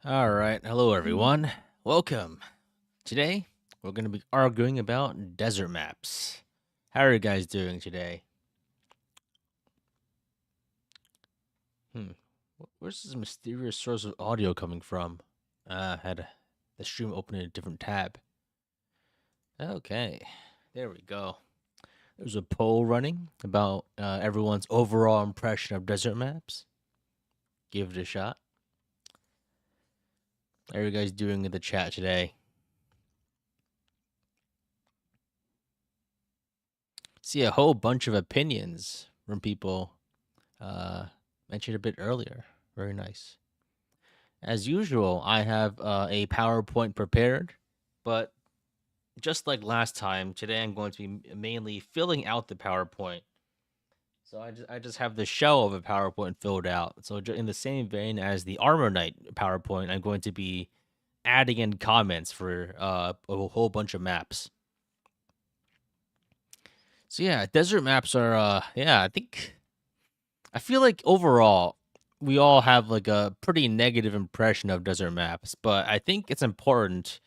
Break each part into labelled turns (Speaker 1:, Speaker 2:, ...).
Speaker 1: All right. Hello, everyone. Welcome. Today, we're going to be arguing about desert maps. How are you guys doing today? Hmm. Where's this mysterious source of audio coming from? Had the stream open in a different tab. Okay. There we go. There's a poll running about everyone's overall impression of desert maps. Give it a shot. How are you guys doing in the chat today? See a whole bunch of opinions from people mentioned a bit earlier. Very nice. As usual, I have a PowerPoint prepared, but just like last time, today I'm going to be mainly filling out the PowerPoint. So I just have the shell of a PowerPoint filled out. So in the same vein as the Armor Knight PowerPoint, I'm going to be adding in comments for a whole bunch of maps. So yeah, desert maps are I feel like overall we all have like a pretty negative impression of desert maps, but I think it's important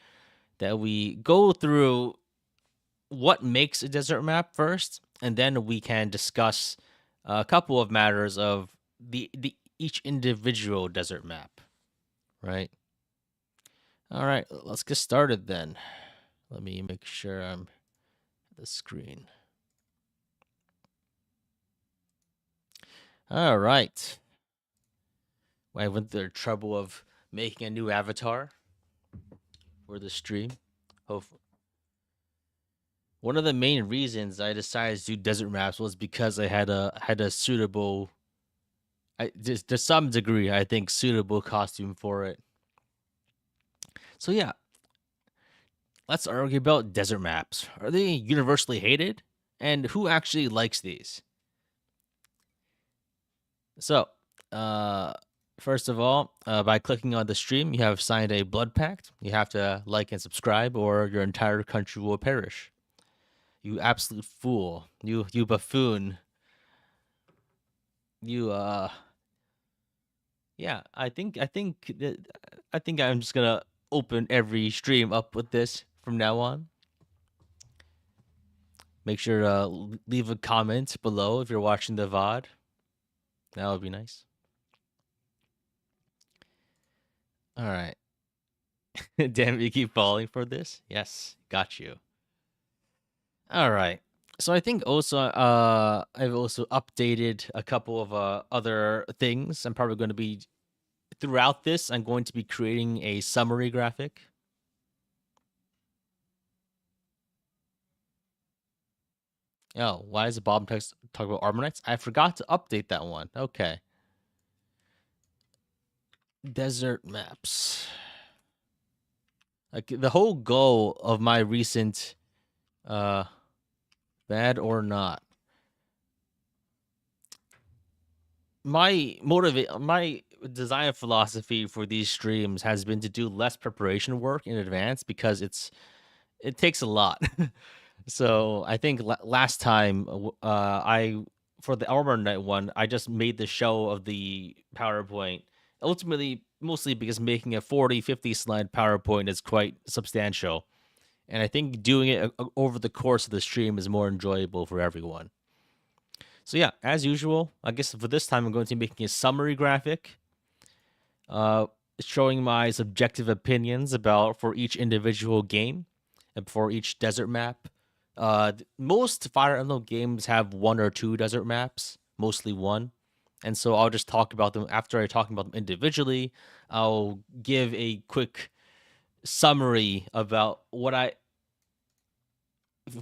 Speaker 1: that we go through what makes a desert map first, and then we can discuss a couple of matters of the each individual desert map, right? All right, let's get started then. Let me make sure I'm at the screen. All right. I went through the trouble of making a new avatar for the stream. Hopefully, one of the main reasons I decided to do desert maps was because I had a suitable, just to some degree, I think suitable costume for it. So yeah, let's argue about desert maps. Are they universally hated, and who actually likes these? So, first of all, by clicking on the stream, you have signed a blood pact. You have to like and subscribe, or your entire country will perish. You absolute fool! You buffoon! You Yeah, I think I'm just gonna open every stream up with this from now on. Make sure to leave a comment below if you're watching the VOD. That would be nice. All right. Damn, you keep falling for this? Yes, got you. All right. So I think also I've also updated a couple of other things. I'm probably going to be throughout this. I'm going to be creating a summary graphic. Oh, why is the bottom text talk about Armor Knights? I forgot to update that one. Okay. Desert maps. Like the whole goal of my recent bad or not. My design philosophy for these streams has been to do less preparation work in advance because it takes a lot. So I think last time I for the Armor Knight one, I just made the show of the PowerPoint. Ultimately, mostly because making a 40-50 slide PowerPoint is quite substantial. And I think doing it over the course of the stream is more enjoyable for everyone. So yeah, as usual, I guess for this time I'm going to be making a summary graphic, uh, showing my subjective opinions about for each individual game and for each desert map. Most Fire Emblem games have one or two desert maps, mostly one. And so I'll just talk about them after I talk about them individually. I'll give a quick summary about what I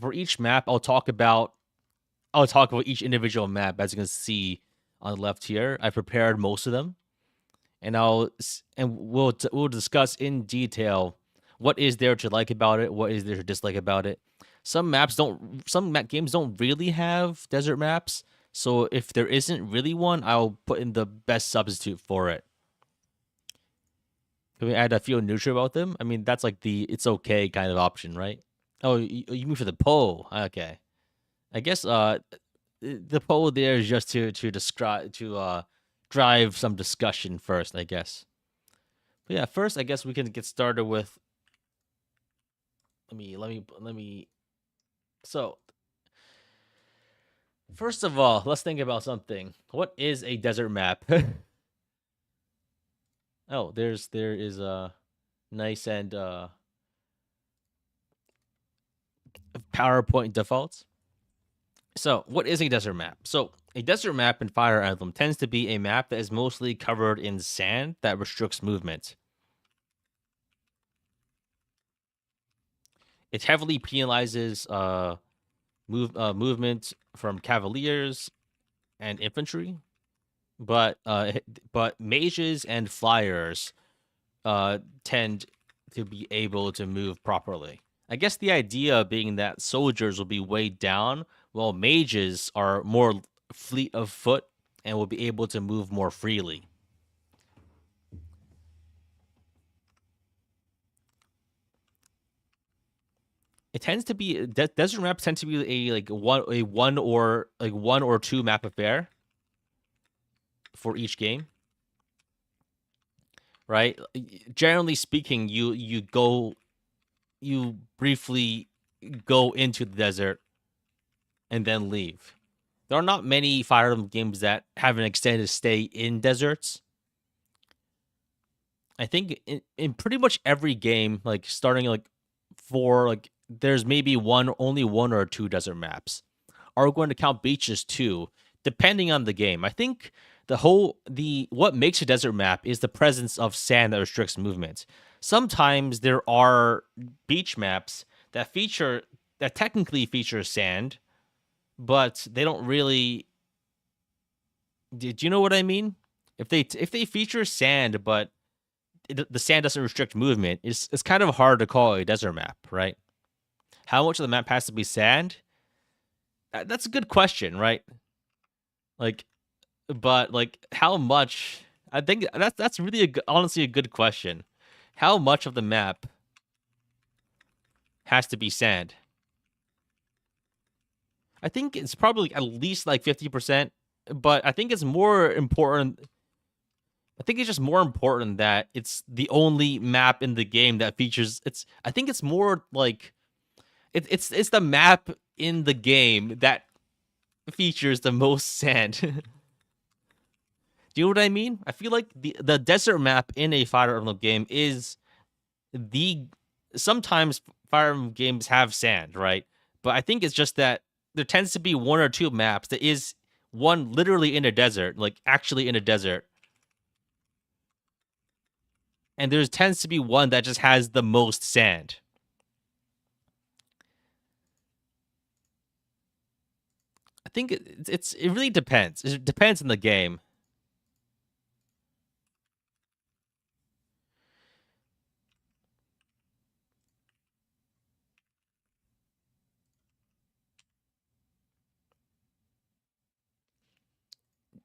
Speaker 1: for each map. I'll talk about each individual map. As you can see on the left here, I prepared most of them, and we'll discuss in detail what is there to like about it, what is there to dislike about it. Some map games don't really have desert maps, so if there isn't really one, I'll put in the best substitute for it. Can we add a feel neutral about them? I mean, that's like the it's okay kind of option, right? Oh, you mean for the poll? Okay. I guess the poll there is just to describe to drive some discussion first, I guess. Yeah, first I guess we can get started with. Let me. So first of all, let's think about something. What is a desert map? Oh, there is a nice and PowerPoint defaults. So, what is a desert map? So, a desert map in Fire Emblem tends to be a map that is mostly covered in sand that restricts movement. It heavily penalizes movement from cavaliers and infantry, but but mages and flyers tend to be able to move properly. I guess the idea being that soldiers will be weighed down, while mages are more fleet of foot and will be able to move more freely. It tends to be desert maps tend to be one or two map affair for each game, right? Generally speaking, you briefly go into the desert and then leave. There are not many Fire Emblem games that have an extended stay in deserts. I think in pretty much every game, like starting like for like there's maybe only one or two desert maps. Are we going to count beaches too? Depending on the game. I think the what makes a desert map is the presence of sand that restricts movement. Sometimes there are beach maps that technically feature sand, but they don't really. Did you know what I mean? If they feature sand, but the sand doesn't restrict movement, it's kind of hard to call a desert map, right? How much of the map has to be sand? That's a good question, right? Like, but like, how much? I think that's really honestly a good question. How much of the map has to be sand? I think it's probably at least like 50%, but I think it's more important. I think it's just more important that it's the only map in the game that features. I think it's more like it's the map in the game that features the most sand. Do you know what I mean? I feel like the desert map in a Fire Emblem game is the sometimes Fire Emblem games have sand, right? But I think it's just that there tends to be one or two maps that is one literally in a desert, like actually in a desert, and there tends to be one that just has the most sand. I think it really depends. It depends on the game.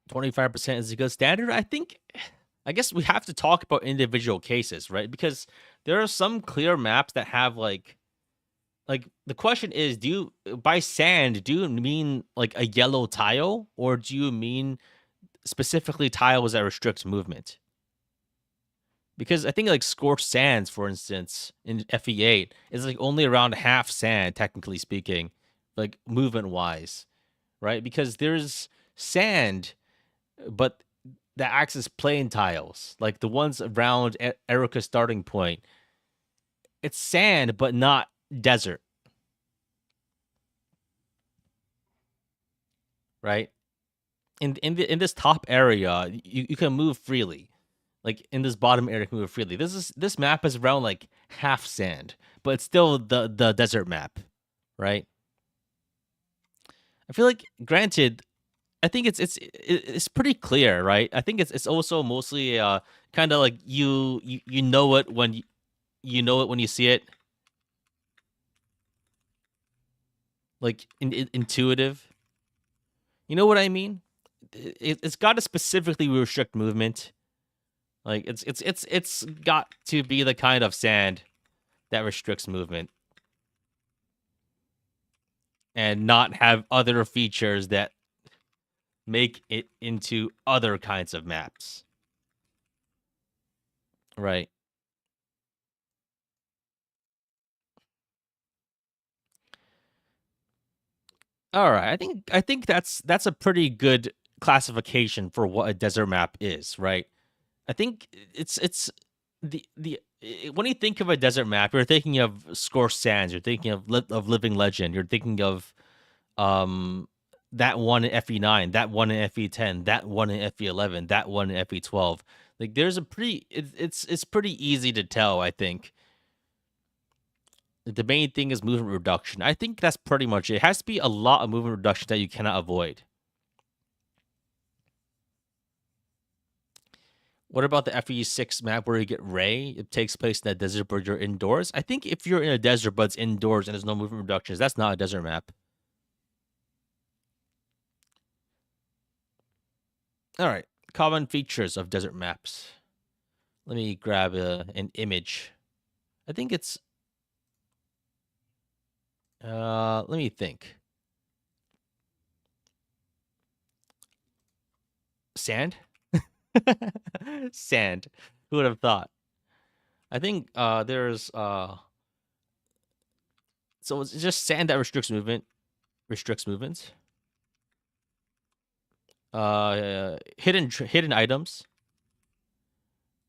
Speaker 1: 25% is a good standard. I guess we have to talk about individual cases, right? Because there are some clear maps that have like the question is, do you by sand, do you mean like a yellow tile or do you mean specifically tiles that restrict movement? Because I think like scorched sands, for instance, in FE8 is like only around half sand, technically speaking, like movement wise, right? Because there's sand, but that acts as plain tiles, like the ones around Erica's starting point. It's sand, but not desert, right? In this top area, you can move freely. Like in this bottom area, you can move freely. This map is around like half sand, but it's still the desert map, right? I feel like, granted, I think it's pretty clear, right? I think it's also mostly kind of like you know it when you know it when you see it, like intuitive. You know what I mean? It's got to specifically restrict movement. Like it's got to be the kind of sand that restricts movement and not have other features that make it into other kinds of maps. Right. All right, I think that's a pretty good classification for what a desert map is, right? I think it's when you think of a desert map, you're thinking of Scorched Sands, you're thinking of Living Legend, you're thinking of um that one in FE9, that one in FE10, that one in FE11, that one in FE12. Like there's a pretty it's pretty easy to tell, I think. The main thing is movement reduction. I think that's pretty much it. It has to be a lot of movement reduction that you cannot avoid. What about the FE6 map where you get Ray? It takes place in a desert but you're indoors. I think if you're in a desert but it's indoors and there's no movement reductions, that's not a desert map. All right. Common features of desert maps. Let me grab an image. I think it's let me think. Sand? Sand. Who would have thought? I think there's so it's just sand that restricts movements. Hidden items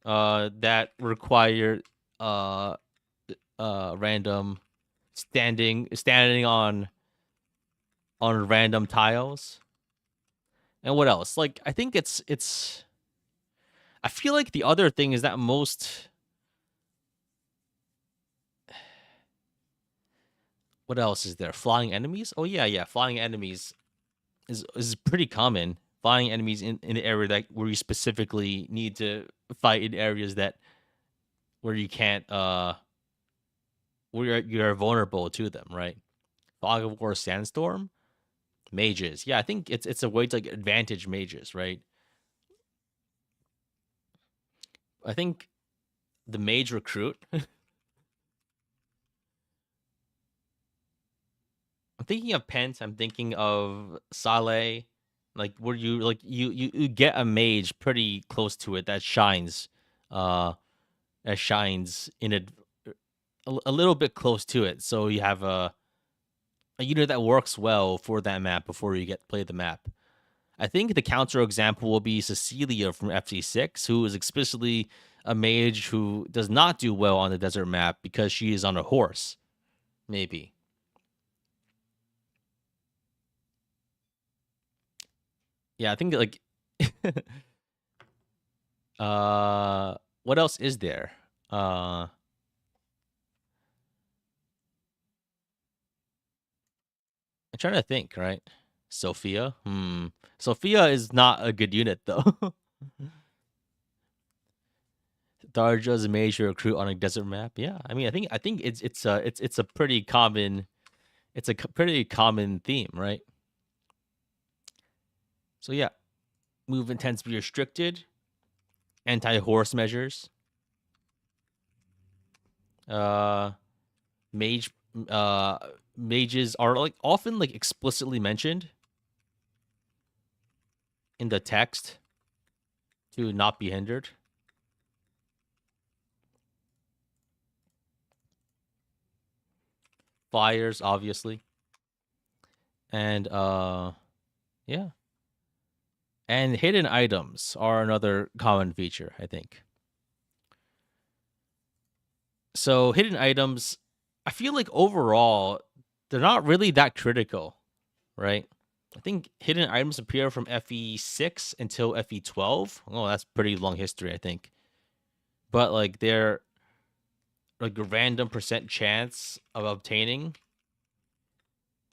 Speaker 1: that require uh random standing on random tiles. And what else? Like I think it's I feel like the other thing is that most what else is there? Flying enemies? Oh yeah, flying enemies is pretty common. Flying enemies in the area that where you specifically need to fight in areas that where you can't where you're vulnerable to them, right? Fog of War Sandstorm? Mages. Yeah, I think it's a way to like advantage mages, right? I think the mage recruit. I'm thinking of Pent. I'm thinking of Saleh, like where you like you get a mage pretty close to it uh, that shines in a little bit close to it. So you have a unit that works well for that map before you get play the map. I think the counter example will be Cecilia from FC6, who is explicitly a mage who does not do well on the desert map because she is on a horse. Maybe. Yeah, I think like what else is there? I'm trying to think, right? Sophia? Sophia is not a good unit though. Darja is a major recruit on a desert map. Yeah, I mean, I think it's a pretty common pretty common theme, right? So yeah, movement tends to be restricted. Anti-horse measures. Uh, mage uh mages are like often like explicitly mentioned in the text to not be hindered. Fires, obviously. And yeah. And hidden items are another common feature, I think. So hidden items, I feel like overall, they're not really that critical, right? I think hidden items appear from FE6 until FE12. Oh, that's pretty long history, I think. But like they're like a random percent chance of obtaining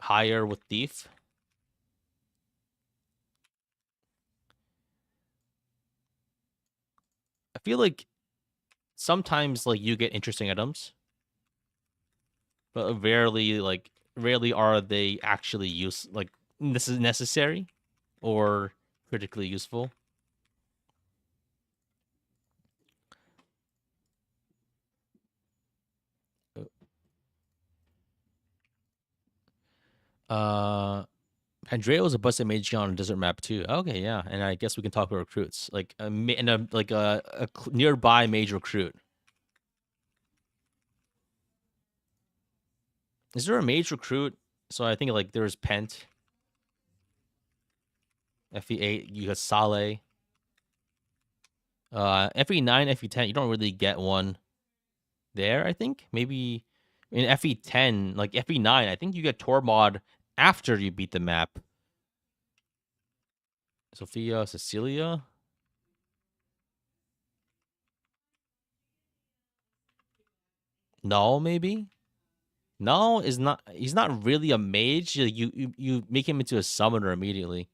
Speaker 1: higher with thief. I feel like sometimes like you get interesting items, but rarely are they actually this is necessary or critically useful. Uh Pandreo is a busted mage on a desert map too. Okay, yeah, and I guess we can talk about recruits, like in a like nearby mage recruit. Is there a mage recruit? So I think like there's Pent. FE8, you got Sale. FE9, FE10, you don't really get one there, I think. Maybe in FE10, like FE9, I think you get Tormod after you beat the map. Sophia, Cecilia. No, maybe. No, is not. He's not really a mage. You make him into a summoner immediately.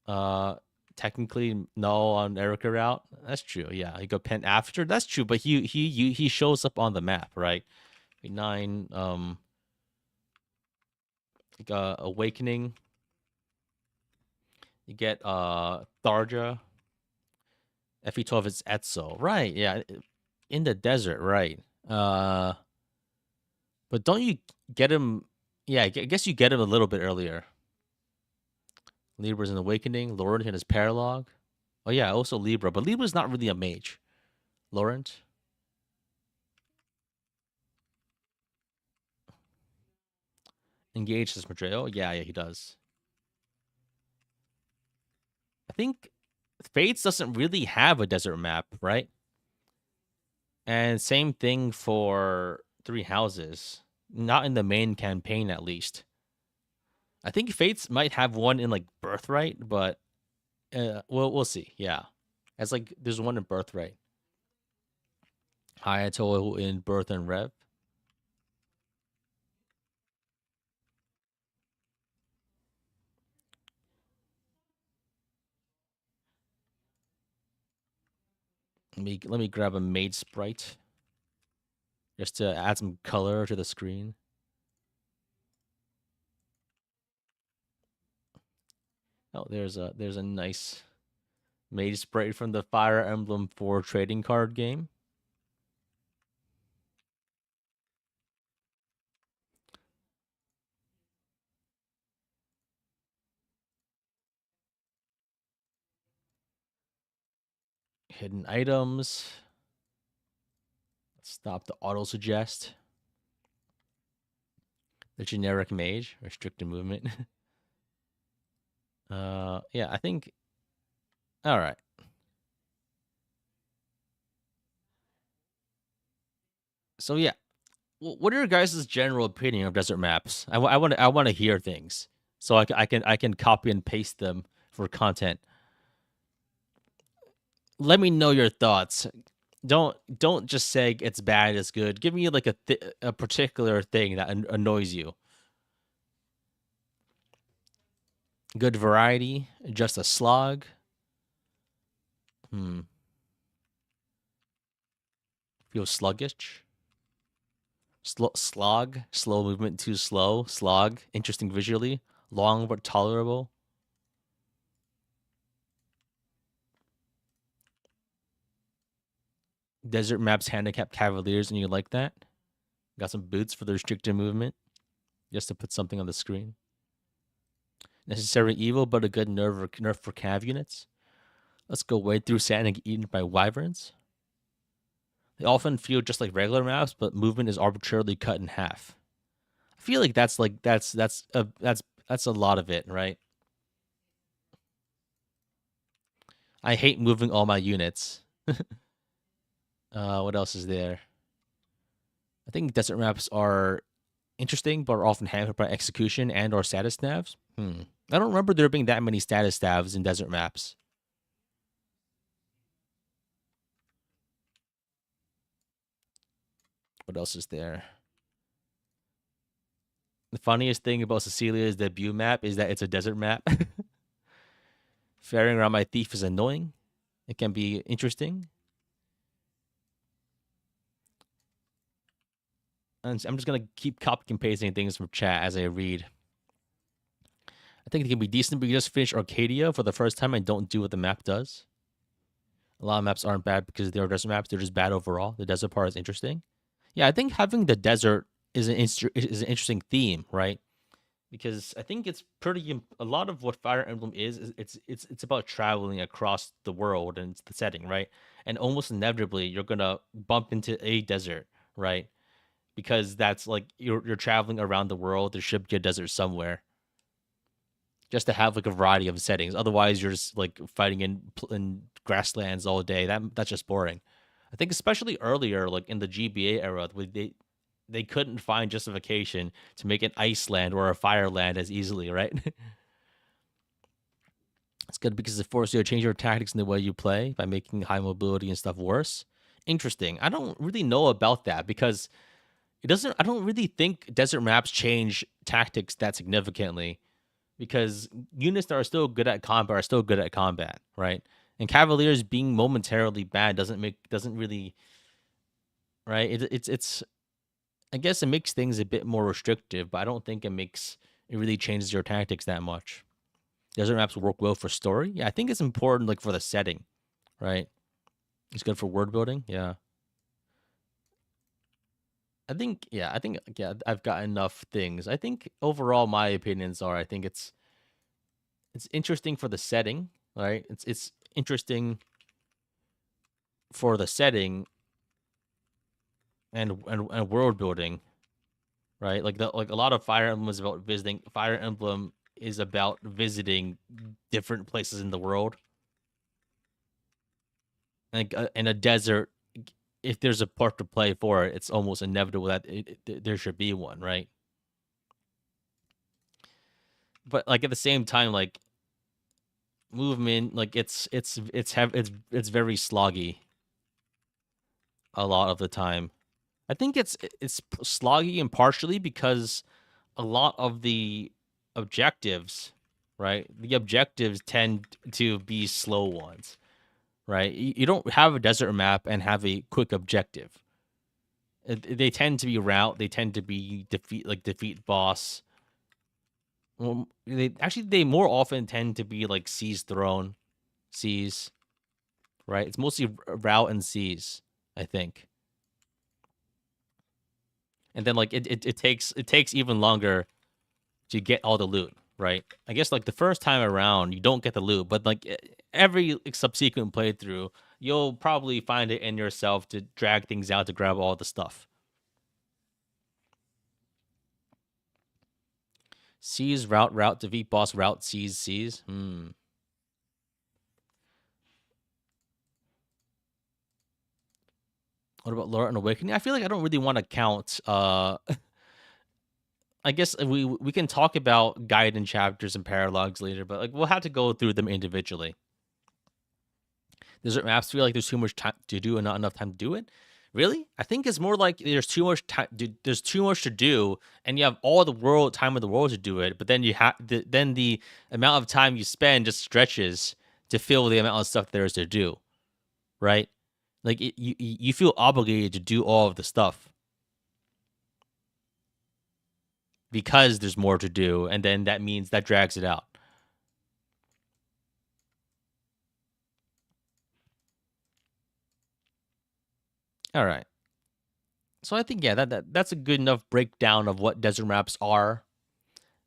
Speaker 1: Uh, technically, no on Erica route. That's true. Yeah, he go pen after. That's true. But he shows up on the map, right? Nine. Like, awakening. You get Tharja. FE12 is Etzel. Right. Yeah. In the desert. Right. But don't you get him? Yeah, I guess you get him a little bit earlier. Libra's an awakening. Laurent and his paralog. Oh yeah, also Libra, but Libra's not really a mage. Laurent engaged as Madreo. Yeah, he does. I think Fates doesn't really have a desert map, right? And same thing for Three Houses. Not in the main campaign, at least. I think Fates might have one in like Birthright, but we'll see. Yeah, as like there's one in Birthright. Hayato in Birth and Rev. Let me grab a Maid Sprite just to add some color to the screen. Oh, there's a nice Maid Sprite from the Fire Emblem 4 trading card game. Hidden items. Let's stop the auto suggest. The generic mage, restricted movement. Yeah, I think. All right. So yeah, what are your guys' general opinion of desert maps? I want to hear things so I can copy and paste them for content. Let me know your thoughts. Don't just say it's bad, it's good. Give me like a particular thing that annoys you. Good variety, just a slog. Hmm. Feels sluggish. Slog, slow movement, too slow. Slog, interesting visually, long but tolerable. Desert maps handicap cavaliers, and you like that? Got some boots for the restricted movement, just to put something on the screen. Necessary evil, but a good nerf for cav units. Let's go wade through sand and get eaten by wyverns. They often feel just like regular maps, but movement is arbitrarily cut in half. I feel like that's a lot of it, right? I hate moving all my units. What else is there? I think desert maps are interesting, but are often hampered by execution and or status navs. I don't remember there being that many status navs in desert maps. What else is there? The funniest thing about Cecilia's debut map is that it's a desert map. Ferrying around my thief is annoying. It can be interesting. And I'm just gonna keep copying and pasting things from chat as I read. I think it can be decent, but you just finish Arcadia for the first time and don't do what the map does. A lot of maps aren't bad because they're desert maps. They're just bad overall. The desert part is interesting. Yeah, I think having the desert is an interesting theme, right? Because I think it's pretty a lot of what Fire Emblem is it's about traveling across the world and the setting, right? And almost inevitably you're gonna bump into a desert, right? Because that's like you're traveling around the world. There should be a desert somewhere. just to have like a variety of settings. Otherwise, you're just like fighting in grasslands all day. That's just boring. I think especially earlier, like in the GBA era, where they couldn't find justification to make an Iceland or a Fireland as easily, right? It's good because it forces you to change your tactics in the way you play by making high mobility and stuff worse. Interesting. I don't really know about that because it doesn't. I don't really think desert maps change tactics that significantly because units that are still good at combat are still good at combat, right? And Cavaliers being momentarily bad doesn't really, right. It's I guess it makes things a bit more restrictive, but I don't think it really changes your tactics that much. Desert maps work well for story. Yeah, I think it's important like for the setting, right? It's good for word building. Yeah. I think yeah, I've got enough things. I think overall my opinions are I think it's interesting for the setting, right? It's interesting for the setting and world building, right? Like a lot of Fire Emblem is about visiting. Fire Emblem is about visiting different places in the world. Like in a desert, if there's a part to play for it, it's almost inevitable that there should be one, right? But like at the same time, like movement, like it's very sloggy a lot of the time. I think it's sloggy and partially because a lot of the objectives, right? The objectives tend to be slow ones, right? You don't have a desert map and have a quick objective. They tend to be route. They tend to be defeat boss. Well, they more often tend to be like seize throne, seize, right? It's mostly route and seize, I think. And then like it takes even longer to get all the loot, right? I guess like the first time around you don't get the loot, but like every subsequent playthrough, you'll probably find it in yourself to drag things out to grab all the stuff. Seize route defeat boss route seize. What about Lore and Awakening? I feel like I don't really want to count. I guess we can talk about guidance chapters and paralogs later, but like we'll have to go through them individually. Does it maps feel like there's too much time to do and not enough time to do it? Really? I think it's more like there's too much time. There's too much to do, and you have all the world time in the world to do it. But then then the amount of time you spend just stretches to fill the amount of stuff there is to do, right? Like you feel obligated to do all of the stuff because there's more to do, and then that means that drags it out. All right. So I think yeah, that's a good enough breakdown of what desert maps are,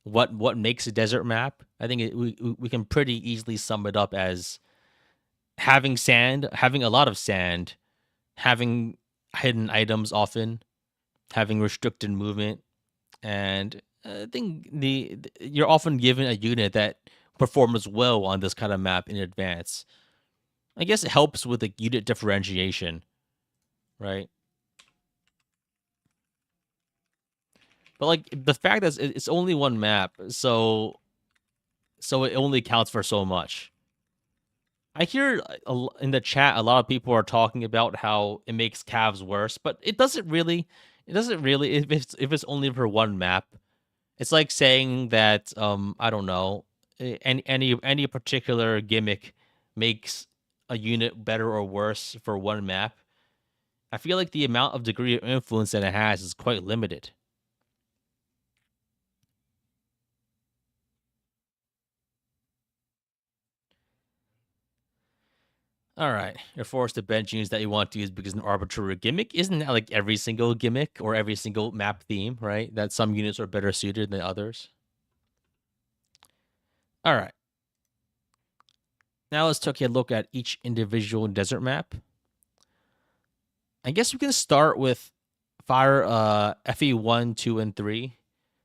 Speaker 1: what makes a desert map. I think we can pretty easily sum it up as having sand, having a lot of sand, having hidden items often, having restricted movement, and I think you're often given a unit that performs well on this kind of map in advance. I guess it helps with the unit differentiation, right? But like the fact that it's only one map, so it only counts for so much. I hear in the chat a lot of people are talking about how it makes calves worse, but it doesn't really. It doesn't really if it's only for one map. It's like saying that I don't know, any particular gimmick makes a unit better or worse for one map. I feel like the amount of degree of influence that it has is quite limited. All right, you're forced to bench units that you want to use because of an arbitrary gimmick. Isn't that like every single gimmick or every single map theme, right? That some units are better suited than others. All right, now let's take a look at each individual desert map. I guess we can start with Fire FE 1, 2, and 3.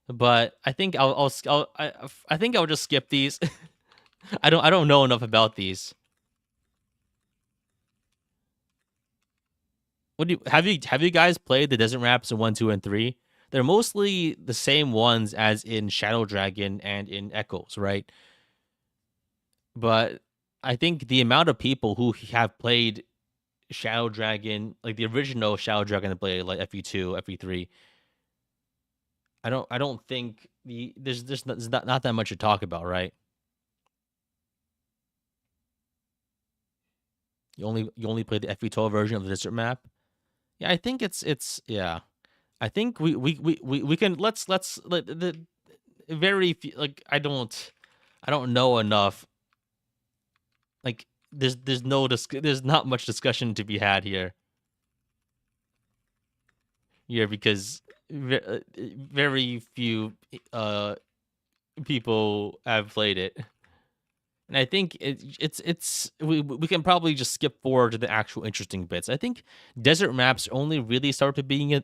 Speaker 1: But I think I think I'll just skip these. I don't know enough about these. What do you have you guys played the desert maps in 1, 2, and 3? They're mostly the same ones as in Shadow Dragon and in Echoes, right? But I think the amount of people who have played Shadow Dragon, like the original Shadow Dragon to play like FE2, FE3, I don't think there's not that much to talk about, right? You only play the FE12 version of the desert map. Yeah, I think it's yeah. I think we can let's let the very few, like I don't know enough. Like there's not much discussion to be had here because very few people have played it. And I think we can probably just skip forward to the actual interesting bits. I think desert maps only really started being a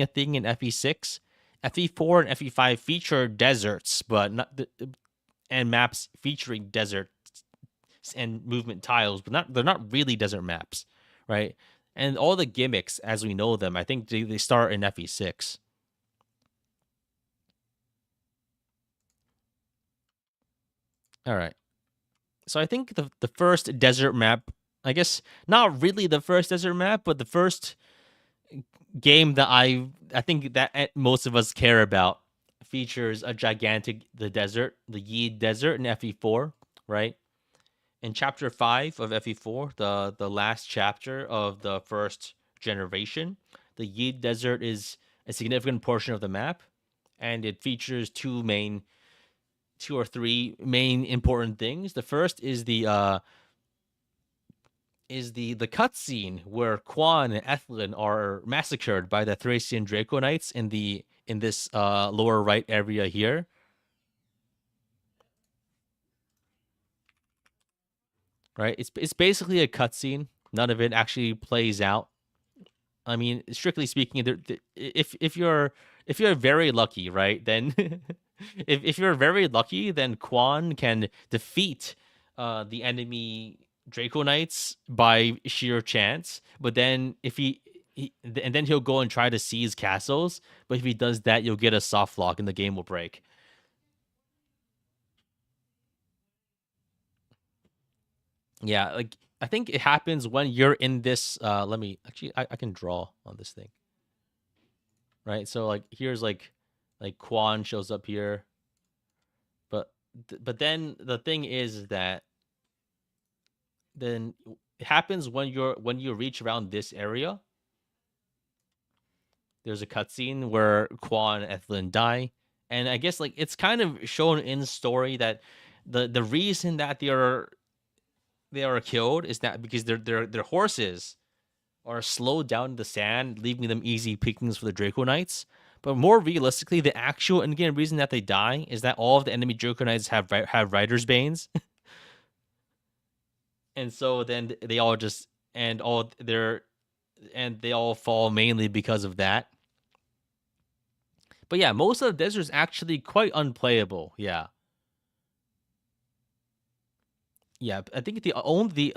Speaker 1: thing in FE6. FE4 and FE5 feature deserts, but not and maps featuring deserts and movement tiles, but not they're not really desert maps, right? And all the gimmicks as we know them, I think they start in FE6. All right. So I think the first desert map, I guess not really the first desert map, but the first game that I think that most of us care about features a gigantic the desert, the Yi Desert in FE4, right? In chapter 5 of FE4, the last chapter of the first generation, the Yi Desert is a significant portion of the map, and it features two or three main important things. The first is the cutscene where Quan and Ethlin are massacred by the Thracian Draco Knights in this lower right area here, right? It's basically a cutscene. None of it actually plays out. I mean, strictly speaking, if you're very lucky, right? Then if you're very lucky, then Quan can defeat the enemy Draco Knights by sheer chance. But then and then he'll go and try to seize castles. But if he does that, you'll get a soft lock and the game will break. Yeah, like I think it happens when you're in this. Let me actually I can draw on this thing, right? So like here's like Quan shows up here, but but then the thing is that then it happens when you reach around this area. There's a cutscene where Quan and Ethelyn die, and I guess like it's kind of shown in story that the reason that they are killed is that because their horses are slowed down in the sand, leaving them easy pickings for the Draco Knights. But more realistically, the actual and again reason that they die is that all of the enemy Draco Knights have Rider's Banes, and so then they all just and they all fall mainly because of that. But yeah, most of the desert is actually quite unplayable. Yeah, yeah. I think the only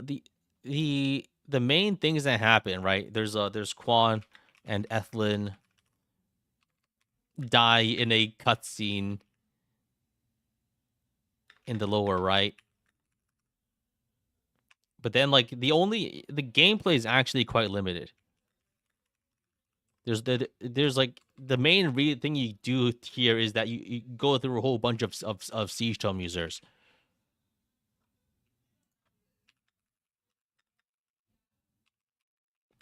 Speaker 1: the main things that happen, right? There's Quan and Ethlyn die in a cutscene in the lower right. But then like the gameplay is actually quite limited. There's like the main thing you do here is that you go through a whole bunch of siege tome users.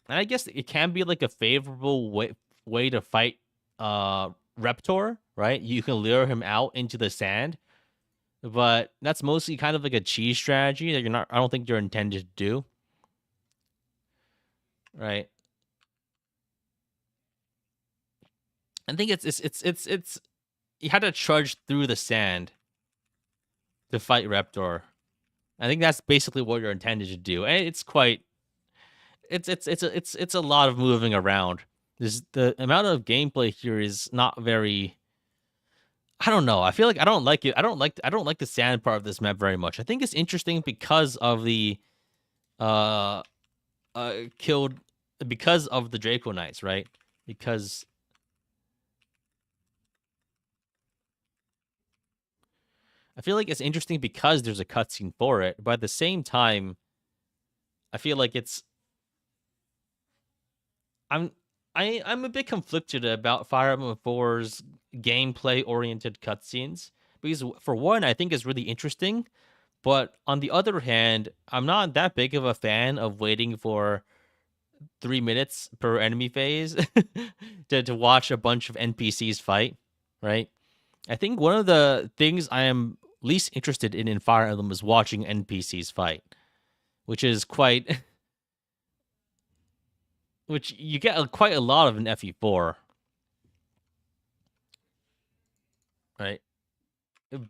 Speaker 1: And I guess it can be like a favorable way to fight Reptor, right? You can lure him out into the sand, but that's mostly kind of like a cheese strategy that you're not I don't think you're intended to do, right? I think it's you had to trudge through the sand to fight Reptor. I think that's basically what you're intended to do. And it's quite it's a lot of moving around. The amount of gameplay here is not very I don't know. I feel like I don't like it. I don't like the sand part of this map very much. I think it's interesting because of the uh killed because of the Draco Knights, right? Because I feel like it's interesting because there's a cutscene for it, but at the same time, I feel like I'm I'm a bit conflicted about Fire Emblem 4's gameplay oriented cutscenes because for one, I think it's really interesting, but on the other hand, I'm not that big of a fan of waiting for 3 minutes per enemy phase to watch a bunch of NPCs fight, right? I think one of the things I am least interested in Fire Emblem is watching NPCs fight, which is quite, which you get quite a lot of in FE4, right?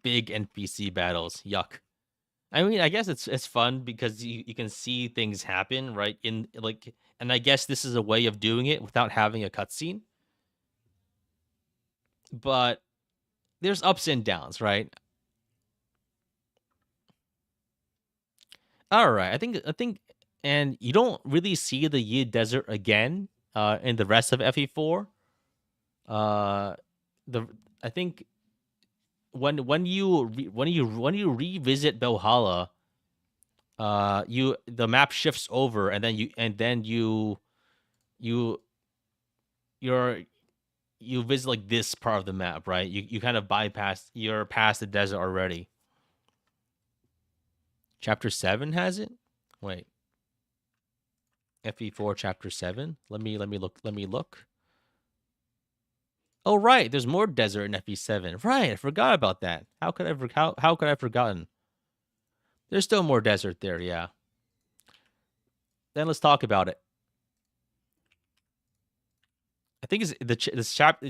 Speaker 1: Big NPC battles, yuck. I mean, I guess it's fun because you can see things happen, right? In like, and I guess this is a way of doing it without having a cutscene. But there's ups and downs, right? All right, I think, and you don't really see the Yi Desert again in the rest of FE4. Uh, the I think when you revisit Valhalla, you the map shifts over, and you you're you visit like this part of the map, right? You kind of bypass, you're past the desert already. Chapter 7 has it. Wait, FE4 Chapter 7. Let me look. Oh right, there's more desert in FE7. Right, I forgot about that. How could I have forgotten? There's still more desert there. Yeah. Then let's talk about it. I think it's the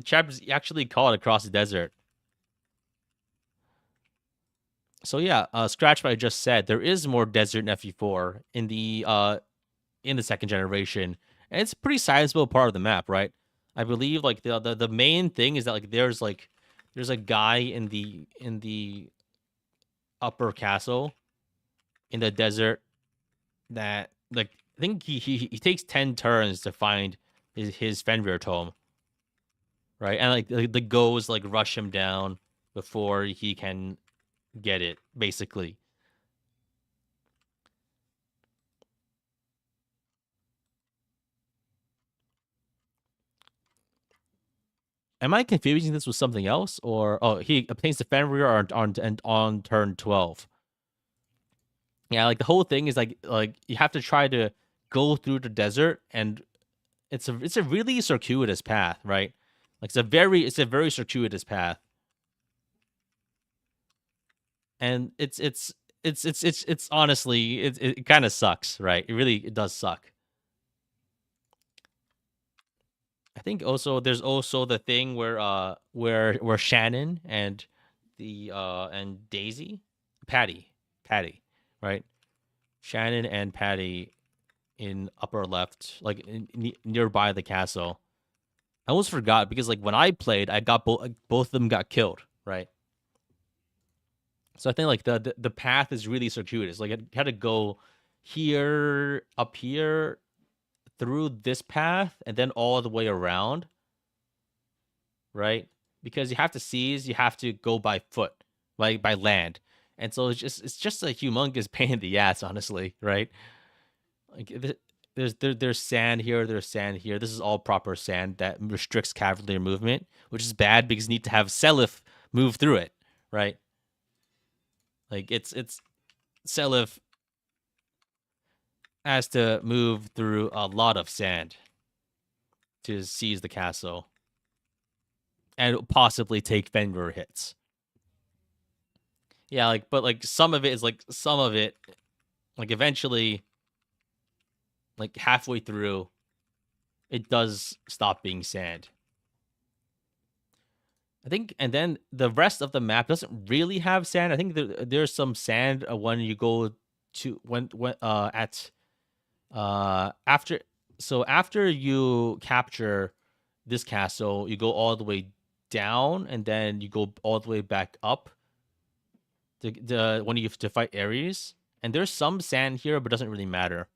Speaker 1: chapter is actually called Across the Desert. So yeah, scratch what I just said. There is more desert in FE4 in the second generation, and it's a pretty sizable part of the map, right? I believe like the main thing is that there's a guy in the upper castle in the desert that like I think he takes 10 turns to find his Fenrir tome, right? And like the goes like rush him down before he can get it, basically. Am I confusing this with something else, or oh, he obtains the Fenrir on turn 12? Yeah, like the whole thing is like you have to try to go through the desert, and it's a really circuitous path, right? Like it's a very circuitous path, and it's honestly it kind of sucks, right? It does suck. I think also there's also the thing where Shannon and Daisy, Patty, right? Shannon and Patty in upper left, like nearby the castle. I almost forgot because like when I played, I got both of them got killed, right? So I think like the path is really circuitous. Like it had to go here, up here, through this path, and then all the way around, right? Because you have to seize, you have to go by foot, like by land, and so it's just a humongous pain in the ass, honestly, right? Like there's sand here, there's sand here. This is all proper sand that restricts cavalier movement, which is bad because you need to have Seliph move through it, right? Like it's Seliph has to move through a lot of sand to seize the castle and possibly take Fenrir hits. Yeah, like but like some of it like eventually like halfway through it does stop being sand. I think, and then the rest of the map doesn't really have sand. I think there's some sand when you go to when at after, so after you capture this castle, you go all the way down and then you go all the way back up when you have to fight Ares. And there's some sand here, but it doesn't really matter.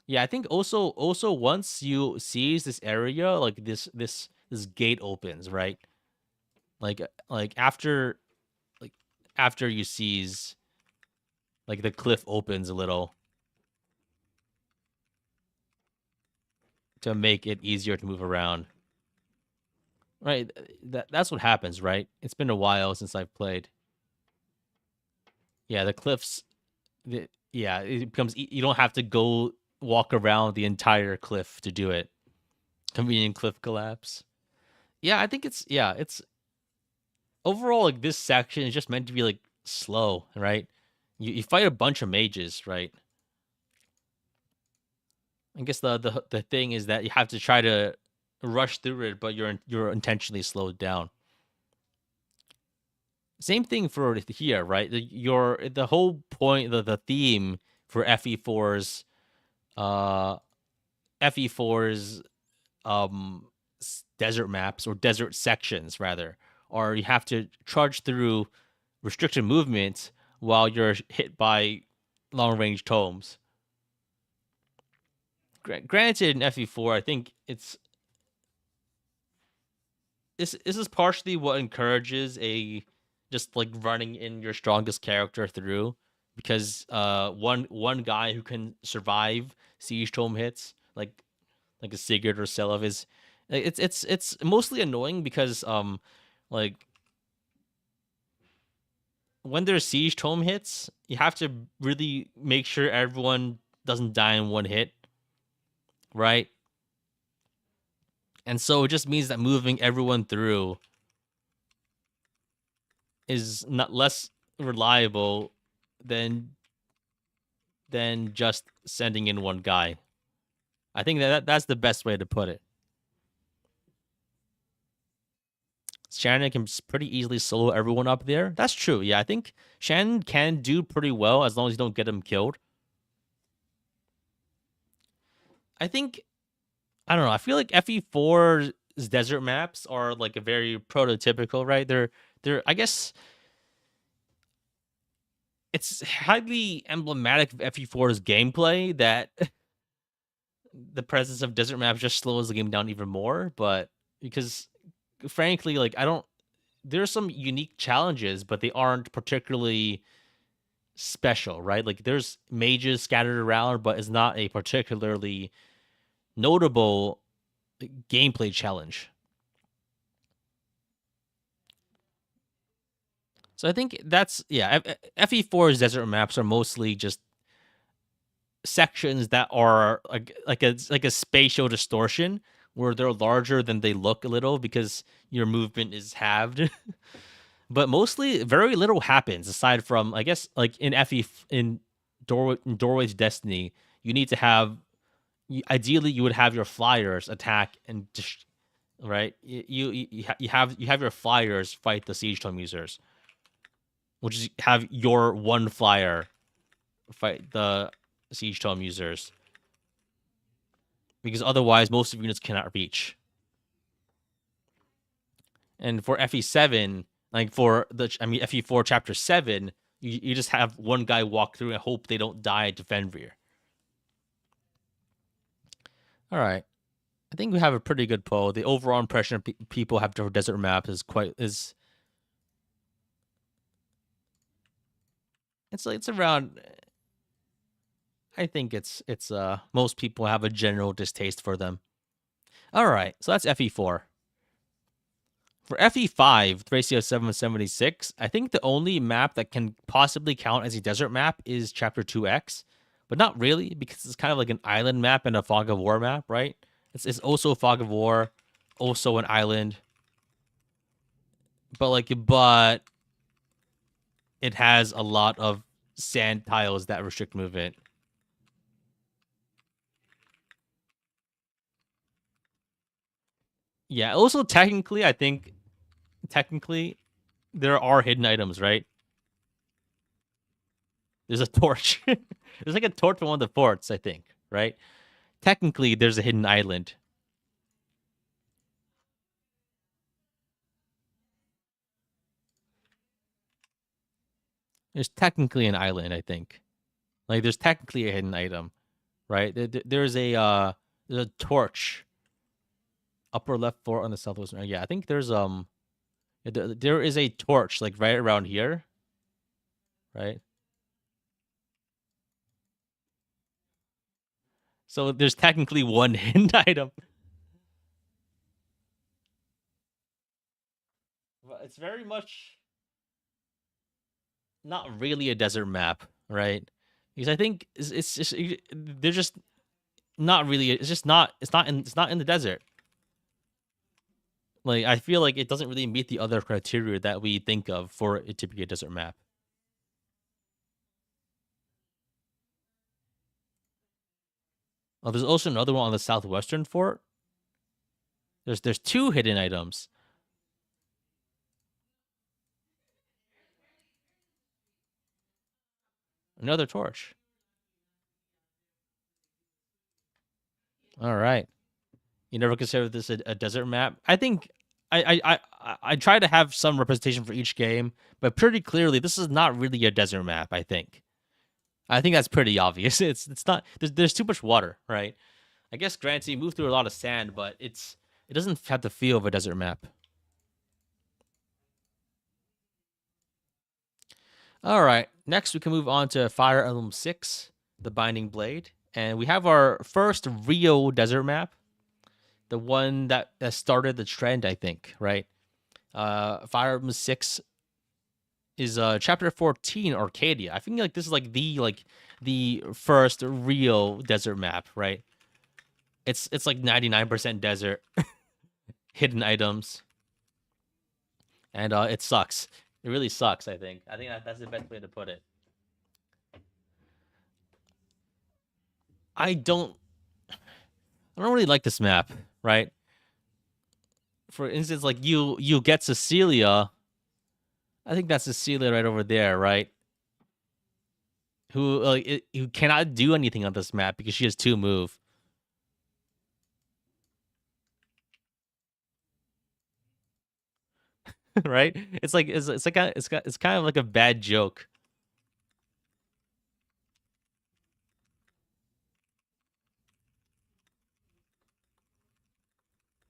Speaker 1: Yeah, I think also once you seize this area, like this gate opens, right? Like like after you seize, like the cliff opens a little to make it easier to move around. Right? That's what happens, right? It's been a while since I've played. Yeah, the cliffs. Yeah, it becomes you don't have to go walk around the entire cliff to do it. Convenient cliff collapse. Yeah, I think it's overall like this section is just meant to be like slow, right? You fight a bunch of mages, right? I guess the thing is that you have to try to rush through it, but you're intentionally slowed down. Same thing for here, right? The whole point, the theme for FE4's uh FE4's desert maps or desert sections rather, or you have to charge through restricted movement while you're hit by long range tomes. Granted, in FE4, I think this is partially what encourages a just like running in your strongest character through because one guy who can survive siege tome hits like a Sigurd or Selov is it's mostly annoying because like when there's siege tome hits, you have to really make sure everyone doesn't die in one hit, right? And so it just means that moving everyone through is not less reliable than just sending in one guy. I think that's the best way to put it. Shannon can pretty easily solo everyone up there. That's true. Yeah, I think Shannon can do pretty well as long as you don't get him killed. I think I don't know. I feel like FE4's desert maps are like a very prototypical, right? They're I guess it's highly emblematic of FE4's gameplay that the presence of desert maps just slows the game down even more. But because frankly, like I don't there's some unique challenges, but they aren't particularly special, right? Like there's mages scattered around, but it's not a particularly notable gameplay challenge. So I think that's yeah. FE4's desert maps are mostly just sections that are like a spatial distortion where they're larger than they look a little because your movement is halved. But mostly very little happens aside from I guess like in FE in Doorway to Destiny, you need to have ideally you would have your flyers attack and right you have your flyers fight the siege tome users, which is have your one flyer fight the siege tome users because otherwise most of units cannot reach. And for FE7, like for the FE4 chapter 7, you just have one guy walk through and hope they don't die to Fenrir. All right. I think we have a pretty good poll. The overall impression people have for desert maps is quite is it's around I think it's most people have a general distaste for them. All right. So that's FE4. For FE5, Thracia 776, I think the only map that can possibly count as a desert map is Chapter 2X, but not really because it's kind of like an island map and a Fog of War map, right? It's also a Fog of War, also an island, but it has a lot of sand tiles that restrict movement. Yeah, also technically, I think technically there are hidden items, right? There's a torch. There's like a torch on one of the forts, I think, right? Technically, there's a hidden island. There's technically an island, I think. Like there's technically a hidden item, right? There's a torch upper left floor on the southwestern. Yeah, I think there is a torch like right around here, right? So there's technically one hidden item. But it's very much not really a desert map, right? Because I think it's just they're just not really. It's just not. It's not in the desert. Like I feel like it doesn't really meet the other criteria that we think of for it to be a desert map. Oh, there's also another one on the southwestern fort. There's two hidden items. Another torch. All right. You never considered this a desert map? I think I try to have some representation for each game, but pretty clearly this is not really a desert map. I think that's pretty obvious. It's not. There's too much water, right? I guess granted, you move through a lot of sand, but it doesn't have the feel of a desert map. All right. Next, we can move on to Fire Emblem 6, The Binding Blade, and we have our first real desert map, the one that started the trend, I think. Right. Fire Emblem 6 is chapter 14, Arcadia. I think like this is the first real desert map, right? It's like 99% desert, hidden items, and it sucks. It really sucks. I think that's the best way to put it. I don't I don't really like this map, right? For instance, like you get Cecilia. I think that's Cecilia right over there, right? Who cannot do anything on this map because she has two move, right? It's kind of like a bad joke.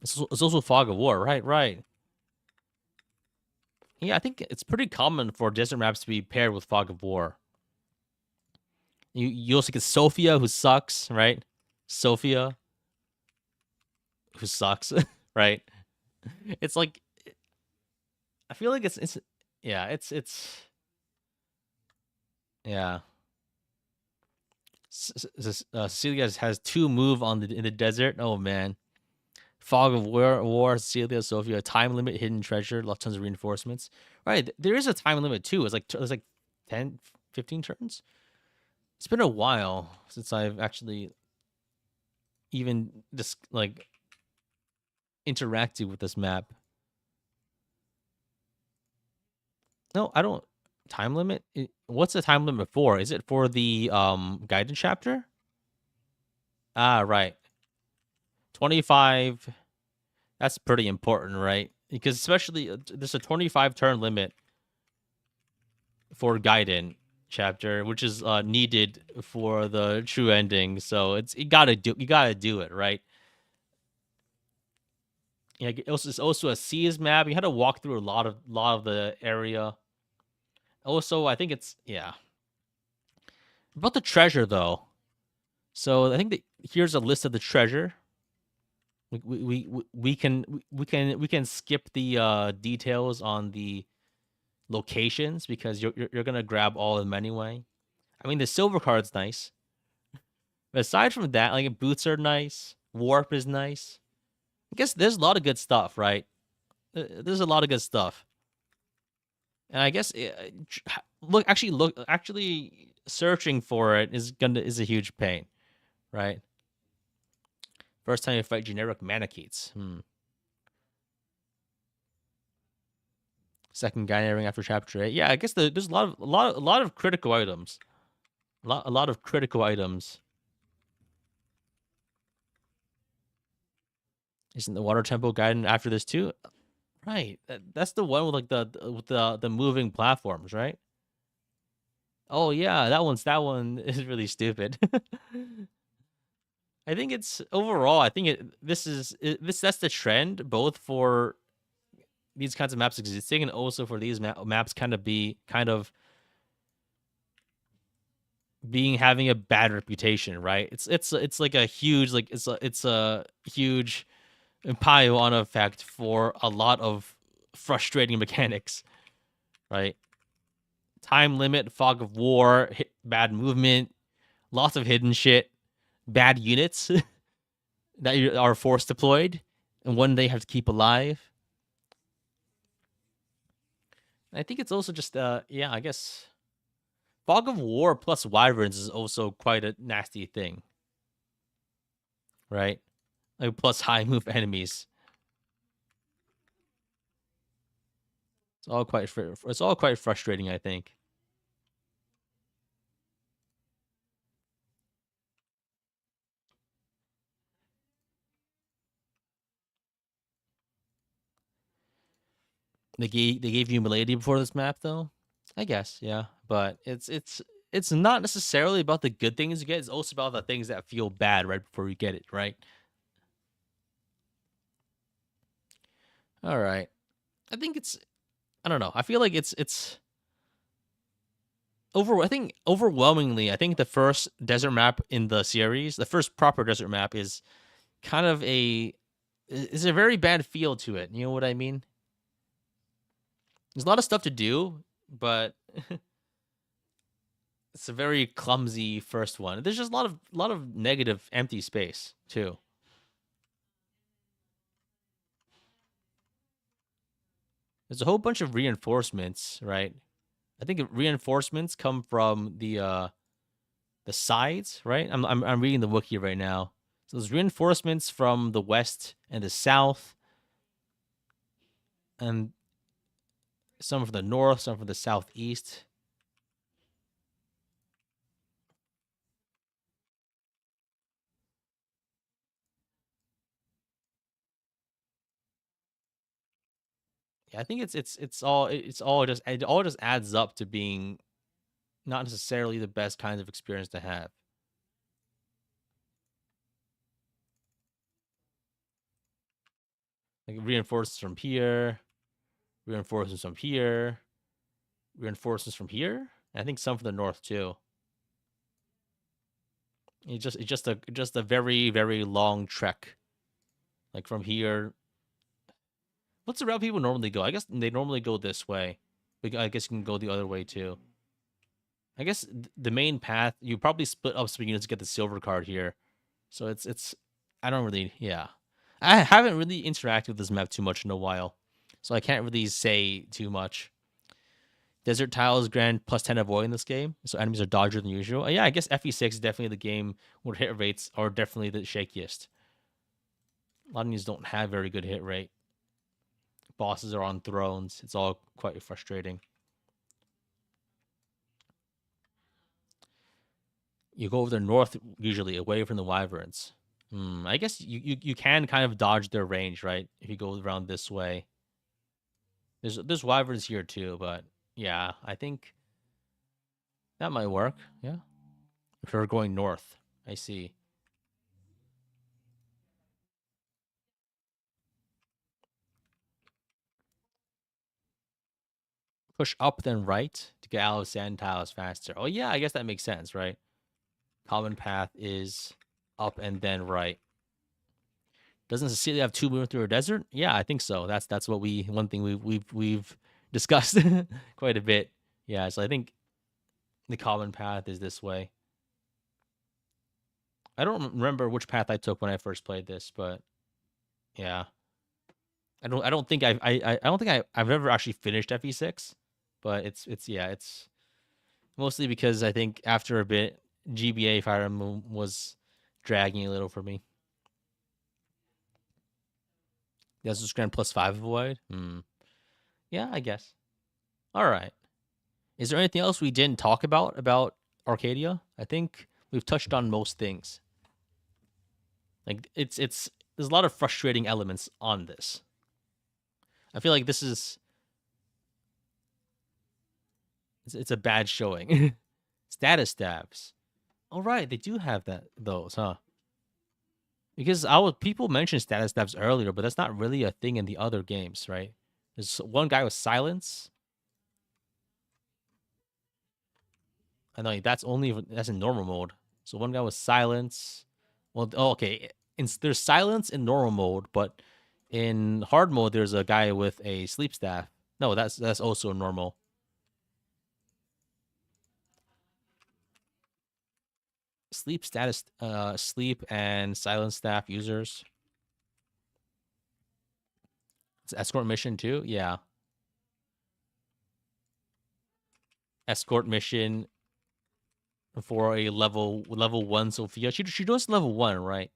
Speaker 1: It's also Fog of War, right? Right. Yeah, I think it's pretty common for desert maps to be paired with Fog of War. You also get Sophia, who sucks, right? Sophia, who sucks, right? It's like I feel like it's yeah, it's yeah. Celia has two move on in the desert. Oh man, Fog of War, Celia, Sophia, time limit, hidden treasure, lots tons of reinforcements. Right, there is a time limit too. It's like 10, 15 turns. It's been a while since I've actually even just like interacted with this map. No, I don't. Time limit? What's the time limit for? Is it for the guidance chapter? Ah, right. 25. That's pretty important, right? Because especially there's a 25 turn limit for Gaiden chapter, which is needed for the true ending. So you gotta do it, right? Yeah, it's also a seas map. You had to walk through a lot of the area. Also, I think it's yeah. About the treasure though. So I think that here's a list of the treasure. We can skip the details on the locations because you're gonna grab all of them anyway. I mean, the silver card's nice. But aside from that, like boots are nice. Warp is nice. I guess there's a lot of good stuff, right? There's a lot of good stuff, and I guess actually searching for it is a huge pain, right? First time you fight generic Manicheets. Second guy airing after chapter 8. Yeah, I guess there's a lot of critical items. A lot of critical items. Isn't the water temple guided after this too? Right. That's the one with like the moving platforms, right? Oh yeah, that one is really stupid. I think it's overall. I think this that's the trend both for these kinds of maps existing and also for these maps kind of being having a bad reputation, right? It's like a huge it's a huge pile on effect for a lot of frustrating mechanics, right? Time limit, fog of war, bad movement, lots of hidden shit, bad units that are force deployed, and one they have to keep alive. I think it's also just yeah, I guess fog of war plus wyverns is also quite a nasty thing, right? Like plus high move enemies. It's all quite frustrating, I think. They gave you Milady before this map though. I guess, yeah. But it's not necessarily about the good things you get, it's also about the things that feel bad right before you get it, right? All right. I think it's I don't know. I feel like it's over I think overwhelmingly, I think the first desert map in the series, the first proper desert map kind of is a very bad feel to it. You know what I mean? There's a lot of stuff to do, but it's a very clumsy first one. There's just a lot of negative empty space too. There's a whole bunch of reinforcements, right? I think reinforcements come from the sides, right? I'm reading the wiki right now. So there's reinforcements from the west and the south, and some from the north, some from the southeast. Yeah, I think it all just adds up to being not necessarily the best kind of experience to have. Like reinforcements from here, reinforcements from here, reinforcements from here. And I think some from the north too. It's just a very very long trek. Like from here, what's the route people normally go? I guess they normally go this way. But I guess you can go the other way too. I guess the main path you probably split up some units to get the silver card here. So it's I don't really yeah. I haven't really interacted with this map too much in a while, so I can't really say too much. Desert tiles grant +10 avoid in this game, so enemies are dodgier than usual. Yeah, I guess FE6 is definitely the game where hit rates are definitely the shakiest. A lot of these don't have very good hit rate. Bosses are on thrones. It's all quite frustrating. You go over the north usually, away from the wyverns. I guess you can kind of dodge their range, right? If you go around this way. There's wyverns here too, but yeah, I think that might work. Yeah, if you're going north, I see. Push up then right to get out of sand tiles faster. Oh yeah, I guess that makes sense, right? Common path is up and then right. Doesn't Cecilia have two moving through a desert? Yeah, I think so. That's what we one thing we've discussed quite a bit. Yeah, so I think the common path is this way. I don't remember which path I took when I first played this, but yeah, I don't think I don't think I've ever actually finished FE6, but it's yeah, it's mostly because I think after a bit GBA Fire Emblem was dragging a little for me. That's just Grand +5 avoid. Yeah, I guess. All right. Is there anything else we didn't talk about Arcadia? I think we've touched on most things. Like it's there's a lot of frustrating elements on this. I feel like this is it's a bad showing. Status stabs. All right, they do have those, huh? Because I was people mentioned status stabs earlier, but that's not really a thing in the other games, right? There's one guy with silence. I know that's in normal mode. So one guy with silence. Well, oh, okay. There's silence in normal mode, but in hard mode, there's a guy with a sleep staff. No, that's also normal. Sleep status, sleep and silence staff users. It's escort mission too. Yeah, escort mission for a level 1 Sophia. She does level 1, right?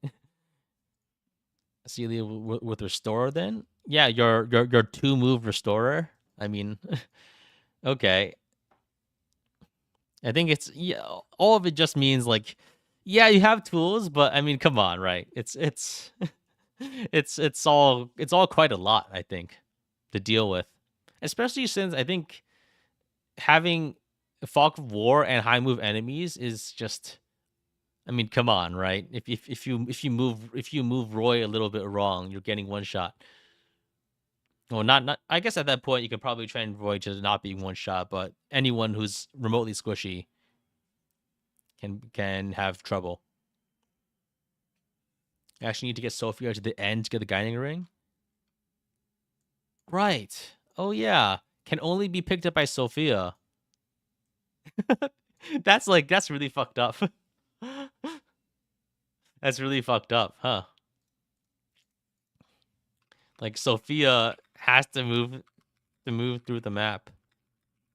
Speaker 1: Celia with Restorer then? Yeah, your 2-move Restorer. I mean, okay. I think it's yeah, all of it just means like yeah, you have tools, but I mean, come on, right? It's it's all quite a lot, I think, to deal with. Especially since I think having Fog of War and high move enemies is just I mean, come on, right? If you move Roy a little bit wrong, you're getting one shot. Well, not. I guess at that point you could probably train Roy to not being one shot, but anyone who's remotely squishy can have trouble. You actually need to get Sophia to the end to get the guiding ring. Right. Oh yeah. Can only be picked up by Sophia. That's really fucked up. That's really fucked up, huh? Like Sophia has to move through the map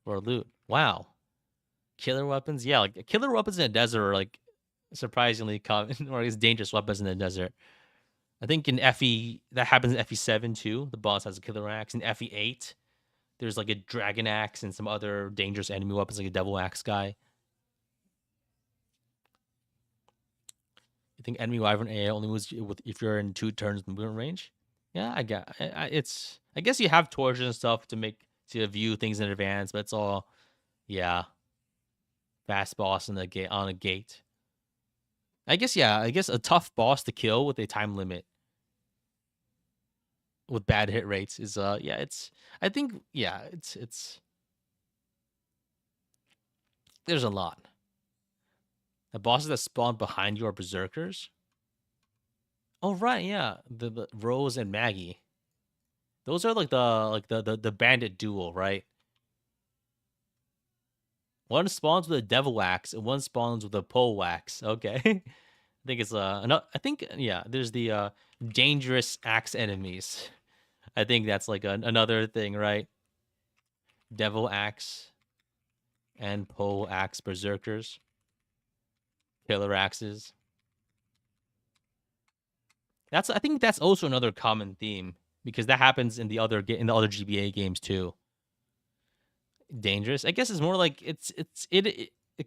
Speaker 1: for loot. Wow. Killer weapons? Yeah, like killer weapons in a desert are like surprisingly common, or I guess dangerous weapons in the desert. I think in FE that happens in FE7 too. The boss has a killer axe. In FE8, there's like a dragon axe and some other dangerous enemy weapons like a devil axe guy. You think enemy wyvern AI only moves if you're in 2 turns movement range? Yeah, I get. It's. I guess you have torches and stuff to view things in advance, but it's all yeah. Fast boss in the gate on a gate. I guess yeah. I guess a tough boss to kill with a time limit with bad hit rates is yeah. It's. I think yeah. It's. There's a lot. The bosses that spawn behind you are berserkers. Oh right, yeah. The Rose and Maggie. Those are like the bandit duel, right? One spawns with a devil axe and one spawns with a pole axe. Okay. I think it's I think yeah, there's the dangerous axe enemies. I think that's like another thing, right? Devil axe and pole axe berserkers, killer axes. I think that's also another common theme because that happens in the other GBA games too. Dangerous. I guess it's more like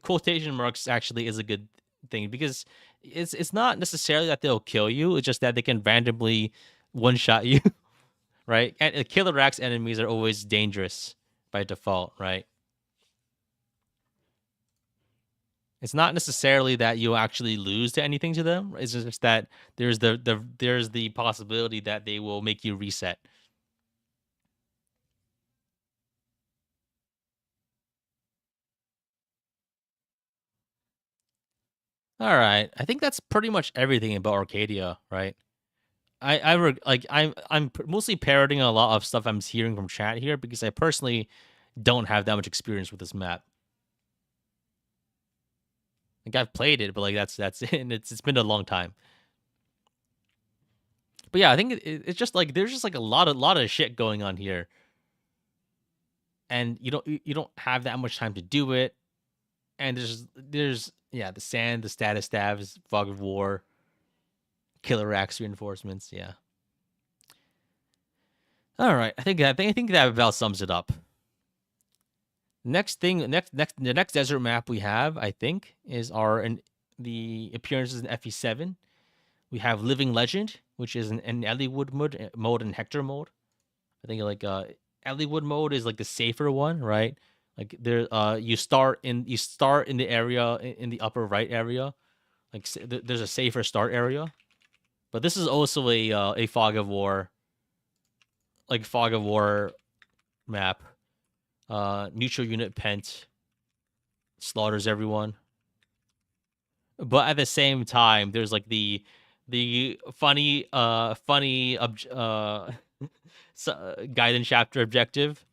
Speaker 1: quotation marks actually is a good thing because it's not necessarily that they'll kill you. It's just that they can randomly one shot you, right? And killer axe enemies are always dangerous by default, right? It's not necessarily that you'll actually lose to anything to them. It's just that there's the possibility that they will make you reset. All right, I think that's pretty much everything about Arcadia, right? I'm mostly parroting a lot of stuff I'm hearing from chat here because I personally don't have that much experience with this map. Like I've played it, but like that's it. And it's been a long time. But yeah, I think it's just like there's just like a lot of shit going on here, and you don't have that much time to do it. And there's yeah the sand, the status stabs, fog of war, killer axe reinforcements. Yeah. All right, I think that about sums it up. The next desert map we have, I think, is the appearances in FE7. We have Living Legend, which is an Elliewood mode and Hector mode. I think like Elliewood mode is like the safer one, right? Like there, you start in the area in the upper right area. Like there's a safer start area, but this is also a fog of war, like fog of war map. Neutral unit pent slaughters everyone, but at the same time, there's like the funny guidance chapter objective.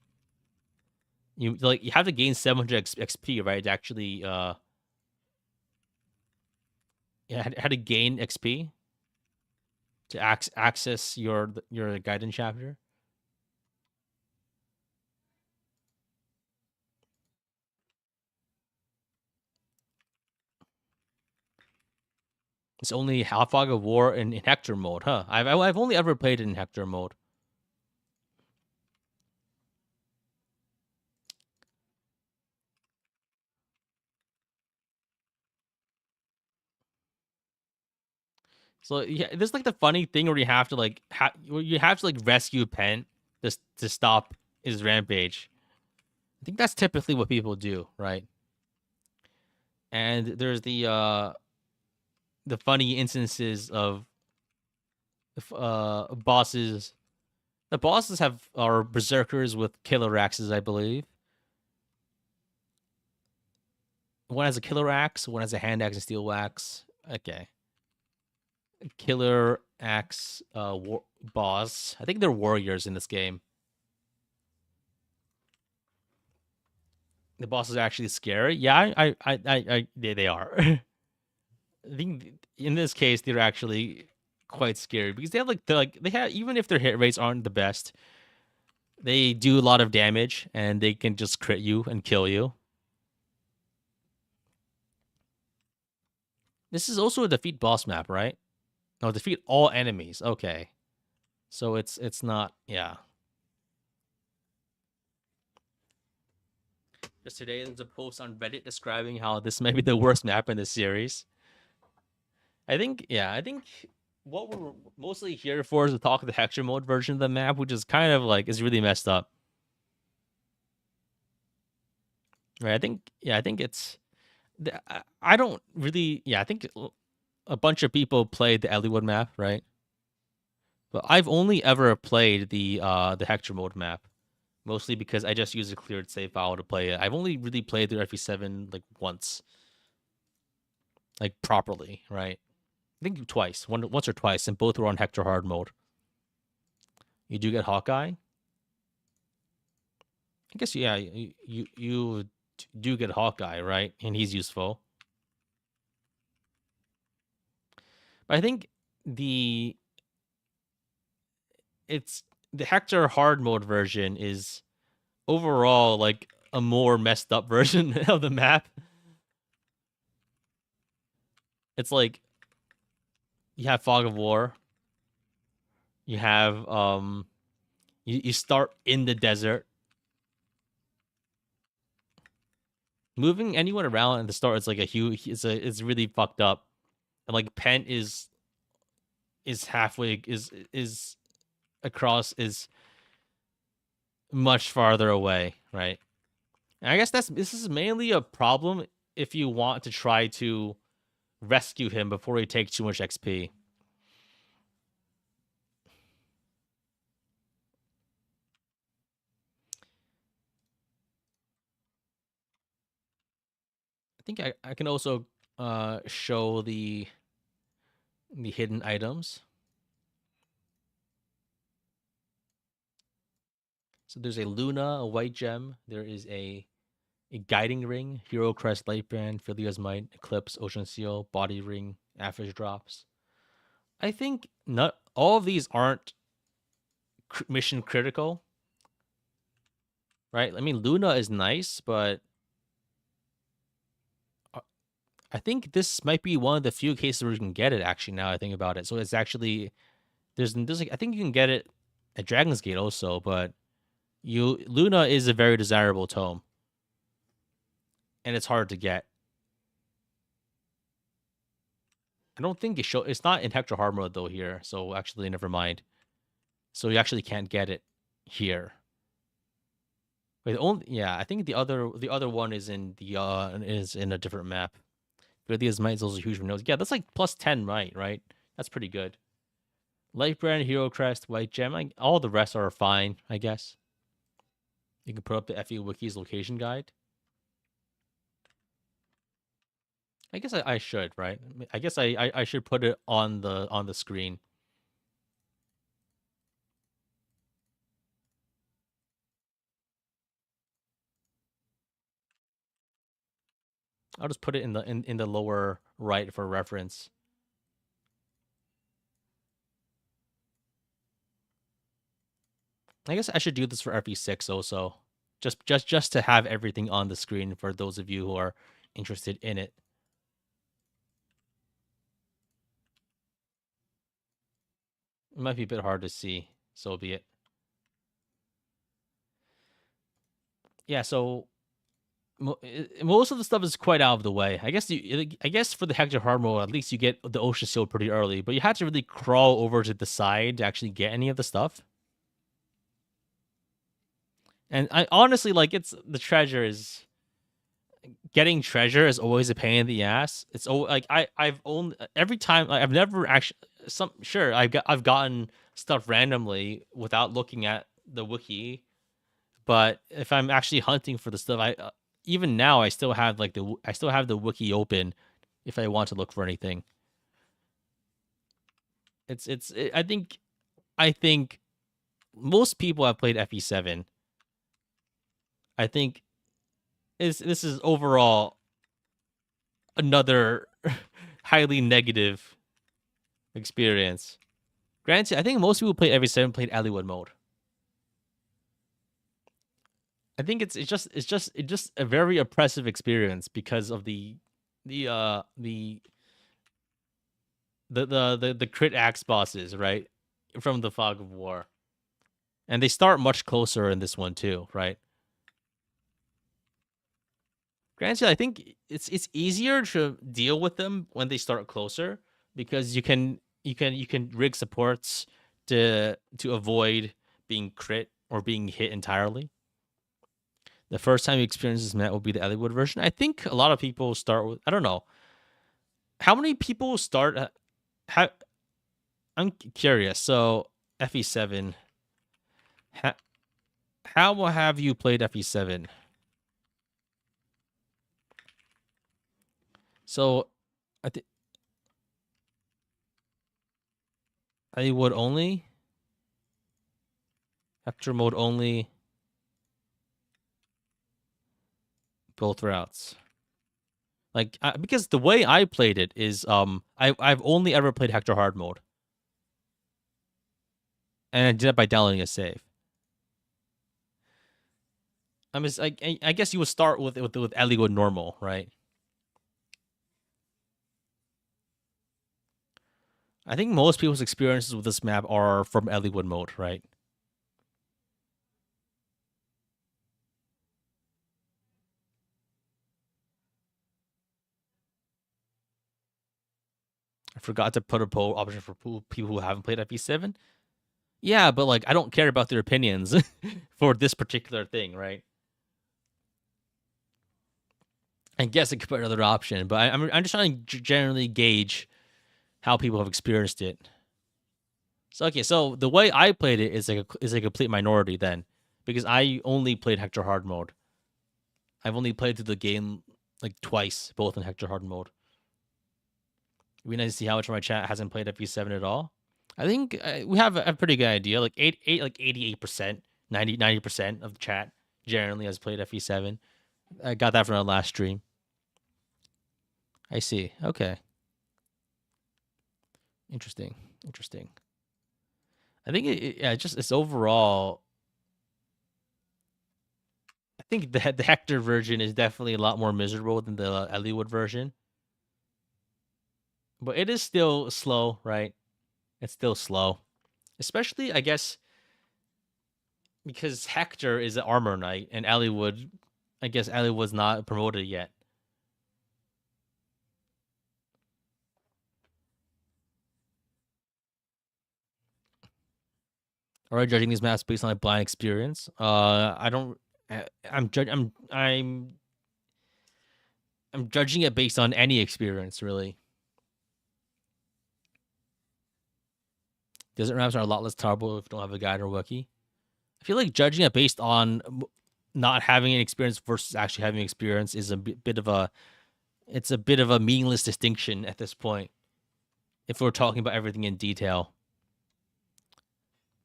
Speaker 1: You have to gain 700 XP, right? To actually yeah, how to gain XP to access your guidance chapter. It's only half fog of war in Hector mode, huh? I've only ever played in Hector mode. So yeah, there's like the funny thing where you have to like you have to like rescue Pen just to stop his rampage. I think that's typically what people do, right? And there's the funny instances of bosses. The bosses are berserkers with killer axes, I believe. One has a killer axe, one has a hand axe and steel axe. Okay. Killer axe boss. I think they're warriors in this game. The bosses are actually scary. Yeah, they are. I think in this case they're actually quite scary because they have, even if their hit rates aren't the best, they do a lot of damage and they can just crit you and kill you. This is also a defeat boss map, right? No, defeat all enemies. Okay. So it's not, yeah. Just today there's a post on Reddit describing how this may be the worst map in the series. I think what we're mostly here for is to talk the Hector mode version of the map, which is kind of like is really messed up. Right? I think it's I don't really I think a bunch of people played the Elliewood map, right? But I've only ever played the Hector mode map, mostly because I just use a cleared save file to play it. I've only really played the FE7 like once, like properly, right? I think twice, once or twice, and both were on Hector hard mode. You do get Hawkeye. I guess yeah, you do get Hawkeye, right? And he's useful. But I think the it's the Hector hard mode version is overall like a more messed up version of the map. It's like you have Fog of War. You have you start in the desert. Moving anyone around at the start is like a huge it's really fucked up. And like Pent is halfway is across is much farther away, right? And I guess this is mainly a problem if you want to try to rescue him before he takes too much XP. I think I can also show the hidden items. So there's a Luna, a white gem. There is a guiding ring, Hero Crest, Lightbrand, Philia's Might, Eclipse, Ocean Seal, Body Ring, Average Drops. I think not all of these aren't mission critical, right? I mean, Luna is nice, but I think this might be one of the few cases where you can get it. Actually, now I think about it, so it's actually there's like I think you can get it at Dragon's Gate also, but Luna is a very desirable tome, and it's hard to get. I don't think it's not in Hector hard mode though here, so actually never mind. So you actually can't get it here, Wait, the only yeah, I think the other one is in a different map. Radiance might is also huge for nose. Yeah, that's like plus 10 might, right? That's pretty good. Light brand, hero crest, white gem. Like, all the rest are fine, I guess. You can put up the FE Wiki's location guide. I guess I should, right? I guess I should put it on the screen. I'll just put it in the lower right for reference. I guess I should do this for FE6 also. Just to have everything on the screen for those of you who are interested in it. It might be a bit hard to see, so be it. Yeah, so most of the stuff is quite out of the way. I guess for the Hector hard mode, at least you get the ocean seal pretty early, but you have to really crawl over to the side to actually get any of the stuff. And I honestly like it's the treasure is getting treasure is always a pain in the ass. It's like I've only every time I've never actually some sure I've gotten stuff randomly without looking at the wiki, but if I'm actually hunting for the stuff, I even now I still have the wiki open if I want to look for anything. I think most people have played FE7. I think this is overall another highly negative experience. Granted, I think most people played FE7 played Hollywood mode. I think it's just a very oppressive experience because of the uh the the crit axe bosses, right? From the Fog of War. And they start much closer in this one too, right? Granted, I think it's easier to deal with them when they start closer because you can rig supports to avoid being crit or being hit entirely. The first time you experience this map will be the Ellwood version. I think a lot of people start with I don't know how many people start. How, I'm curious. So FE7, how, how have you played FE7? So I think Ellwood only, Hector mode only, both routes. Like because the way I played it is I've only ever played Hector hard mode, and I did it by downloading a save. I guess you would start with Ellwood normal, right? I think most people's experiences with this map are from Ellwood mode, right? I forgot to put a poll option for people who haven't played FE7. Yeah, but like I don't care about their opinions for this particular thing, right? I guess I could put another option, but I'm just trying to generally gauge how people have experienced it. So okay, so the way I played it is a complete minority then, because I only played Hector hard mode. I've only played through the game like twice, both in Hector hard mode. It'd be nice to see how much of my chat hasn't played FE7 at all. I think we have a pretty good idea. Like 88%, 90% of the chat generally has played FE7. I got that from the last stream. I see. Okay. Interesting. Interesting. I think yeah, it's overall. I think the Hector version is definitely a lot more miserable than the Ellwood version, but it is still slow, right? It's still slow, especially I guess because Hector is an armor knight and Ellwood, I guess Ellwood's not promoted yet. Are I judging these maps based on a blind experience? I don't. I'm judging. I'm judging it based on any experience, really. Desert maps are a lot less terrible if you don't have a guide or wiki. I feel like judging it based on not having an experience versus actually having experience is a bit of a it's a bit of a meaningless distinction at this point. If we're talking about everything in detail,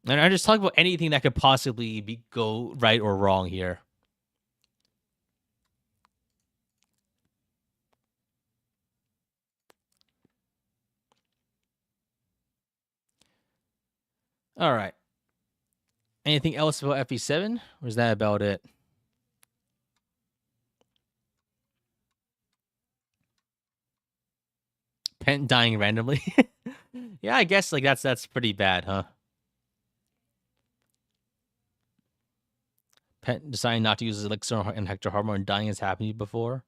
Speaker 1: and I just talk about anything that could possibly go right or wrong here. All right. Anything else about FE7? Or is that about it? Pent dying randomly. Yeah, I guess like that's pretty bad, huh? Pent deciding not to use his elixir and Hector Harmor and dying has happened before.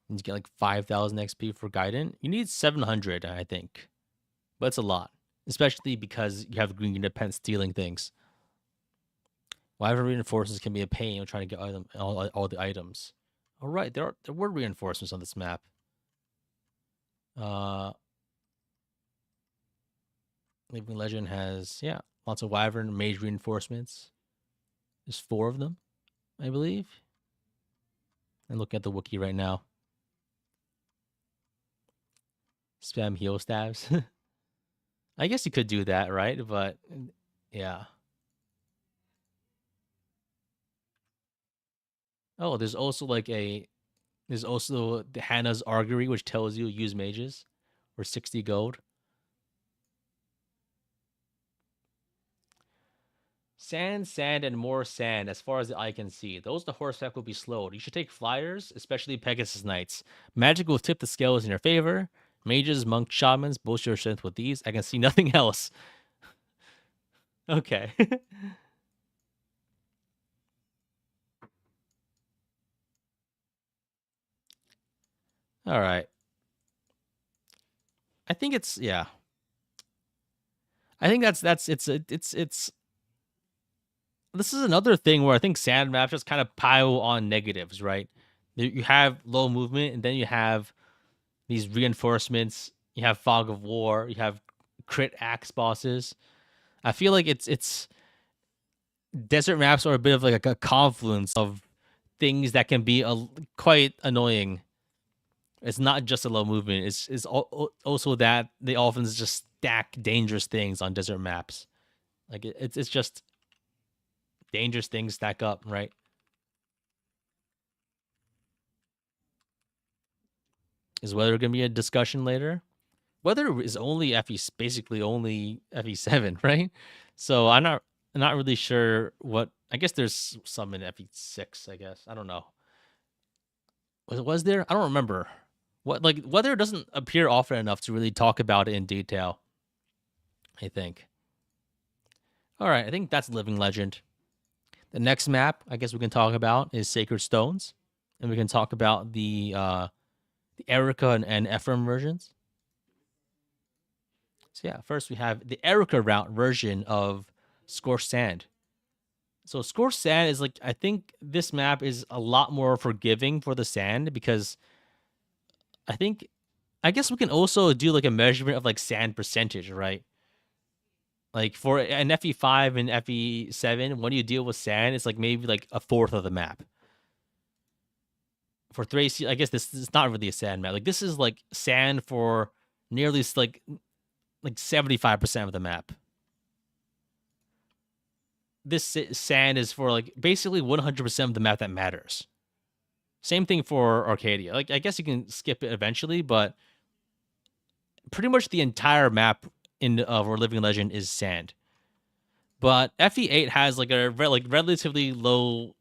Speaker 1: And you get like 5,000 XP for Guidant. You need 700, I think. But it's a lot. Especially because you have green Pent stealing things. Whatever reinforcements can be a pain when trying to get all the items. All right, there were reinforcements on this map. Living Legend has, yeah, lots of Wyvern mage reinforcements. There's 4 of them, I believe. I'm looking at the wiki right now. Spam heal stabs. I guess you could do that, right? But yeah. Oh, there's also the Hannah's Augury, which tells you use mages for 60 gold. Sand, sand, and more sand as far as the eye can see. Those the horseback will be slowed. You should take flyers, especially Pegasus Knights. Magic will tip the scales in your favor. Mages, monks, shamans, boost your strength with these. I can see nothing else. Okay. All right. I think it's yeah. I think that's it's this is another thing where I think sand maps just kind of pile on negatives, right? You have low movement, and then you have these reinforcements. You have fog of war. You have crit axe bosses. I feel like it's desert maps are a bit of like a confluence of things that can be quite annoying. It's not just a low movement. It's also that they often just stack dangerous things on desert maps. Like it's just dangerous things stack up, right? Is weather going to be a discussion later? Weather is only basically only FE7, right? So I'm not really sure what. I guess there's some in FE6. I guess I don't know. Was there? I don't remember. What like weather doesn't appear often enough to really talk about it in detail. I think. All right, I think that's Living Legend. The next map I guess we can talk about is Sacred Stones, and we can talk about the Erica and Ephraim versions. So yeah, first we have the Erica route version of Scorched Sand. So Scorched Sand is like I think this map is a lot more forgiving for the sand because I guess we can also do like a measurement of like sand percentage, right? Like for an FE5 and FE7, when you deal with sand, it's like maybe like a fourth of the map. For Thracia, I guess this is not really a sand map. Like this is like sand for nearly like 75% of the map. This sand is for like basically 100% of the map that matters. Same thing for Arcadia. Like I guess you can skip it eventually, but pretty much the entire map in our Living Legend is sand. But FE8 has like a relatively low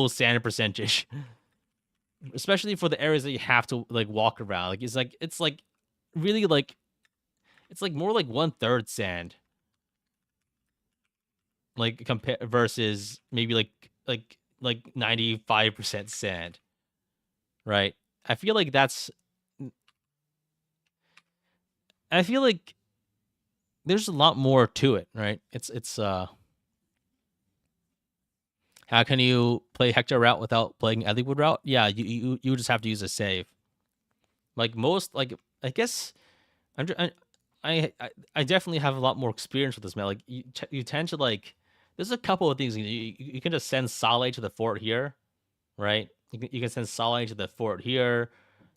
Speaker 1: sand percentage, especially for the areas that you have to like walk around. Like it's like really like it's like more like 1/3 sand, like compare versus maybe like 95% sand, right? I feel like that's I feel like there's a lot more to it, right? It's How can you play Hector route without playing Eliwood route? Yeah, you just have to use a save. Like most, like I guess I'm I definitely have a lot more experience with this man. Like you tend to like. There's a couple of things you can just send Sale to the fort here, right? You can send Sale to the fort here.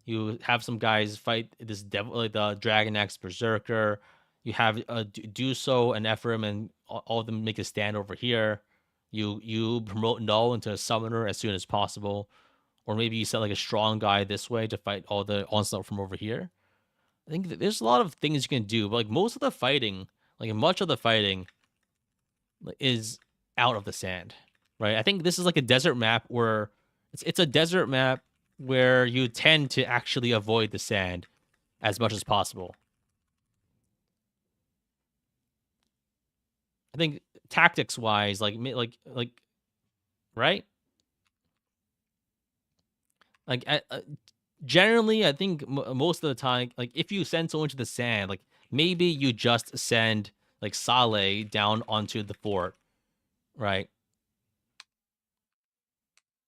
Speaker 1: You have some guys fight this devil, like the Dragon Axe Berserker. You have Duso and Ephraim, and all of them make a stand over here. You promote Null into a summoner as soon as possible, or maybe you set like a strong guy this way to fight all the onslaught from over here. I think that there's a lot of things you can do, but like most of the fighting, like much of the fighting, is out of the sand, right? I think this is like a desert map where it's a desert map where you tend to actually avoid the sand as much as possible. I think tactics wise, like right, like generally, I think most of the time, like if you send someone to the sand, like maybe you just send like Saleh down onto the fort, right,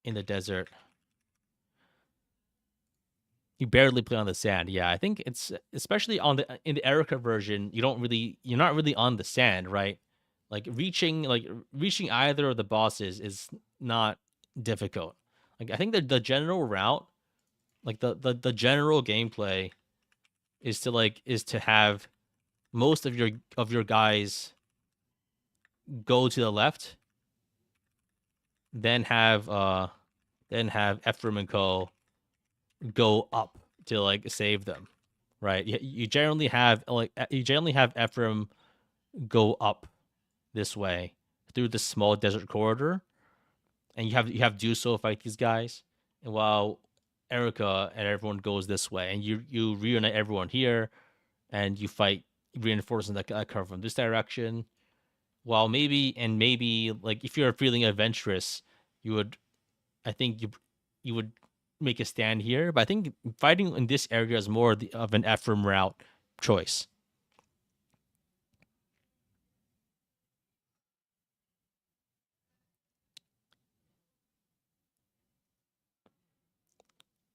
Speaker 1: in the desert. You barely play on the sand. Yeah, I think it's especially on the in the Erica version, you're not really on the sand, right? Like reaching either of the bosses is not difficult. Like I think the general route, like the general gameplay is to have most of your guys go to the left, then have Ephraim and Co go up to like save them, right? You generally have Ephraim go up this way through the small desert corridor, and you have Duso fight these guys, and while Erica and everyone goes this way, and you reunite everyone here, and you fight reinforcing that cover from this direction. While maybe like if you're feeling adventurous, you would I think you would make a stand here, but I think fighting in this area is more of an Ephraim route choice.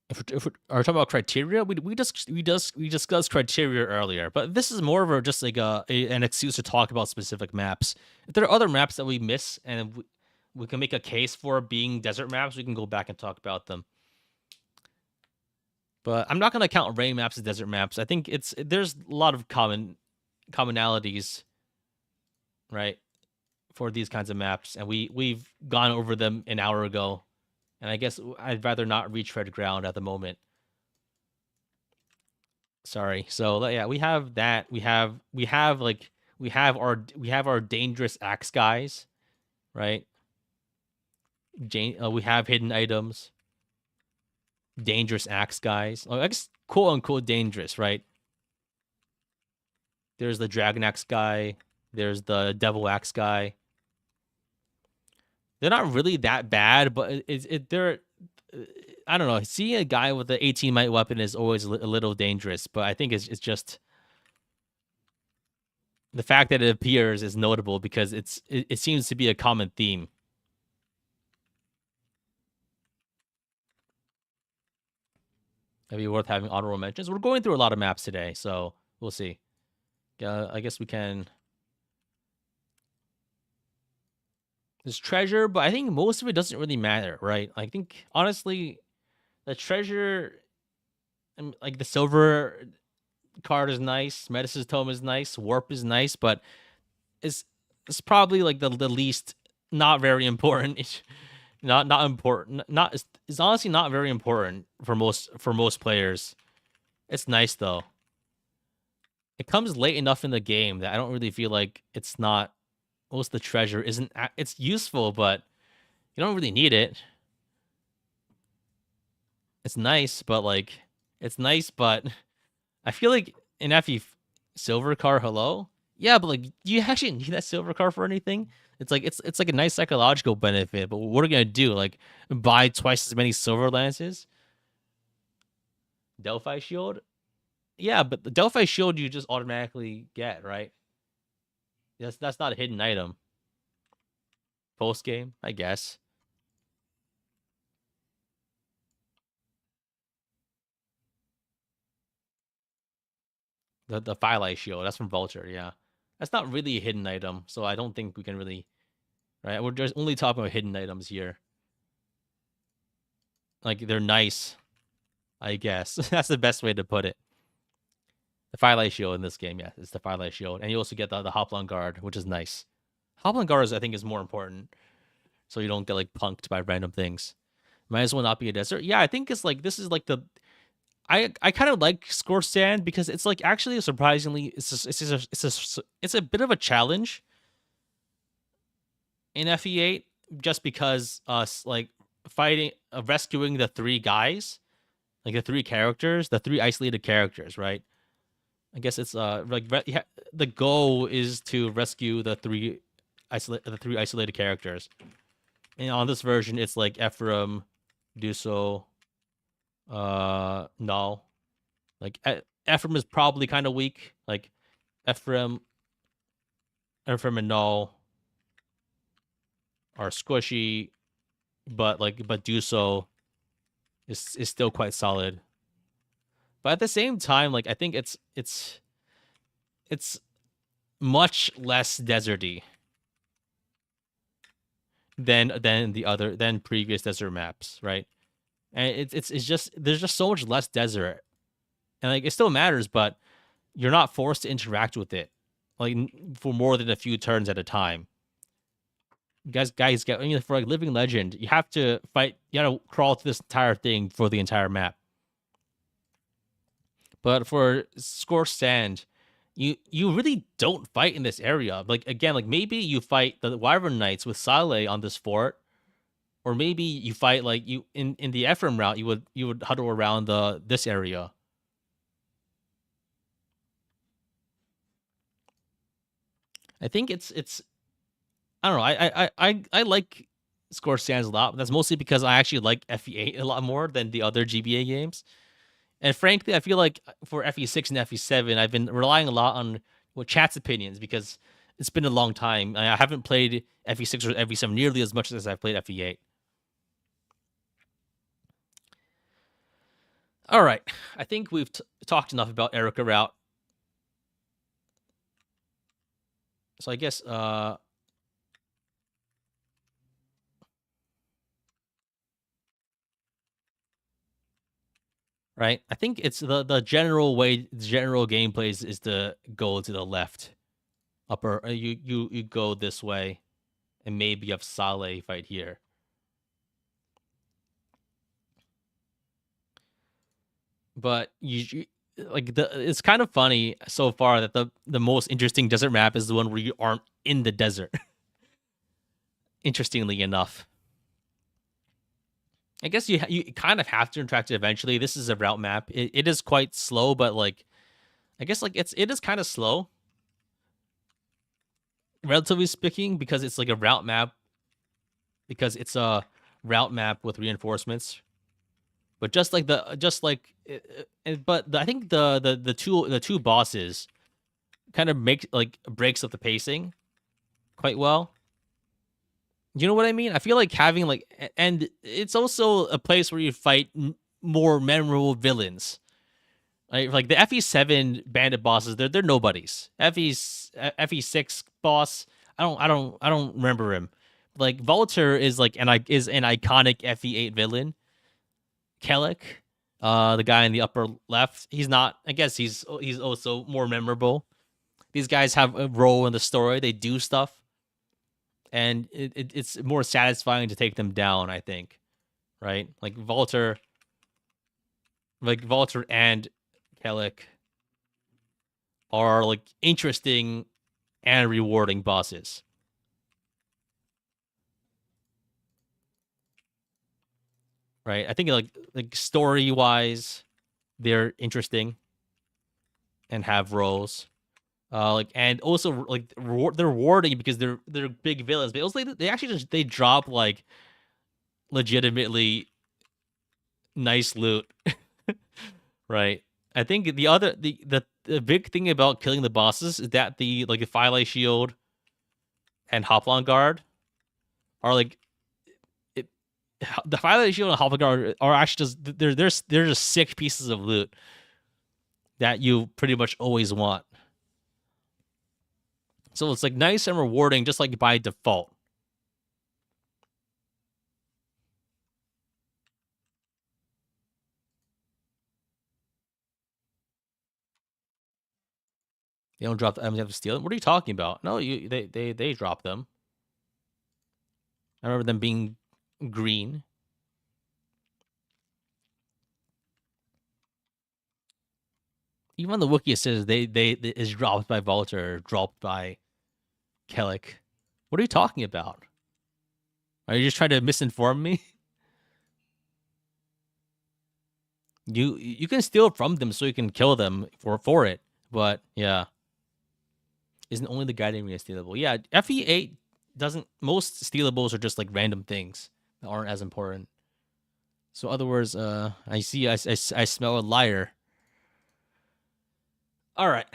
Speaker 1: If we are talking about criteria, we discussed criteria earlier, but this is more of just like an excuse to talk about specific maps. If there are other maps that we miss and we can make a case for being desert maps, we can go back and talk about them. But I'm not going to count rain maps as desert maps. I think there's a lot of commonalities, right, for these kinds of maps, and we've gone over them an hour ago, and I guess I'd rather not retread ground at the moment. Sorry. So yeah, we have that. We have our dangerous axe guys, right? We have hidden items, dangerous axe guys. I guess quote unquote dangerous, right? There's the dragon axe guy. There's the devil axe guy. They're not really that bad, but they're I don't know. Seeing a guy with an 18 might weapon is always a little dangerous, but I think it's just the fact that it appears is notable because it seems to be a common theme. It'd be worth having honorable mentions. We're going through a lot of maps today, so we'll see. I guess we can. There's treasure, but I think most of it doesn't really matter, right? I think honestly, the treasure, like the silver card is nice, Medic's tome is nice, warp is nice, but it's probably like the least not very important. It's not important. Not it's honestly not very important for most players. It's nice though. It comes late enough in the game that I don't really feel like it's not most of the treasure isn't it's useful, but you don't really need it. It's nice, but it's nice, but I feel like in FE silver car hello? Yeah, but like do you actually need that silver car for anything? It's like a nice psychological benefit, but what are you gonna do? Like buy twice as many silver lances? Delphi shield? Yeah, but the Delphi shield you just automatically get, right? That's not a hidden item. Post game, I guess. The Firelight Shield. That's from Vulture. Yeah, that's not really a hidden item, so I don't think we can really. Right, we're just only talking about hidden items here. Like they're nice, I guess. That's the best way to put it. The Firelight Shield in this game, yeah, it's the Firelight Shield, and you also get the Hoplon Guard, which is nice. Hoplon Guard I think is more important, so you don't get like punked by random things. Might as well not be a desert. Yeah, I think it's like this is like the I kind of like Score Sand because it's like actually surprisingly it's a bit of a challenge in FE8 just because like fighting rescuing the three guys, like the three characters, the three isolated characters, right? I guess it's like the goal is to rescue the three isolated characters. And on this version it's like Ephraim, Duso, Null. Like Ephraim is probably kind of weak. Like Ephraim and Null are squishy, but Duso is still quite solid. But at the same time, like I think it's much less deserty than previous desert maps, right? And it's just there's just so much less desert, and like it still matters, but you're not forced to interact with it like for more than a few turns at a time. Guys, get for like Living Legend, you have to fight. You gotta crawl through this entire thing for the entire map. But for Scorched Sand, you really don't fight in this area. Like again, like maybe you fight the Wyvern Knights with Saleh on this fort, or maybe you fight like you in the Ephraim route. You would huddle around this area. I think it's I don't know. I like Scorched Sands a lot. But that's mostly because I actually like FE8 a lot more than the other GBA games. And frankly, I feel like for FE6 and FE7, I've been relying a lot on chat's opinions because it's been a long time. I haven't played FE6 or FE7 nearly as much as I've played FE8. All right, I think we've talked enough about Erica route. So I guess right. I think it's the general way. The general gameplay is to go to the left, upper. You go this way, and maybe you have Saleh fight here. But like it's kind of funny so far that the most interesting desert map is the one where you aren't in the desert. Interestingly enough, I guess you kind of have to interact eventually. This is a route map. It is quite slow, but like I guess like it is kind of slow, relatively speaking, because it's like a route map. Because it's a route map with reinforcements. But just like I think the two bosses kind of make like breaks up the pacing quite well. You know what I mean? I feel like having like, and it's also a place where you fight more memorable villains. Like the FE7 bandit bosses, they're nobodies. FE6 boss, I don't remember him. Like Vulture is like an iconic FE8 villain. Kellic, the guy in the upper left, he's not. I guess he's also more memorable. These guys have a role in the story. They do stuff, and it's more satisfying to take them down. I think, right? Like Vulture and Kellic are like interesting and rewarding bosses. Right? I think like story wise, they're interesting and have roles. Like and also like they're rewarding because they're big villains, but also they actually just they drop like legitimately nice loot, right? I think the other the big thing about killing the bosses is that the Firelight Shield and Hoplon Guard are like it, the Firelight Shield and Hoplon Guard are actually just they're just sick pieces of loot. that you pretty much always want. So it's like nice and rewarding, just like by default. You don't drop the items; you have to steal them. What are you talking about? No, they drop them. I remember them being green. Even on the wiki it says they is dropped by Volter, dropped by Kellic. What are you talking about? Are you just trying to misinform me? You can steal from them so you can kill them for it. But yeah, isn't only the guiding ring stealable? Yeah, FE8 doesn't. Most stealables are just like random things that aren't as important. So, in other words, I see, I smell a liar. All right,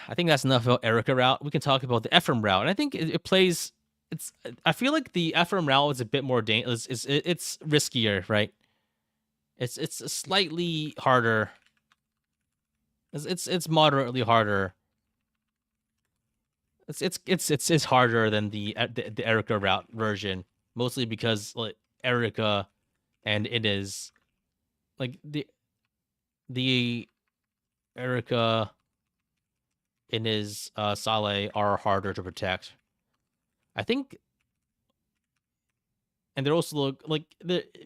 Speaker 1: I think that's enough about Erica route. We can talk about the Ephraim route, and I think it plays. It's. I feel like the Ephraim route is a bit more dangerous. It's riskier, right? It's slightly harder. It's moderately harder. It's harder than the Erica route version, mostly because like Erica and it is like the Erica in his Sale are harder to protect. I think, and they're also like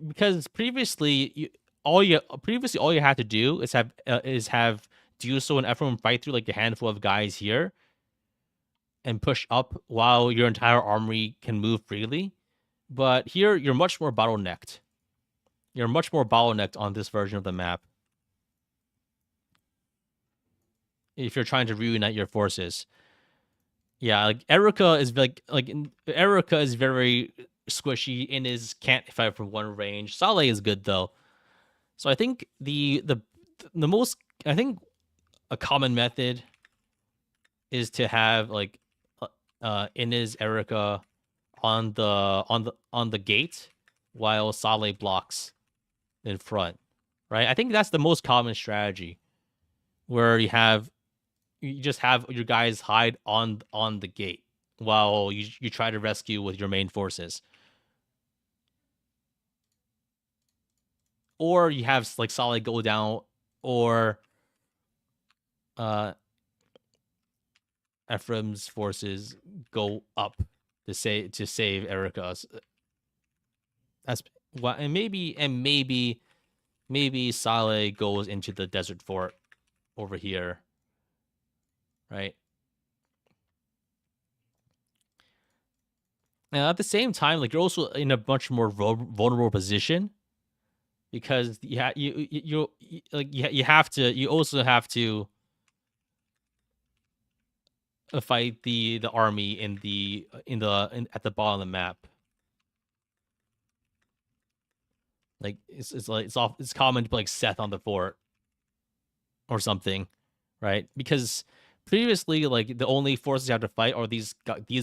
Speaker 1: because previously all you had to do is have Duso and Ephraim fight through like a handful of guys here and push up while your entire army can move freely. But here you're much more bottlenecked. You're much more bottlenecked on this version of the map if you're trying to reunite your forces. Yeah, like Erica is Erica is very squishy and is can't fight from one range. Sale is good though. So I think the most I think a common method is to have like Inez Erica on the gate while Sale blocks in front. Right? I think that's the most common strategy where you just have your guys hide on the gate while you try to rescue with your main forces. Or you have like Solid go down or uh Ephraim's forces go up to save Erica's. That's what and maybe Saleh goes into the desert fort over here, right? And at the same time, like you're also in a much more vulnerable position because you also have to fight the army at the bottom of the map. Like it's common to put like Seth on the fort or something, right? Because previously, like the only forces you have to fight are these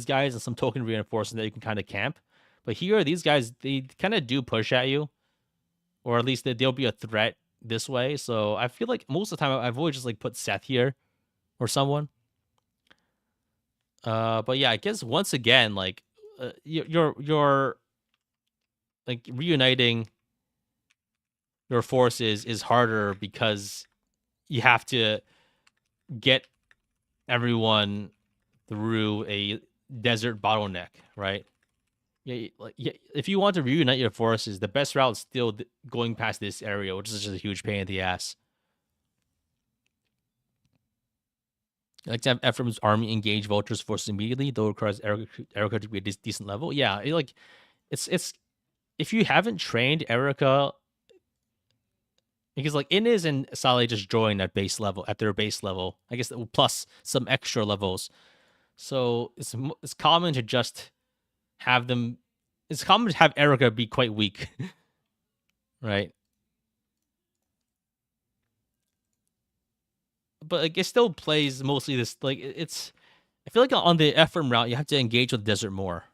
Speaker 1: guys and some token reinforcement that you can kind of camp. But here, these guys they kind of do push at you, or at least they'll be a threat this way. So I feel like most of the time I've always just like put Seth here or someone. But yeah, I guess once again, like you're like reuniting your forces is harder because you have to get everyone through a desert bottleneck, right? Yeah, like yeah, if you want to reunite your forces, the best route is still going past this area, which is just a huge pain in the ass. I like to have Ephraim's army engage Vulture's forces immediately, though it requires Erica to be a decent level. Yeah, it's if you haven't trained Erica, because like Inez and Saleh just join at their base level. I guess plus some extra levels. So it's common to just have them. It's common to have Erica be quite weak, right? But like it still plays mostly this like it's. I feel like on the Ephraim route you have to engage with the desert more.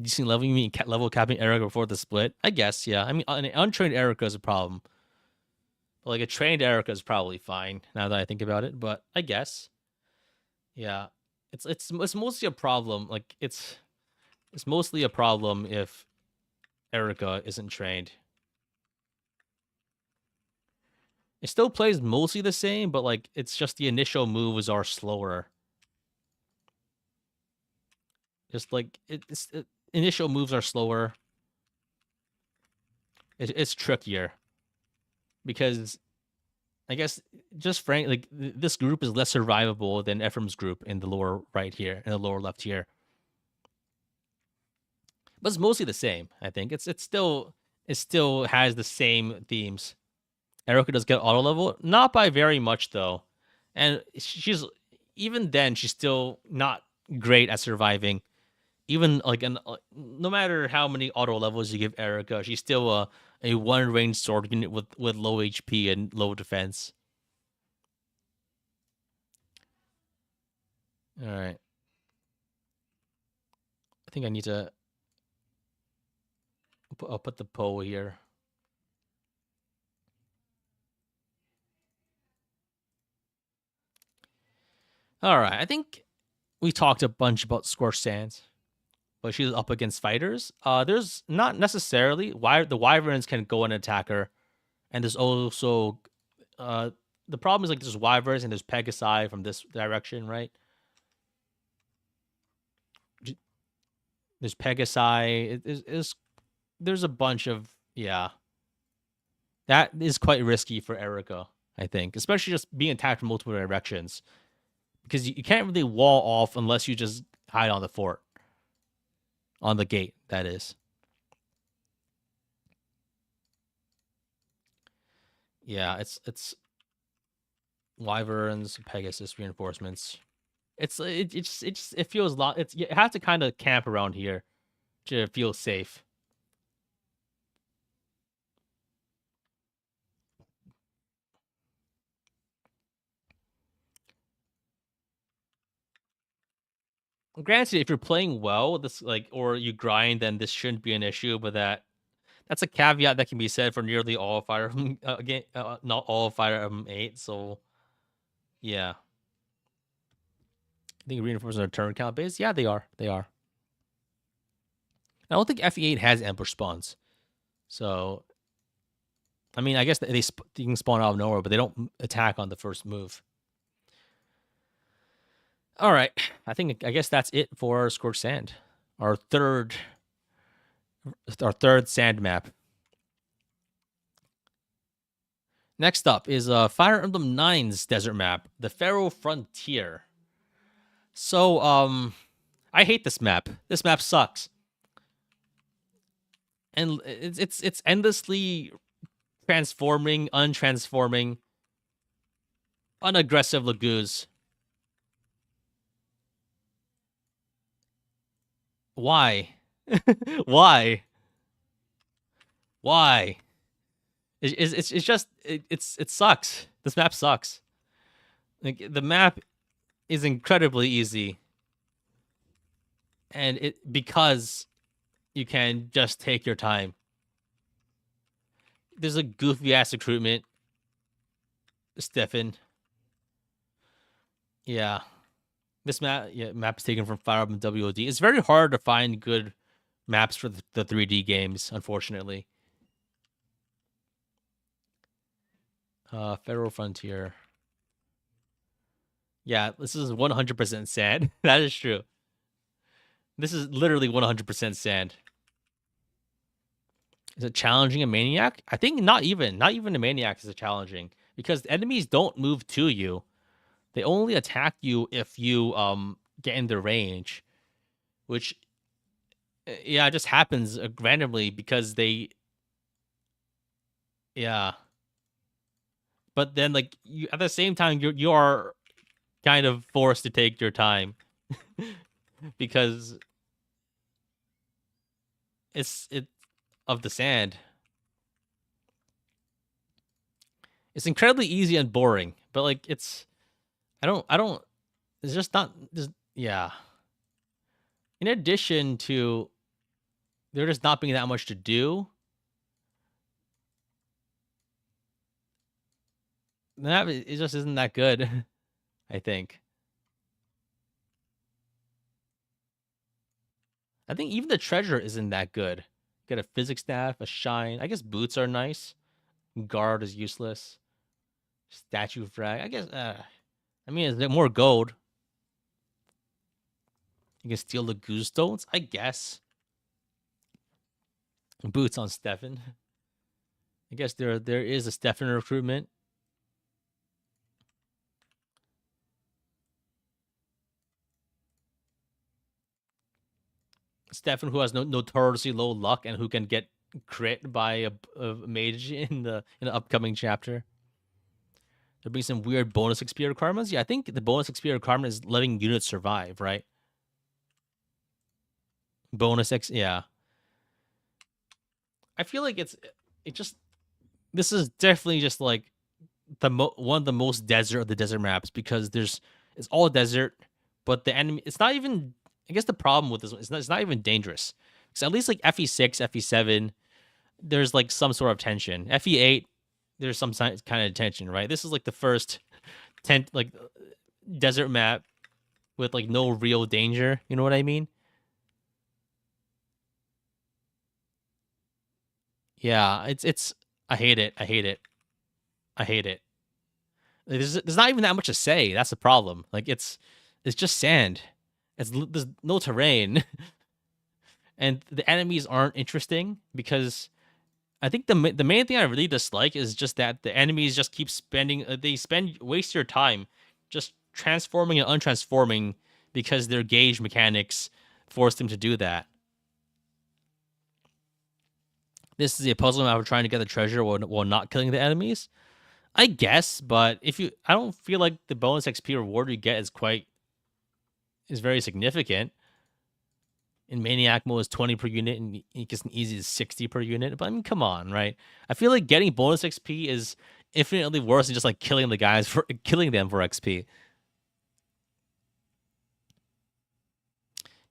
Speaker 1: Decent level, you mean level capping Erica before the split? I guess yeah. I mean, an untrained Erica is a problem. But like a trained Erica is probably fine now that I think about it. But I guess, yeah, it's mostly a problem. Like it's mostly a problem if Erica isn't trained. It still plays mostly the same, but like it's just the initial moves are slower. Just like initial moves are slower. It's trickier because I guess just frank like this group is less survivable than Ephraim's group in the lower right here, in the lower left here. But it's mostly the same. I think it still has the same themes. Erica does get auto level, not by very much though, and she's even then she's still not great at surviving. Even like no matter how many auto levels you give Erica, she's still a one range sword unit with low HP and low defense. All right, I think I need to. I'll put the poll here. All right, I think we talked a bunch about Scorched Sands, but she's up against fighters. There's not necessarily why the Wyverns can go and attack her, and there's also the problem is like there's Wyverns and there's Pegasi from this direction, right? There's Pegasi. There's a bunch of yeah. That is quite risky for Erica, I think, especially just being attacked from multiple directions because you can't really wall off unless you just hide on the fort, on the gate. That is. Yeah, it's Wyverns, Pegasus reinforcements. It feels a lot. It's you have to kind of camp around here to feel safe. Granted, if you're playing well, this like or you grind, then this shouldn't be an issue. But that's a caveat that can be said for nearly all Fire again, not all Fire Emblem 8. So yeah, I think reinforcements are turn count based. Yeah, they are. They are. I don't think FE8 has ambush spawns. So I mean, I guess they can spawn out of nowhere, but they don't attack on the first move. All right, I guess that's it for Scorched Sand, our third sand map. Next up is Fire Emblem 9's desert map, the Pharaoh Frontier. So I hate this map. This map sucks, and it's endlessly transforming, untransforming, unaggressive Lagoos. Why? Why? Why? It's just it sucks. This map sucks. Like the map is incredibly easy, and it because you can just take your time. There's a goofy ass recruitment. Stefan. Yeah. This map is taken from Fire Emblem WOD. It's very hard to find good maps for the 3D games, unfortunately. Pharaoh Frontier. Yeah, this is 100% sand. That is true. This is literally 100% sand. Is it challenging a maniac? I think not even a maniac is challenging because enemies don't move to you. They only attack you if you get in their range, which yeah, it just happens randomly because they yeah. But then like you at the same time you are kind of forced to take your time because it of the sand. It's incredibly easy and boring, but like I don't it's just not just yeah. In addition to there just not being that much to do, The map it just isn't that good. I think. I think even the treasure isn't that good. Get a physics staff, a shine. I guess boots are nice. Guard is useless. Statue frag. I guess. I mean, is there more gold? You can steal the goose stones. I guess. Boots on Stefan. I guess there is a Stefan recruitment. Stefan, who has notoriously low luck and who can get crit by a mage in the upcoming chapter. There'll be some weird bonus XP requirements. Yeah, I think the bonus XP requirement is letting units survive, right? Bonus X, yeah. I feel like it just this is definitely just like one of the most desert of the desert maps because it's all desert, but the enemy it's not even. I guess the problem with this one is it's not even dangerous. Because at least like FE6, FE7, there's like some sort of tension. FE8, there's some kind of tension, right? This is like the first like desert map with like no real danger. You know what I mean? Yeah, it's. I hate it. I hate it. I hate it. There's not even that much to say. That's the problem. Like it's just sand. There's no terrain, and the enemies aren't interesting because I think the main thing I really dislike is just that the enemies just keep spending. They waste your time just transforming and untransforming because their gauge mechanics force them to do that. This is a puzzle map of trying to get the treasure while not killing the enemies. I guess, but I don't feel like the bonus XP reward you get is very significant. In Maniac mode is 20 per unit, and it gets an easy 60 per unit. But I mean, come on, right? I feel like getting bonus XP is infinitely worse than just like killing the guys for killing them for XP.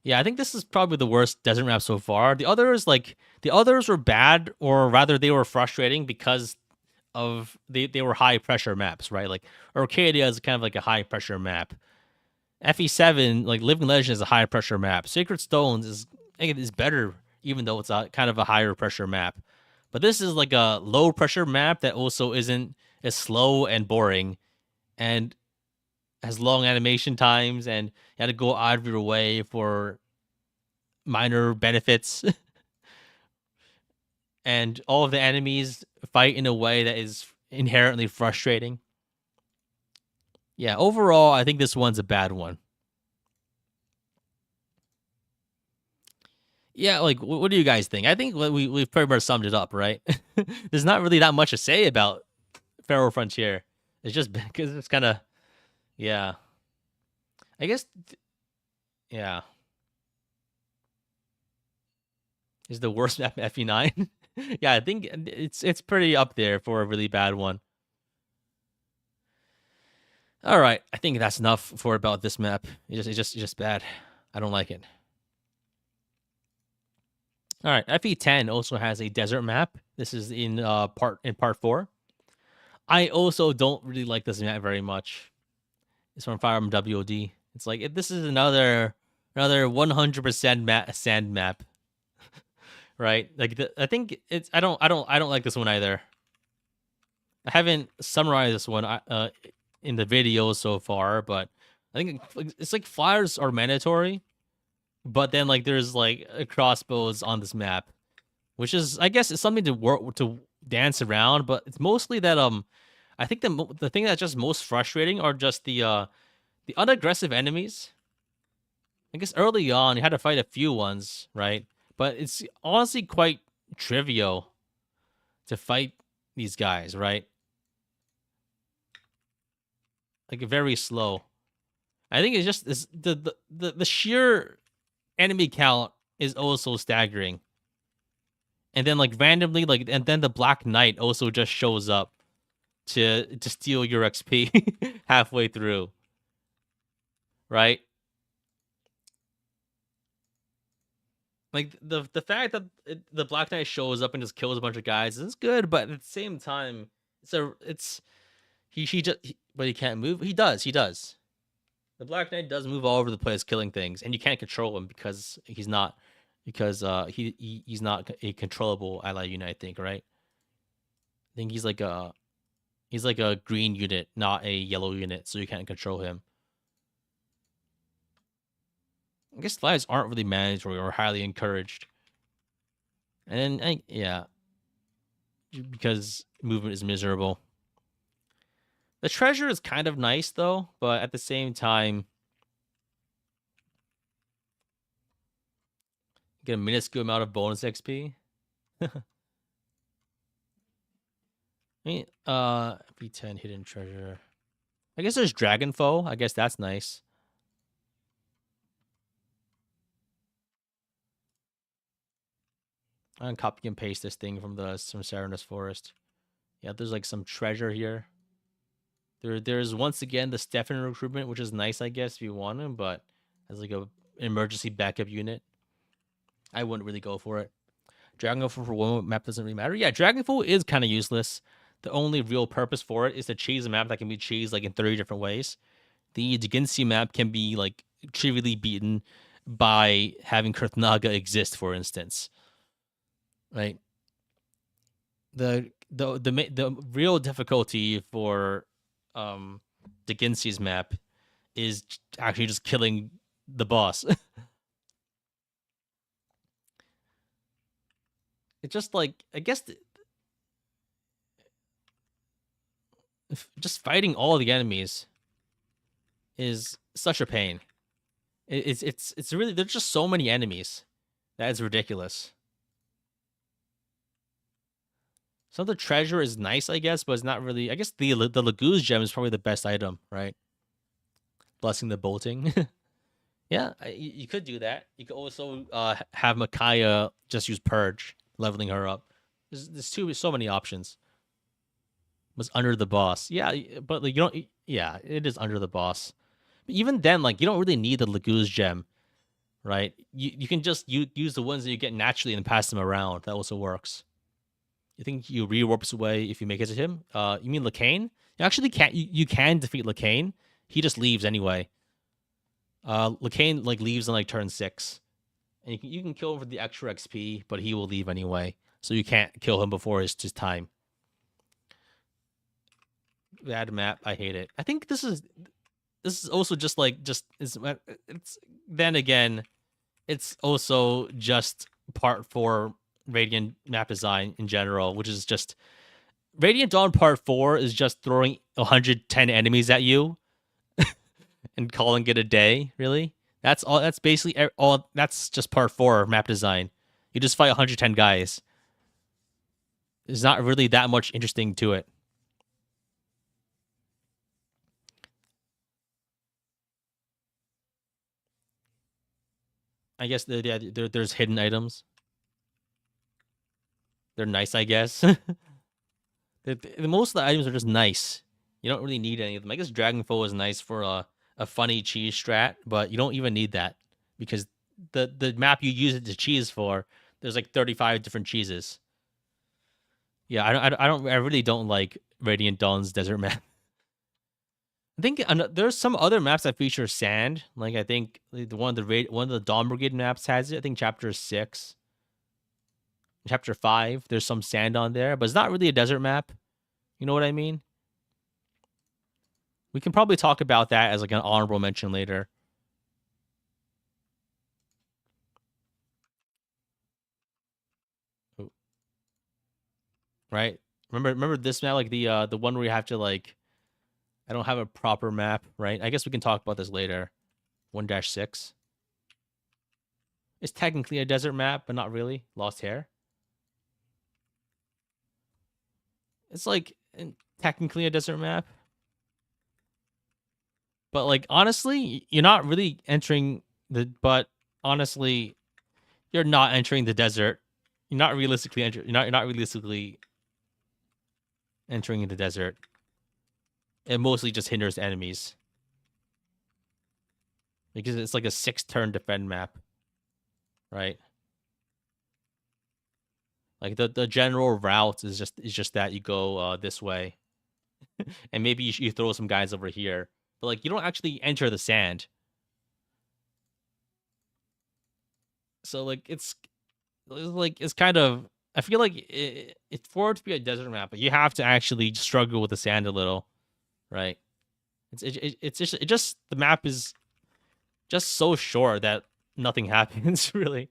Speaker 1: Yeah, I think this is probably the worst desert map so far. The others were bad, or rather, they were frustrating because of they were high pressure maps, right? Like Arcadia is kind of like a high pressure map. FE7, like Living Legend, is a high pressure map. Sacred Stones is better, even though it's a kind of a higher pressure map. But this is like a low pressure map that also isn't as slow and boring, and has long animation times, and you had to go out of your way for minor benefits. And all of the enemies fight in a way that is inherently frustrating. Yeah, overall, I think this one's a bad one. Yeah, like what do you guys think? I think we've pretty much summed it up, right? There's not really that much to say about Pharaoh Frontier. It's just because it's kind of yeah. I guess yeah is the worst map FE9. Yeah, I think it's pretty up there for a really bad one. All right, I think that's enough for about this map. It's just bad. I don't like it. All right, FE10 also has a desert map. This is in part 4. I also don't really like this map very much. It's from Fire Emblem WOD. It's like this is another 100% sand map, right? Like I think it's I don't like this one either. I haven't summarized this one in the video so far, but I think it's like flyers are mandatory, but then like there's like crossbows on this map, which is I guess it's something to dance around, but it's mostly that I think the thing that's just most frustrating are just the unaggressive enemies. I guess early on you had to fight a few ones, right? But it's honestly quite trivial to fight these guys, right? Like very slow. I think it's just the sheer enemy count is also staggering. And then like randomly and then the Black Knight also just shows up to steal your XP halfway through, right? Like the fact that the Black Knight shows up and just kills a bunch of guys is good, but at the same time, it's But he can't move. He does. He does. The Black Knight does move all over the place, killing things, and you can't control him because he's not he's not a controllable ally unit. I think, right? I think he's like a green unit, not a yellow unit, so you can't control him. I guess lives aren't really mandatory or highly encouraged, and then yeah, because movement is miserable. The treasure is kind of nice though, but at the same time, you get a minuscule amount of bonus XP. I mean, V10 hidden treasure. I guess there's Dragon Foe. I guess that's nice. I'm gonna copy and paste this thing from Serenus Forest. Yeah, there's like some treasure here. There's once again the Stefan recruitment, which is nice, I guess, if you want him, but as like a emergency backup unit, I wouldn't really go for it. Dragonfall for one map doesn't really matter. Yeah, Dragonfall is kind of useless. The only real purpose for it is to cheese a map that can be cheesed like in 30 different ways. The Dginsi map can be like trivially beaten by having Kurthnaga exist, for instance. Right? The real difficulty for Dginsi's map is actually just killing the boss. It's just like I guess just fighting all the enemies is such a pain. It's really there's just so many enemies that is ridiculous. So the treasure is nice, I guess, but it's not really. I guess the Laguz gem is probably the best item, right? Blessing the bolting. Yeah, you could do that. You could also have Micaiah just use Purge, leveling her up. There's so many options. Was under the boss. Yeah, but like you don't. Yeah, it is under the boss. But even then, like you don't really need the Laguz gem, right? You can just use the ones that you get naturally and pass them around. That also works. You think you rewarps away if you make it to him? You mean Lacane? You actually can't. You can defeat Lacane. He just leaves anyway. Lacane like leaves on like turn 6, and you can kill him for the extra XP, but he will leave anyway. So you can't kill him before his time. Bad map. I hate it. I think this is also just it's then again, it's also just part 4 Radiant map design in general, which is just Radiant Dawn Part 4 is just throwing 110 enemies at you and calling it a day, really. That's all. That's basically all. That's just Part 4 map design. You just fight 110 guys. There's not really that much interesting to it. I guess there's hidden items. They're nice, I guess. Most of the items are just nice. You don't really need any of them. I guess Dragonfall is nice for a funny cheese strat, but you don't even need that because the map you use it to cheese for, there's like 35 different cheeses. Yeah, I really don't like Radiant Dawn's desert map. I think there's some other maps that feature sand. Like I think one of the Dawn Brigade maps has it. I think chapter 6, chapter 5. There's some sand on there, but it's not really a desert map. You know what I mean? We can probably talk about that as like an honorable mention later. Right? Remember this map, like the one where you have to like I don't have a proper map, right? I guess we can talk about this later. 1-6. It's technically a desert map, but not really. Lost Hair. It's like technically a desert map. But like honestly, you're not really entering honestly, you're not entering the desert. You're not realistically you're not realistically entering the desert. It mostly just hinders enemies. Because it's like a 6-turn defend map. Right? Like the general route is just that you go this way. and maybe you throw some guys over here, but like you don't actually enter the sand. So like it's kind of, I feel like it's for it to be a desert map, but you have to actually struggle with the sand a little, right? It's just the map is just so short that nothing happens really.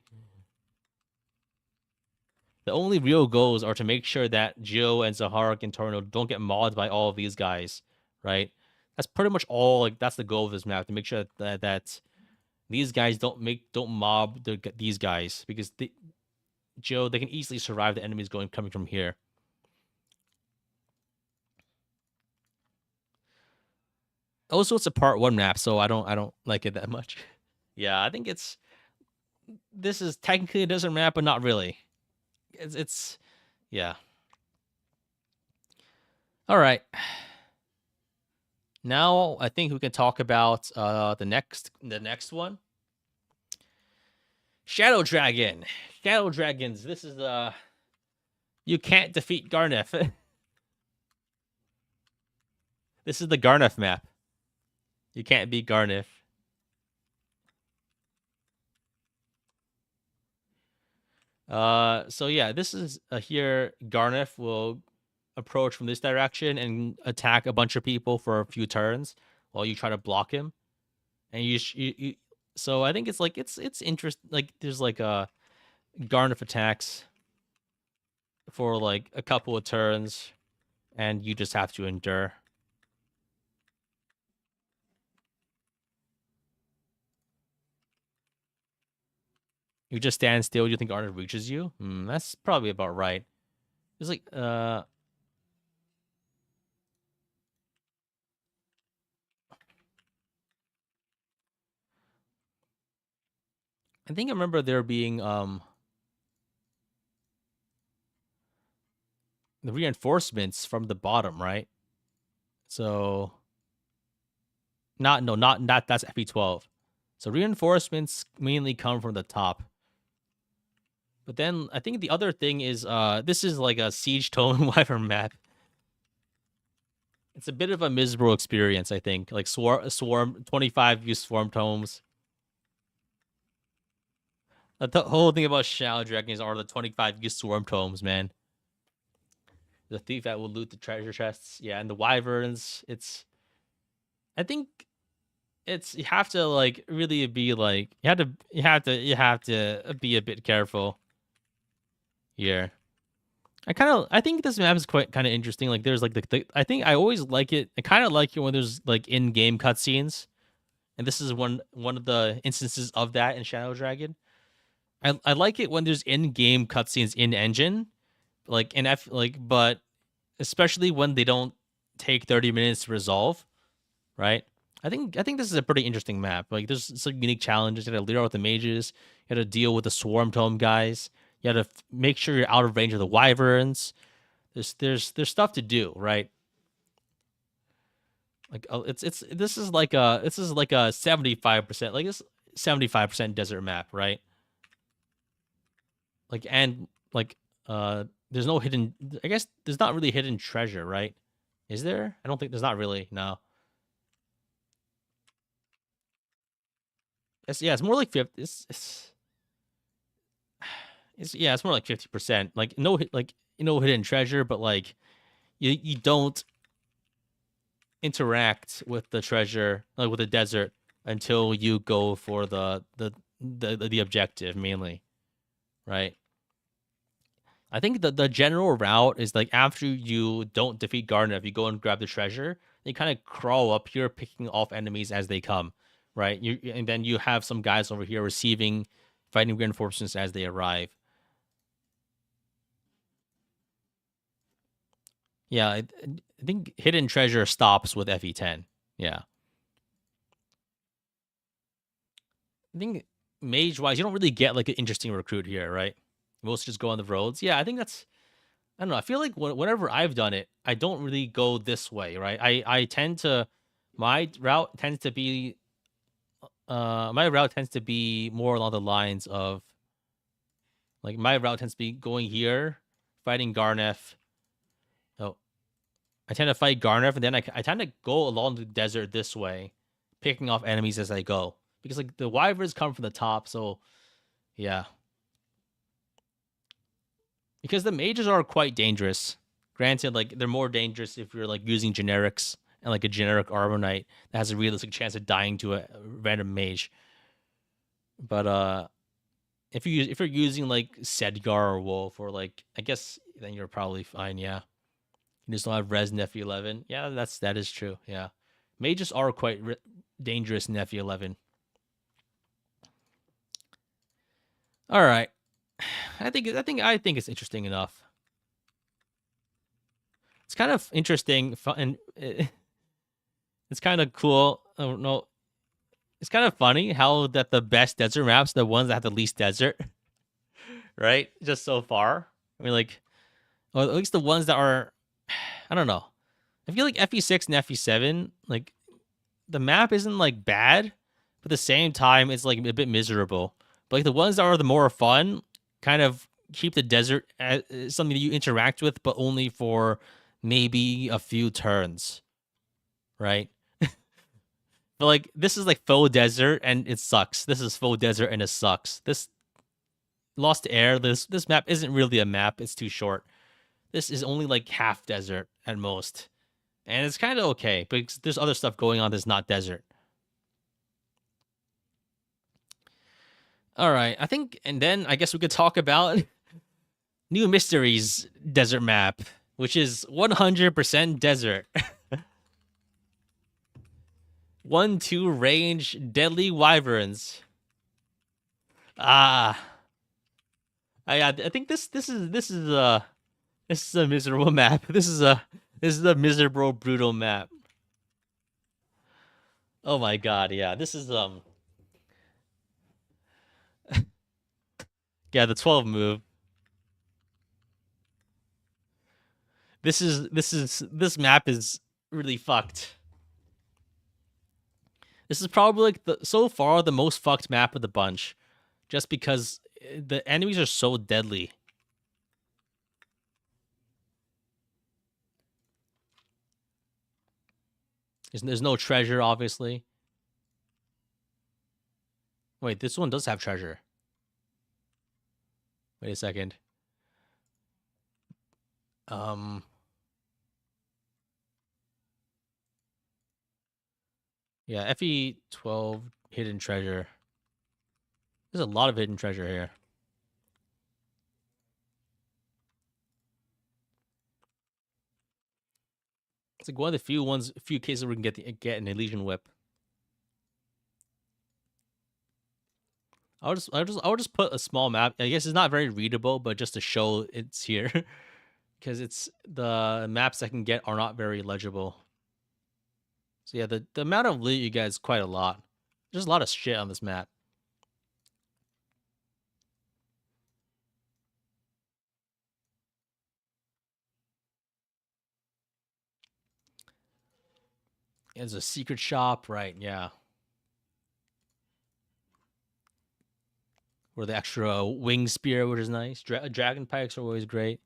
Speaker 1: The only real goals are to make sure that Joe and Zaharak and Torno don't get mauled by all of these guys, right? That's pretty much all. Like that's the goal of this map, to make sure that these guys don't mob these guys, because Joe, they can easily survive the enemies coming from here. Also, it's a part one map, so I don't like it that much. Yeah, I think this is technically a desert map, but not really. It's yeah. All right. Now I think we can talk about the next one. Shadow Dragon. Shadow Dragons. This is you can't defeat Garneth. This is the Garneth map. You can't beat Garneth. So yeah, this is here. Garneth will approach from this direction and attack a bunch of people for a few turns while you try to block him. And you so I think it's like it's interesting. Like there's like Garneth attacks for like a couple of turns, and you just have to endure. You just stand still. You think Garneth reaches you? That's probably about right. It's like I think I remember there being the reinforcements from the bottom, right? So not that's FE12. So reinforcements mainly come from the top. But then I think the other thing is this is like a siege tome wyvern map. It's a bit of a miserable experience, I think. Like swarm 25 use swarm tomes. The whole thing about Shadow Dragons are the 25 use swarm tomes, man. The thief that will loot the treasure chests. Yeah, and the wyverns, I think it's, you have to like really be like, you have to be a bit careful here. I think this map is quite kind of interesting. Like there's like I think I always like it. I kind of like it when there's like in-game cutscenes, and this is one of the instances of that in Shadow Dragon. I like it when there's in-game cutscenes in engine, like in F like, but especially when they don't take 30 minutes to resolve, right? I think this is a pretty interesting map. Like there's some unique challenges. You got to lead out with the mages. You got to deal with the swarm tome guys. You got to make sure you're out of range of the wyverns. There's stuff to do, right? Like it's this is like a 75%, like it's 75% desert map, right? Like and like there's no hidden, I guess there's not really hidden treasure, right? Is there? I don't think there's, not really. No. It's more like 50. It's more like 50%. Like no like hidden treasure, but like you don't interact with the treasure, like with the desert, until you go for the objective mainly, right? I think the general route is like after you don't defeat Garnet, you go and grab the treasure. You kind of crawl up here, picking off enemies as they come, right? And then you have some guys over here receiving fighting reinforcements as they arrive. Yeah, I think hidden treasure stops with FE10. Yeah, I think mage wise, you don't really get like an interesting recruit here, right? Most just go on the roads. Yeah, I think that's, I don't know. I feel like whenever I've done it, I don't really go this way, right? I tend to, my route tends to be more along the lines of, like, my route tends to be going here, fighting Garneth. Oh, I tend to fight Garneth, and then I tend to go along the desert this way, picking off enemies as I go. Because like the wyverns come from the top, so yeah. Because the mages are quite dangerous. Granted, like they're more dangerous if you're like using generics and like a generic armor knight that has a realistic chance of dying to a random mage. But if you're using like Sedgar or Wolf or like I guess then you're probably fine. Yeah, you just don't have res in FE11. Yeah, that is true. Yeah, mages are quite dangerous in FE11. All right, I think it's interesting enough. It's kind of interesting, and it's kind of cool. I don't know. It's kind of funny how that the best desert maps are the ones that have the least desert, right? Just so far. I mean, like, or at least the ones that are, I don't know. I feel like FE6 and FE7, like, the map isn't like bad, but at the same time, it's like a bit miserable. But like the ones that are the more fun, kind of keep the desert as something that you interact with, but only for maybe a few turns, right? But like this is like faux desert and it sucks. This is faux desert and it sucks. This Lost Air, this map isn't really a map. It's too short. This is only like half desert at most, and it's kind of okay. But there's other stuff going on that's not desert. All right, I think, and then I guess we could talk about New Mysteries desert map, which is 100% desert. 1-2 range deadly wyverns. Ah, I think this is a miserable map. This is a miserable brutal map. Oh my god, yeah. This is yeah, the 12 move. This map is really fucked. This is probably like so far the most fucked map of the bunch, just because the enemies are so deadly. There's no treasure, obviously. Wait, this one does have treasure. Wait a second. Um, yeah, FE12 hidden treasure. There's a lot of hidden treasure here. It's like one of the few cases where we can get an Elysian whip. I'll just put a small map. I guess it's not very readable, but just to show it's here, because it's the maps I can get are not very legible. So yeah, the amount of loot you get is quite a lot. There's a lot of shit on this map. There's a secret shop, right? Yeah, where the extra wing spear, which is nice. Dragon pikes are always great.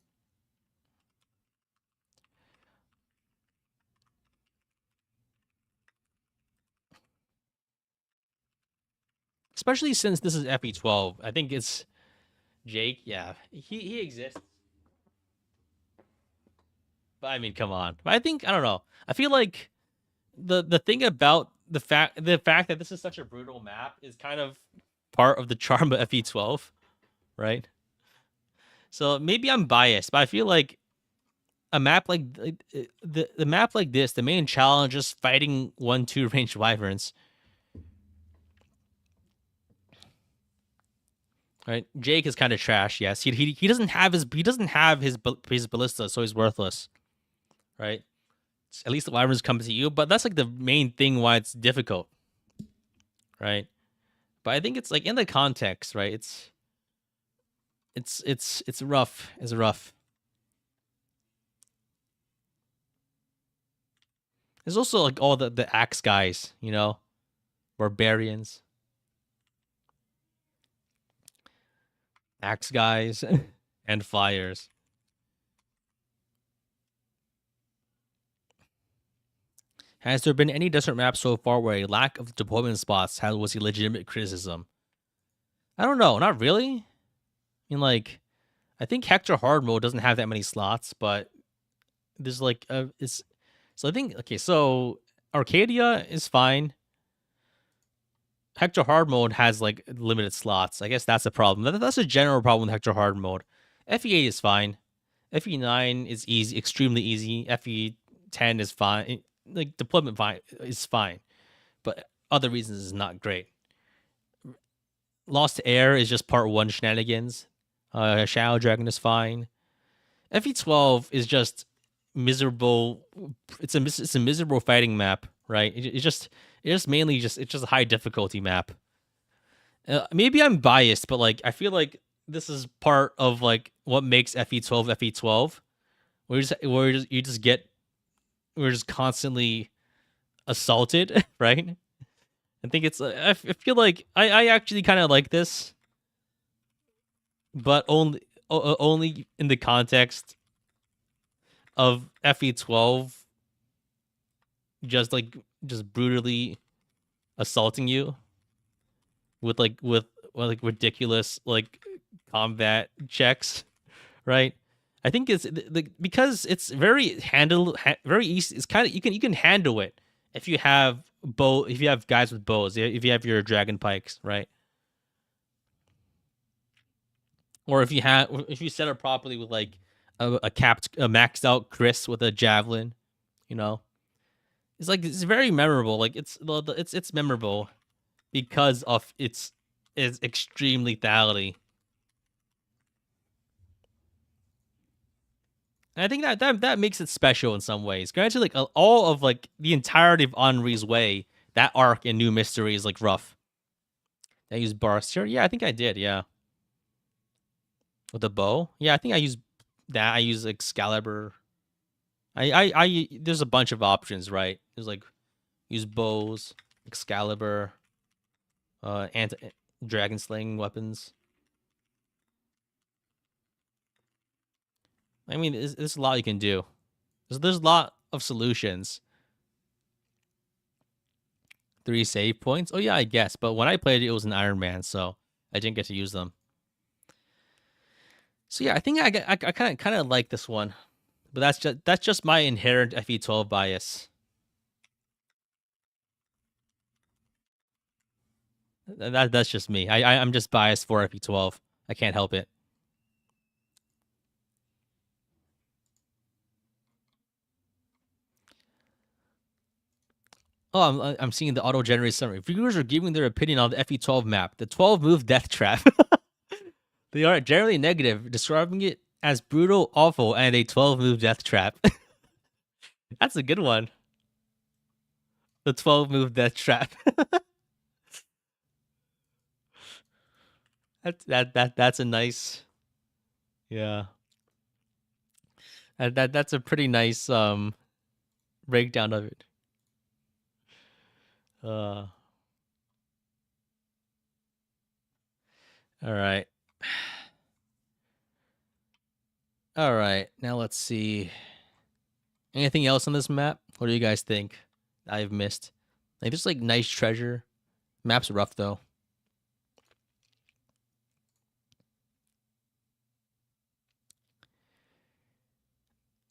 Speaker 1: Especially since this is FE12. I think it's Jake. Yeah, he exists. But I mean, come on. But I think I don't know. I feel like the thing about the fact that this is such a brutal map is kind of part of the charm of FE12, right? So maybe I'm biased, but I feel like a map like the map like this, the main challenge is fighting 1-2 ranged wyverns. Right, Jake is kind of trash. Yes, he doesn't have his ballista, so he's worthless. Right, at least the wyverns come to you, but that's like the main thing why it's difficult. Right, but I think it's like in the context, right? It's rough. It's rough. There's also like all the axe guys, barbarians, axe guys, and flyers. Has there been any desert map so far where a lack of deployment spots was a legitimate criticism? I don't know, not really. I mean, like, I think Hector hard mode doesn't have that many slots, but there's like it's so I think okay, so Arcadia is fine. Hector hard mode has like limited slots. I guess that's a problem. That's a general problem with Hector hard mode. FE8 is fine. FE9 is easy, extremely easy. FE10 is fine. Like deployment fine is fine, but other reasons is not great. Lost Air is just part one shenanigans. Shadow Dragon is fine. FE12 is just miserable. It's a miserable fighting map, right? It's just it's just a high difficulty map. Maybe I'm biased, but like I feel like this is part of like what makes FE12 FE12. You just get we're just constantly assaulted, right? I think it's I feel like I actually kind of like this, but only in the context of FE12 just brutally assaulting you with ridiculous like combat checks, right? I think it's because it's very easy. It's kind of you can handle it if you have if you have guys with bows, if you have your dragon pikes, right? Or if you set it properly with like a maxed out Chris with a javelin, you know, it's very memorable. Like it's memorable because of its extreme lethality. And I think that makes it special in some ways. Granted, like all of like the entirety of Henri's way, that arc in New Mystery is like rough. I used burst here. Yeah, I think I did. Yeah, with the bow. Yeah, I think I used that. I use Excalibur. There's a bunch of options, right? There's like use bows, Excalibur, anti dragon slaying weapons. I mean, there's a lot you can do. There's a lot of solutions. 3 save points. Oh yeah, I guess. But when I played it, it was an Iron Man, so I didn't get to use them. So yeah, I think I kind of like this one, but that's just my inherent FE12 bias. That's just me. I'm just biased for FE12. I can't help it. Oh, I'm seeing the auto generated summary. Viewers are giving their opinion on the FE12 map, the 12 move death trap. They are generally negative, describing it as brutal, awful, and a 12 move death trap. That's a good one. The 12 move death trap. That's a nice, yeah. That's a pretty nice breakdown of it. All right. All right. Now let's see. Anything else on this map? What do you guys think I've missed? Like there's like nice treasure. Map's rough though.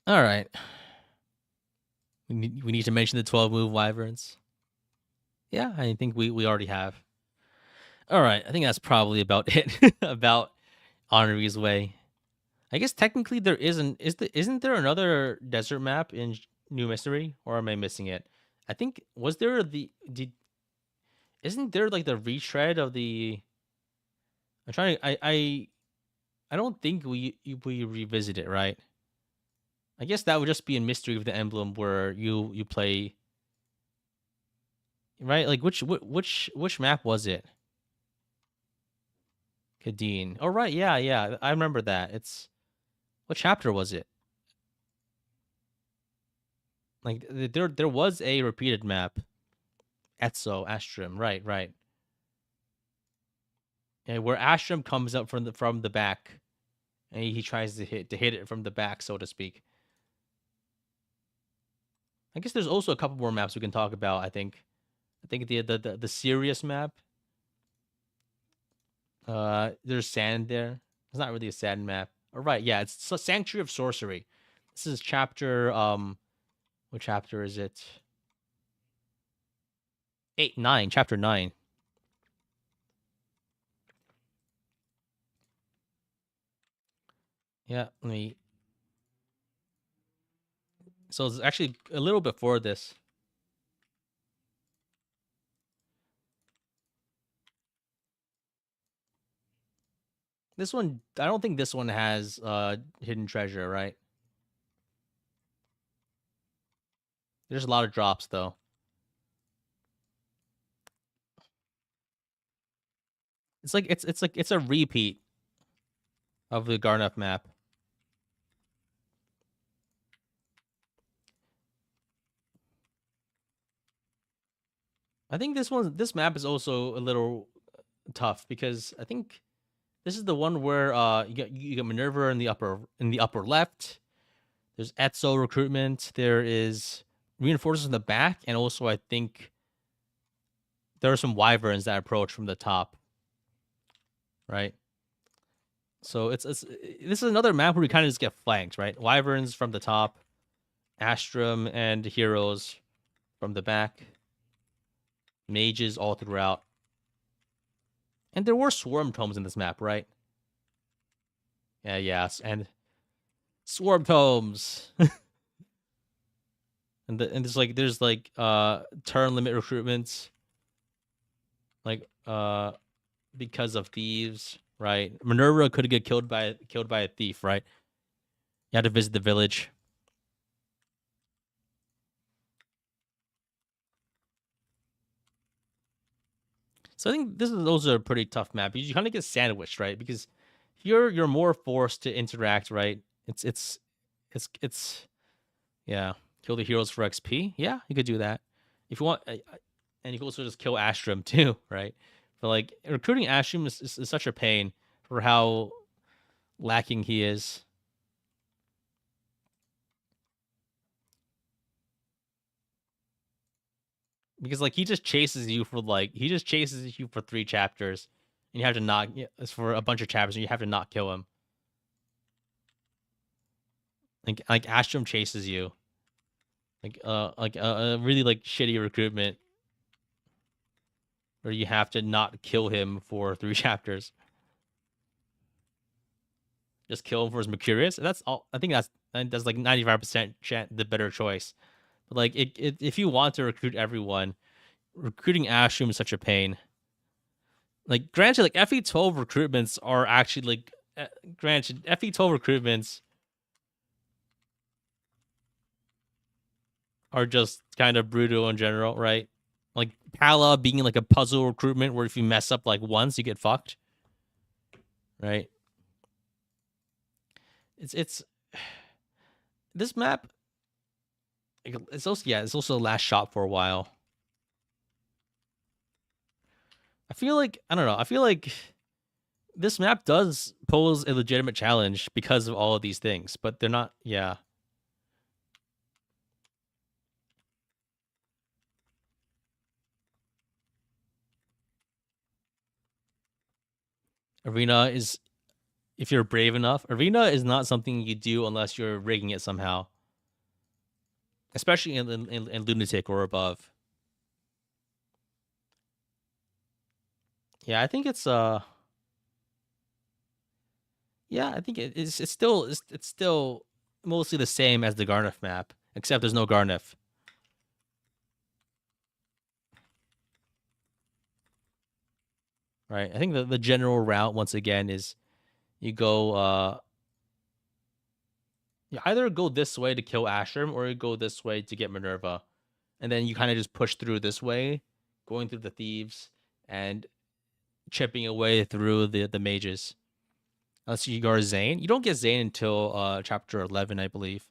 Speaker 1: All right. We need to mention the 12 move wyverns. Yeah, I think we already have. All right, I think that's probably about it about Henri's Way. I guess technically there isn't there another desert map in New Mystery, or am I missing it? I think was there isn't there like the retread of the I'm trying to I don't think we revisit it, right? I guess that would just be in Mystery of the Emblem where you play, right? Like which map was it? Kadeen. Oh right, yeah. I remember that. It's what chapter was it? Like there was a repeated map. Etzo, Astrum. Right. And where Astrum comes up from the back, and he tries to hit it from the back, so to speak. I guess there's also a couple more maps we can talk about. I think the serious map. There's sand there. It's not really a sand map. All right, yeah, it's a Sanctuary of Sorcery. This is chapter what chapter is it? 8, 9, chapter 9. Yeah, let me. So it's actually a little before this. This one, I don't think this one has hidden treasure, right? There's a lot of drops though. It's a repeat of the Garnup map. I think this map is also a little tough because I think this is the one where you get Minerva in the upper left. There's Etzel recruitment. There is reinforcements in the back, and also I think there are some wyverns that approach from the top, right? So it's this is another map where we kind of just get flanked, right? Wyverns from the top, Astrum and heroes from the back, mages all throughout. And there were swarm tomes in this map, right? Yeah, yes, and swarm tomes. And there's like turn limit recruitments, like because of thieves, right? Minerva could get killed by a thief, right? You had to visit the village. So I think this is also a pretty tough map. You kind of get sandwiched, right? Because you're more forced to interact, right? It's yeah. Kill the heroes for XP. Yeah, you could do that if you want, and you can also just kill Astrum too, right? But like recruiting Astrum is such a pain for how lacking he is. Because like he just chases you for 3 chapters, and you have to not it's for a bunch of chapters, and you have to not kill him. Like Astrum chases you, like a really like shitty recruitment where you have to not kill him for 3 chapters. Just kill him for his Mercurius. That's all. I think that's like 95% the better choice. But like if you want to recruit everyone, recruiting Astrum is such a pain. Like granted, like FE12 recruitments are actually like granted FE12 recruitments are just kind of brutal in general, right? Like Pala being like a puzzle recruitment where if you mess up like once, you get fucked, right? It's this map. It's also the last shot for a while. I feel like I don't know. I feel like this map does pose a legitimate challenge because of all of these things, but they're not. Yeah, arena is if you're brave enough. Arena is not something you do unless you're rigging it somehow, especially in lunatic or above. Yeah, I think it's yeah, I think it's still mostly the same as the Garnif map, except there's no Garnif. Right. I think the general route once again is you go you either go this way to kill Ashram or you go this way to get Minerva. And then you kind of just push through this way, going through the thieves and chipping away through the mages. Unless you go Zane. You don't get Zane until chapter 11, I believe.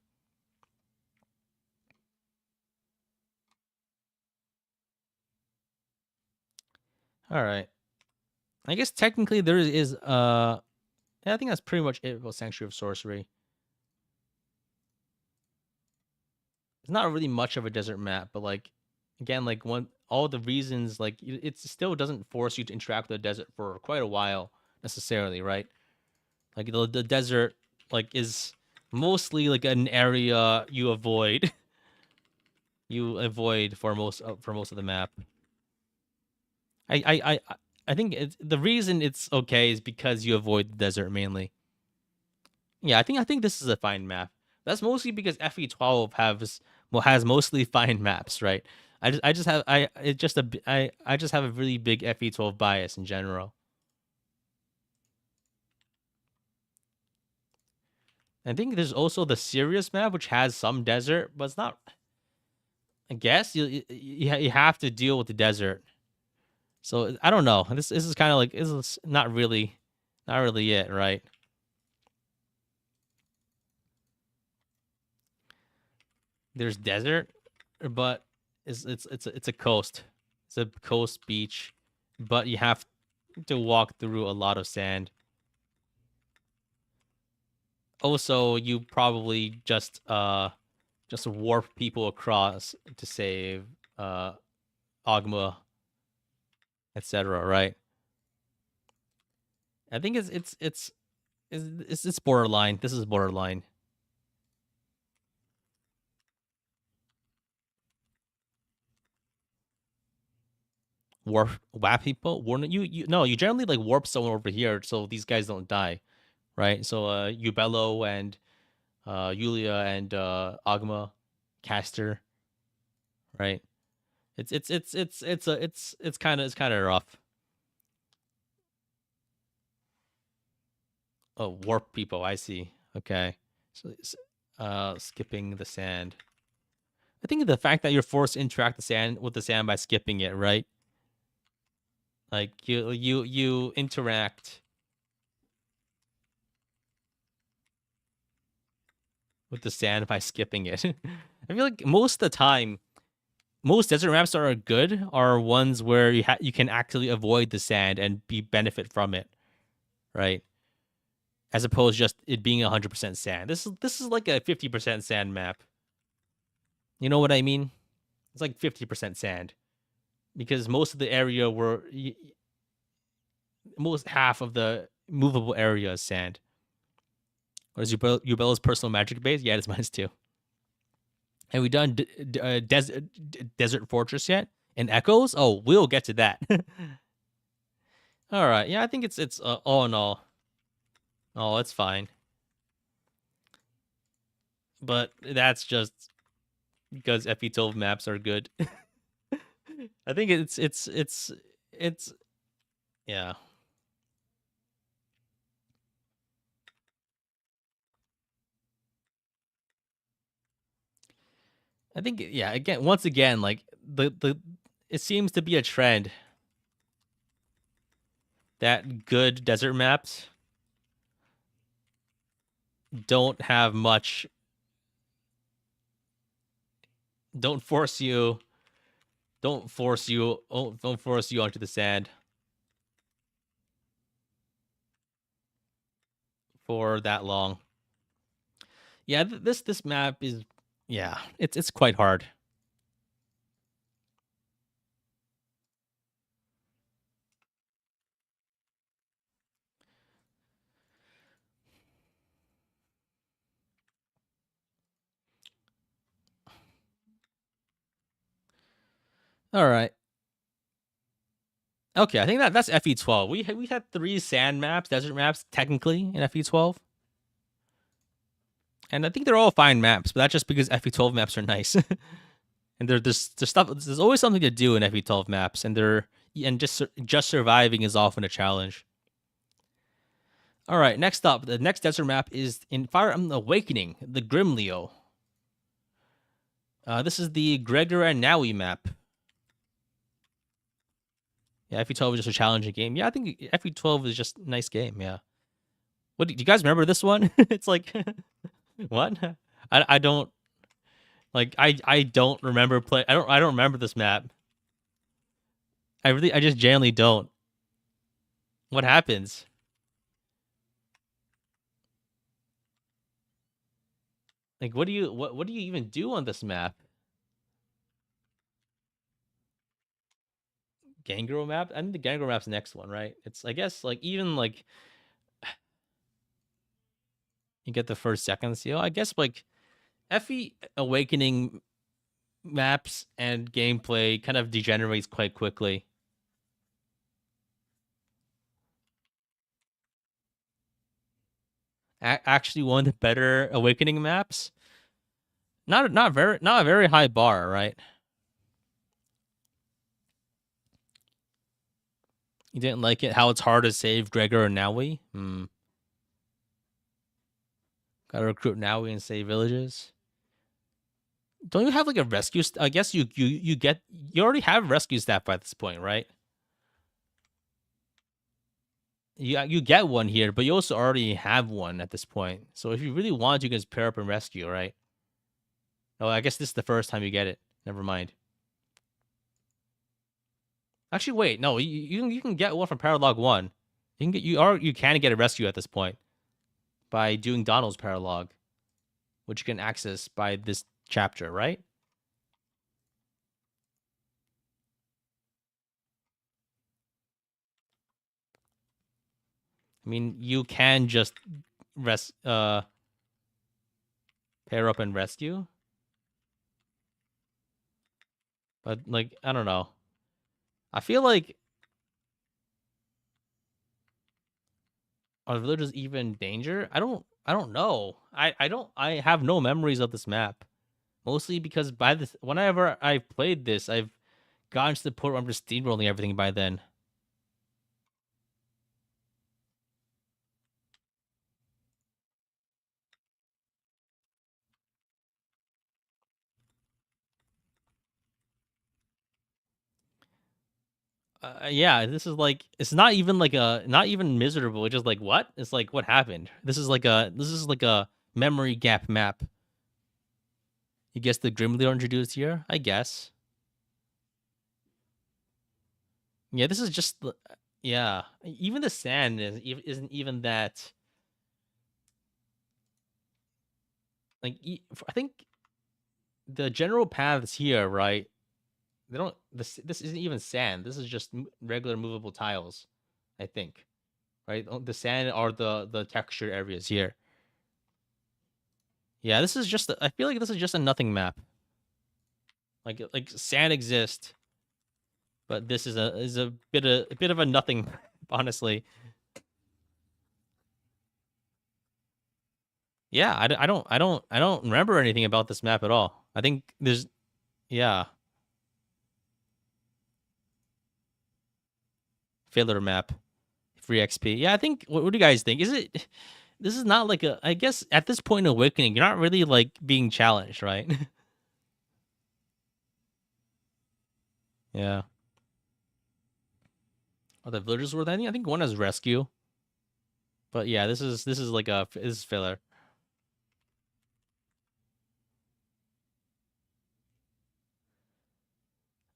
Speaker 1: All right. I guess technically there is yeah, I think that's pretty much it about Sanctuary of Sorcery. it's not really much of a desert map, but like again, like one all the reasons like it still doesn't force you to interact with the desert for quite a while necessarily, right? Like the desert like is mostly like an area you avoid. You avoid for most of the map. I I I I think the reason it's okay is because you avoid the desert mainly. Yeah, I think this is a fine map. That's mostly because FE12 has mostly fine maps, right? I just have I it just a b- I just have a really big FE12 bias in general. I think there's also the Sirius map which has some desert, but it's not. I guess you have to deal with the desert. So I don't know. This is kind of like this is not really it, right? There's desert, but it's a coast. It's a coast beach, but you have to walk through a lot of sand. Also, you probably just warp people across to save uh Ogma, etc. Right? I think it's borderline. This is borderline. Warp people. You no. You generally like warp someone over here so these guys don't die, right? So Ubello and Yulia and Agma, Caster, right? It's kind of rough. Oh, warp people. I see. Okay. So skipping the sand. I think the fact that you're forced to interact the sand with the sand by skipping it, right? Like you interact with the sand by skipping it. I feel like most of the time, most desert maps that are good are ones where you can actually avoid the sand and be benefit from it, right? As opposed to just it being 100% sand. This is like a 50% sand map. You know what I mean? It's like 50% sand because most of the area most half of the movable area is sand. Or is Ubella's personal magic base? Yeah, it's minus two. Have we done Desert Fortress yet? And Echoes? Oh, we'll get to that. All right. Yeah, I think it's all in all. Oh, it's fine. But that's just because FE12 maps are good. I think it's yeah. I think yeah, again once again like the it seems to be a trend that good desert maps don't have much don't force you don't force you onto the sand for that long. Yeah, this map is yeah, it's quite hard. All right. Okay, I think that's FE12. We had three sand maps, desert maps technically in FE12. And I think they're all fine maps, but that's just because FE12 maps are nice. And there's stuff there's always something to do in FE12 maps and they're and just surviving is often a challenge. All right, next up, the next desert map is in Fire Emblem Awakening, the Grimleo. This is the Gregor and Naui map. Yeah, FE12 is just a challenging game. Yeah, I think FE12 is just a nice game. Yeah. What do you guys remember this one? It's like what? I don't like I don't remember play. I don't remember this map. I just genuinely don't. What happens? Like, what do you even do on this map? Gangrel map? I think the Gangrel map's the next one, right? It's I guess like even like you get the first second seal. I guess like FE Awakening maps and gameplay kind of degenerates quite quickly. Actually, one of the better Awakening maps. Not a very high bar, right? You didn't like it how it's hard to save Gregor and Naui? Gotta recruit Naui and save villages. Don't you have like a rescue? I guess you already have rescue staff by this point, right? You get one here, but you also already have one at this point. So if you really want, you can just pair up and rescue, right? Oh, I guess this is the first time you get it. Never mind. Actually, wait, no, you can get one from Paralog 1. You can get a rescue at this point by doing Donald's Paralog, which you can access by this chapter, right? I mean, you can just pair up and rescue, but like I don't know. I feel like are the villagers even danger? I don't know. I have no memories of this map. Mostly because by this whenever I've played this, I've gotten to the point where I'm just steamrolling everything by then. Yeah, this is like it's not even like a not even miserable. It's just like what? It's like what happened? This is like a memory gap map. You guess the Grimly are introduced here? I guess. Yeah, this is just yeah. Even the sand isn't even that like I think the general paths here, right? They don't this isn't even sand. This is just regular movable tiles, I think. Right? The sand are the texture areas here. Yeah, this is just I feel like this is just a nothing map. Like sand exists, but this is a bit of a nothing, honestly. Yeah, I don't remember anything about this map at all. I think there's yeah, filler map, free XP. Yeah, I think what do you guys think? Is it this is not like a I guess at this point in Awakening, you're not really like being challenged, right? Yeah. Are the villagers worth anything? I think one has rescue. But yeah, this is like a this is filler.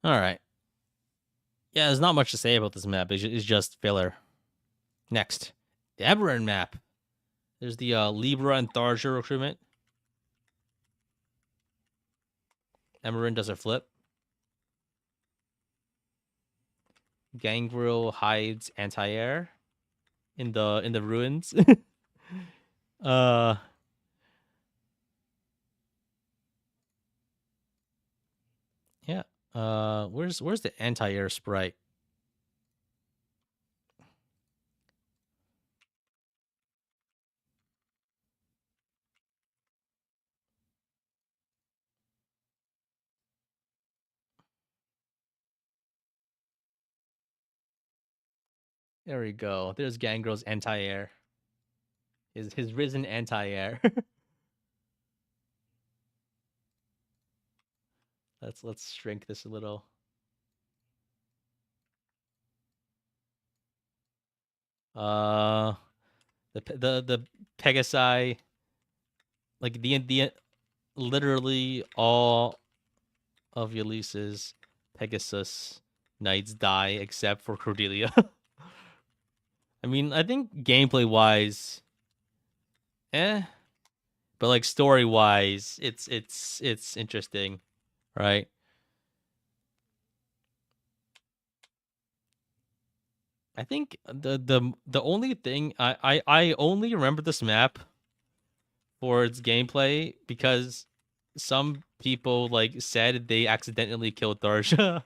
Speaker 1: All right. Yeah, there's not much to say about this map. It's just filler. Next, the Eberron map. There's the Libra and Tharja recruitment. Eberron does a flip. Gangrel hides anti-air in the ruins. uh yeah. Where's the anti-air sprite? There we go. There's Gangrel's anti-air. His risen anti-air. Let's shrink this a little. Uh the Pegasi, like the literally all of Ulysses Pegasus knights die except for Cordelia. I mean, I think gameplay wise, eh. but like story wise, it's interesting, right? I think the only thing I only remember this map for its gameplay because some people like said they accidentally killed Thracia.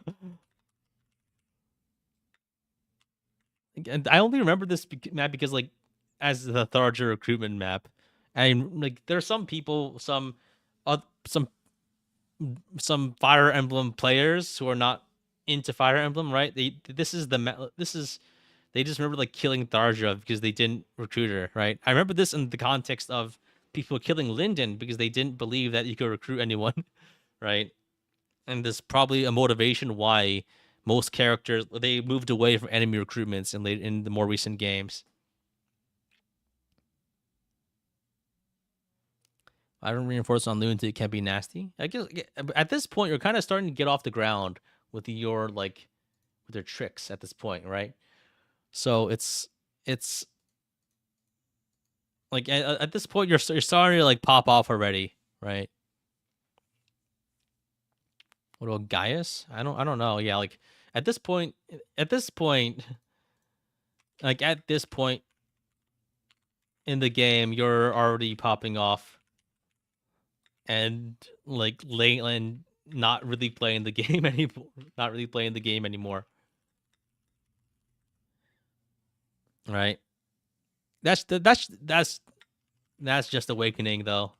Speaker 1: And I only remember this map because like as the Thracia recruitment map, and like there's some people, uh, some some Fire Emblem players who are not into Fire Emblem, right? This is they just remember like killing Tharja because they didn't recruit her, right? I remember this in the context of people killing Lyndon because they didn't believe that you could recruit anyone, right? And there's probably a motivation why most characters they moved away from enemy recruitments in the more recent games. Iron reinforced on Lunatic can be nasty. I guess at this point you're kind of starting to get off the ground with your like with their tricks at this point, right? So it's like at this point you're starting to like pop off already, right? What about Gaius? I don't know. Yeah, like at this point at this point like at this point in the game you're already popping off and like late and not really playing the game anymore. Not really playing the game anymore, right? That's just awakening though.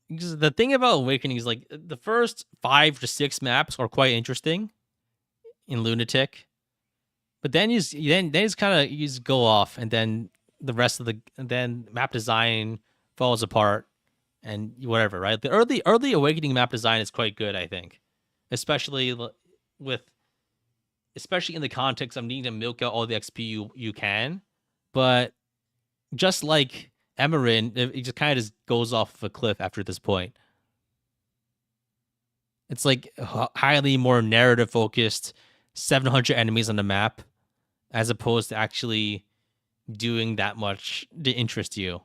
Speaker 1: Because the thing about awakening is like the first 5 to 6 maps are quite interesting in Lunatic, but then then it's kind of you just go off, and then the rest of the and then map design falls apart and whatever, right? The early awakening map design is quite good, I think, especially with especially in the context of needing to milk out all the XP you can, but just like Emerin, it just kind of just goes off a cliff after this point. It's like highly more narrative focused, 700 enemies on the map, as opposed to actually doing that much to interest you,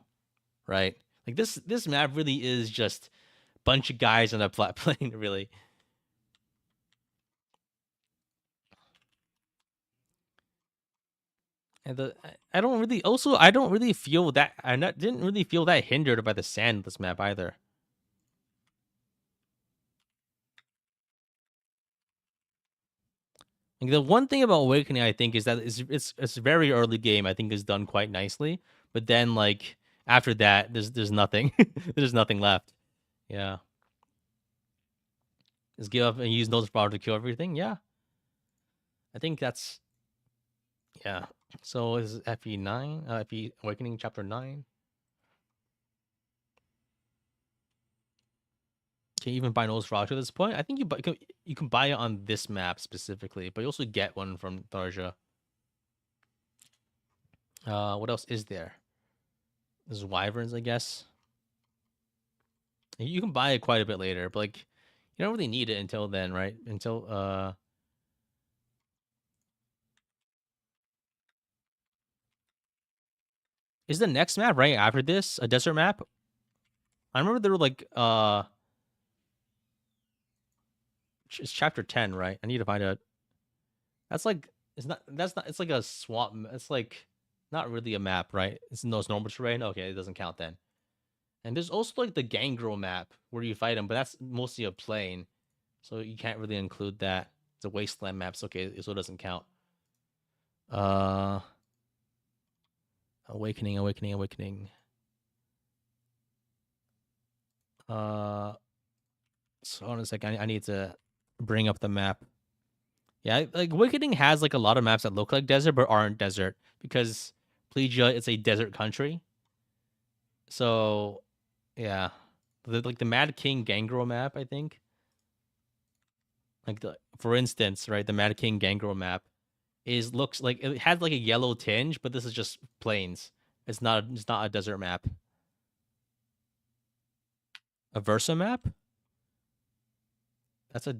Speaker 1: right? Like this map really is just a bunch of guys on a flat plane, really. And I don't really also I don't really feel that didn't really feel that hindered by the sand of this map either. Like the one thing about Awakening, I think, is that it's very early game. I think is done quite nicely, but then like after that, there's nothing. There's nothing left. Yeah, just give up and use Notice Power to kill everything. Yeah, I think that's yeah. So is FE9, FE Awakening Chapter 9. Can you even buy Notice Power at this point? I think you can buy it on this map specifically, but you also get one from Tharja. What else is there? There's Wyverns, I guess. You can buy it quite a bit later, but like you don't really need it until then, right? Until is the next map right after this a desert map? I remember there were like it's chapter 10, right? I need to find out. That's like that's not it's like a swamp. It's like not really a map, right? It's no normal terrain. Okay, it doesn't count then. And there's also like the Gangrel map where you fight them, but that's mostly a plain, so you can't really include that. It's a wasteland map, so okay, so it doesn't count. Uh, awakening. Uh, so hold on a second. I need to bring up the map. Yeah, like Awakening has like a lot of maps that look like desert but aren't desert because Plegia is a desert country. So yeah, like the Mad King Gangrel map, I think. Like for instance, right, the Mad King Gangrel map is looks like it has like a yellow tinge, but this is just plains. It's not a desert map. A Versa map? That's a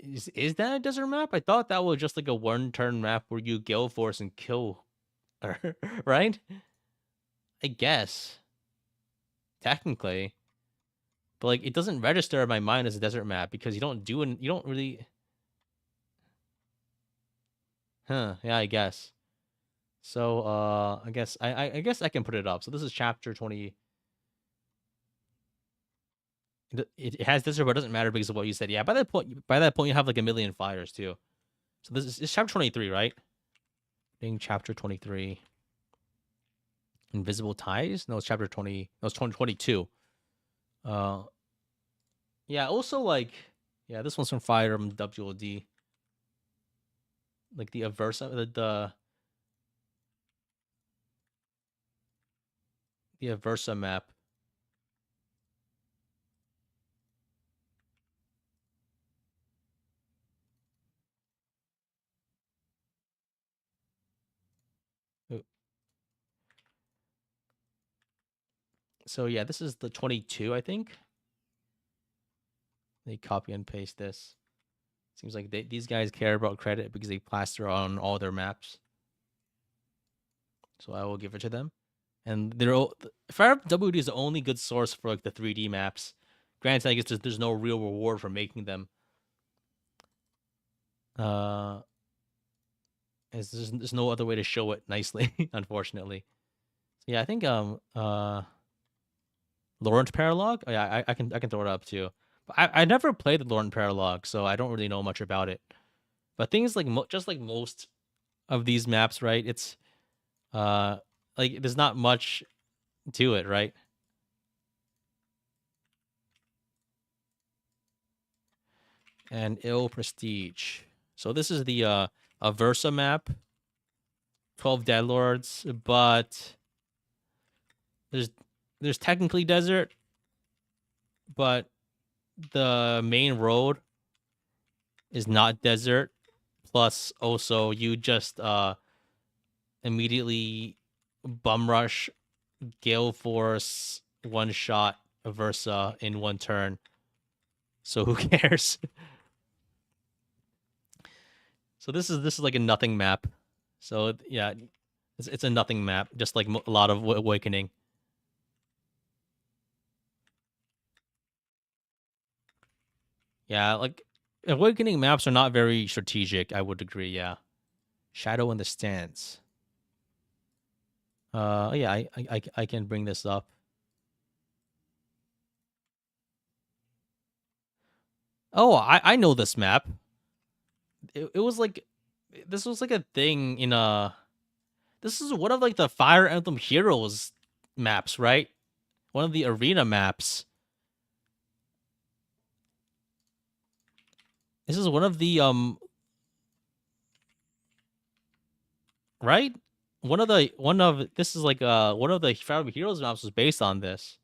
Speaker 1: is that a desert map? I thought that was just like a one turn map where you Gale Force and kill her, right? I guess technically, but like it doesn't register in my mind as a desert map because you don't really. Huh? Yeah, I guess. So I guess I can put it up. So this is chapter 20. It has desert, but it doesn't matter because of what you said. Yeah, by that point you have like a million fires too. So this is it's chapter 23, right? Being chapter 23. Invisible Ties? No, it's chapter 20. No, it's 2022. Uh yeah, also like yeah, this one's from Fire Emblem WLD. Like the Aversa the Aversa map. Uh, So yeah, this is the 22, I think. They copy and paste this. Seems like these guys care about credit because they plaster on all their maps. So I will give it to them. And Fire Emblem WD is the only good source for like the 3D maps. Granted, I guess there's no real reward for making them. Uh, there's no other way to show it nicely, unfortunately. So yeah, I think Laurent Paralog. Oh, yeah, I can throw it up too. But I never played the Laurent Paralog, so I don't really know much about it. But things like just like most of these maps, right? It's uh like there's not much to it, right? And ill prestige. So this is the Aversa map, 12 dead lords, but there's there's technically desert, but the main road is not desert. Plus also you just immediately bum rush Gale Force one shot Aversa in one turn. So who cares? So this is like a nothing map. So yeah, it's a nothing map, just like a lot of Awakening. Yeah, like Awakening maps are not very strategic. I would agree. Yeah, Shadow in the Stance. Yeah, I can bring this up. Oh, I know this map. It was like this was like a thing in this is one of like the Fire Emblem Heroes maps, right? One of the arena maps. This is one of the right? One of this is like one of the Fire Emblem Heroes maps was based on this.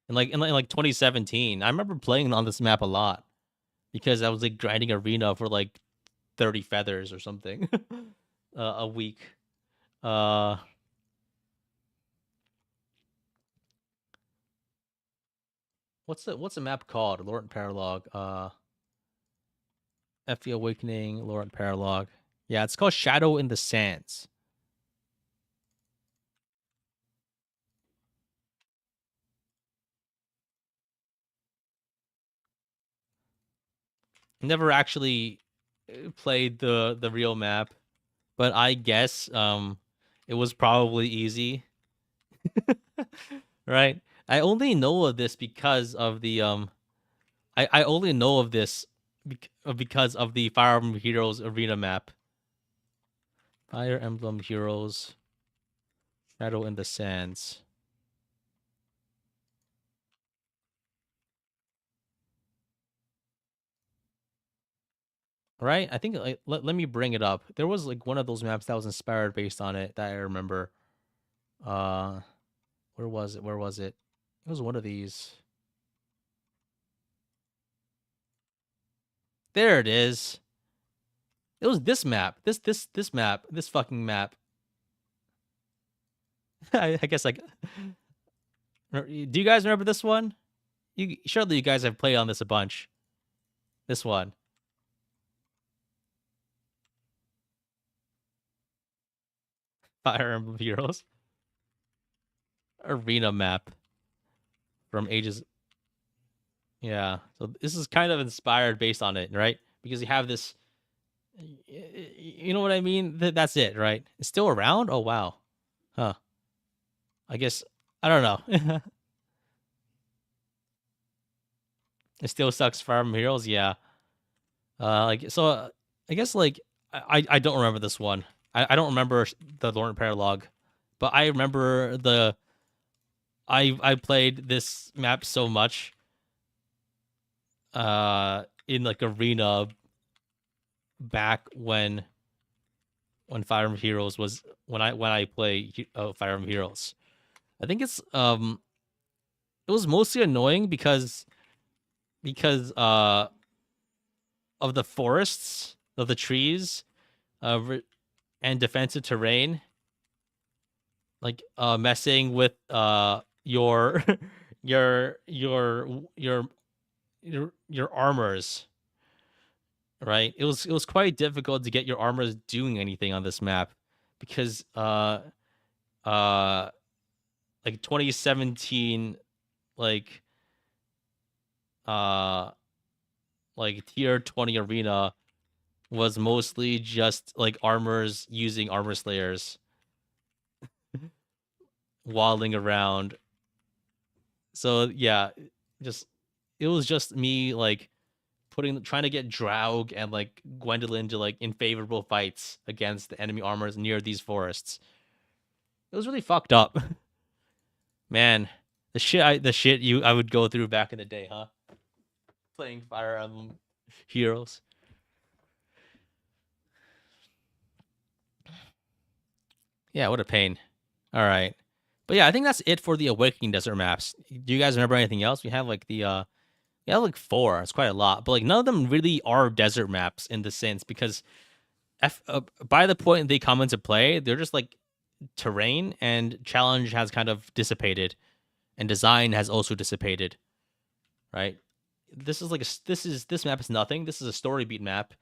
Speaker 1: In like 2017. I remember playing on this map a lot because I was like grinding arena for like 30 feathers or something a week. Uh what's the map called? Laurent Paralog. FE Awakening, Laurent Paralog. Yeah, it's called Shadow in the Sands. Never actually played the real map, but I guess it was probably easy, right? I only know of this because of the I only know of this because of the Fire Emblem Heroes arena map. Fire Emblem Heroes Shadow in the Sands. Right? I think like, let me bring it up. There was like one of those maps that was inspired based on it that I remember. Uh where was it? Where was it? It was one of these. There it is. It was this map. This map. This fucking map. I guess like do you guys remember this one? You surely you guys have played on this a bunch. This one, Fire Emblem Heroes arena map from ages. Yeah, so this is kind of inspired based on it, right? Because you have this, you know what I mean? That's it, right? It's still around. Oh wow, huh? I guess I don't know. It still sucks. Fire Emblem Heroes, yeah. Like so, I guess like I don't remember this one. I don't remember the Lorne Paralog, but I remember I played this map so much in like arena back when Fire Emblem Heroes was when I play Fire Emblem Heroes. I think it was mostly annoying because of the forests, of the trees, and defensive terrain, like messing with your your your your your armors, right? It was quite difficult to get your armors doing anything on this map because uh like 2017 like uh like tier 20 arena was mostly just like armors using armor slayers waddling around. So yeah, just it was just me like trying to get Draug and like Gwendolyn to like in favorable fights against the enemy armors near these forests. It was really fucked up. Man, the shit you I would go through back in the day, huh? Playing Fire Emblem Heroes. Yeah, what a pain. All right. But yeah, I think that's it for the Awakening Desert maps. Do you guys remember anything else? We have like yeah, like four. It's quite a lot, but like none of them really are desert maps in the sense because by the point they come into play, they're just like terrain, and challenge has kind of dissipated, and design has also dissipated. Right? This is like this map is nothing. This is a story beat map.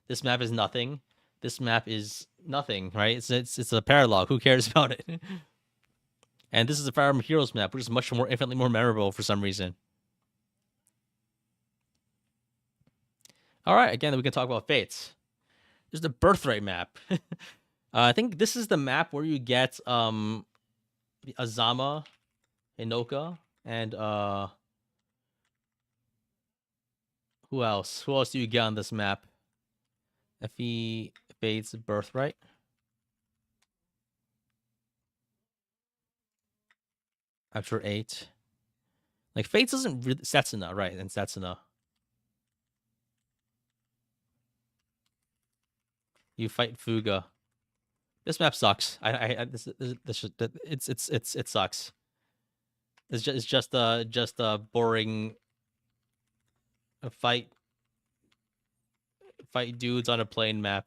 Speaker 1: This map is nothing. This map is nothing. Right? It's a paralog. Who cares about it? And this is a Fire Emblem Heroes map, which is much more infinitely more memorable for some reason. All right, again, we can talk about Fates. There's the Birthright map. I think this is the map where you get Azama, Inoka, and who else? Who else do you get on this map? Fe Fates Birthright. After 8. Like Fates doesn't really Setsuna, right? And Setsuna. You fight Fuga. This map sucks. It sucks. It's just a boring fight dudes on a plane map.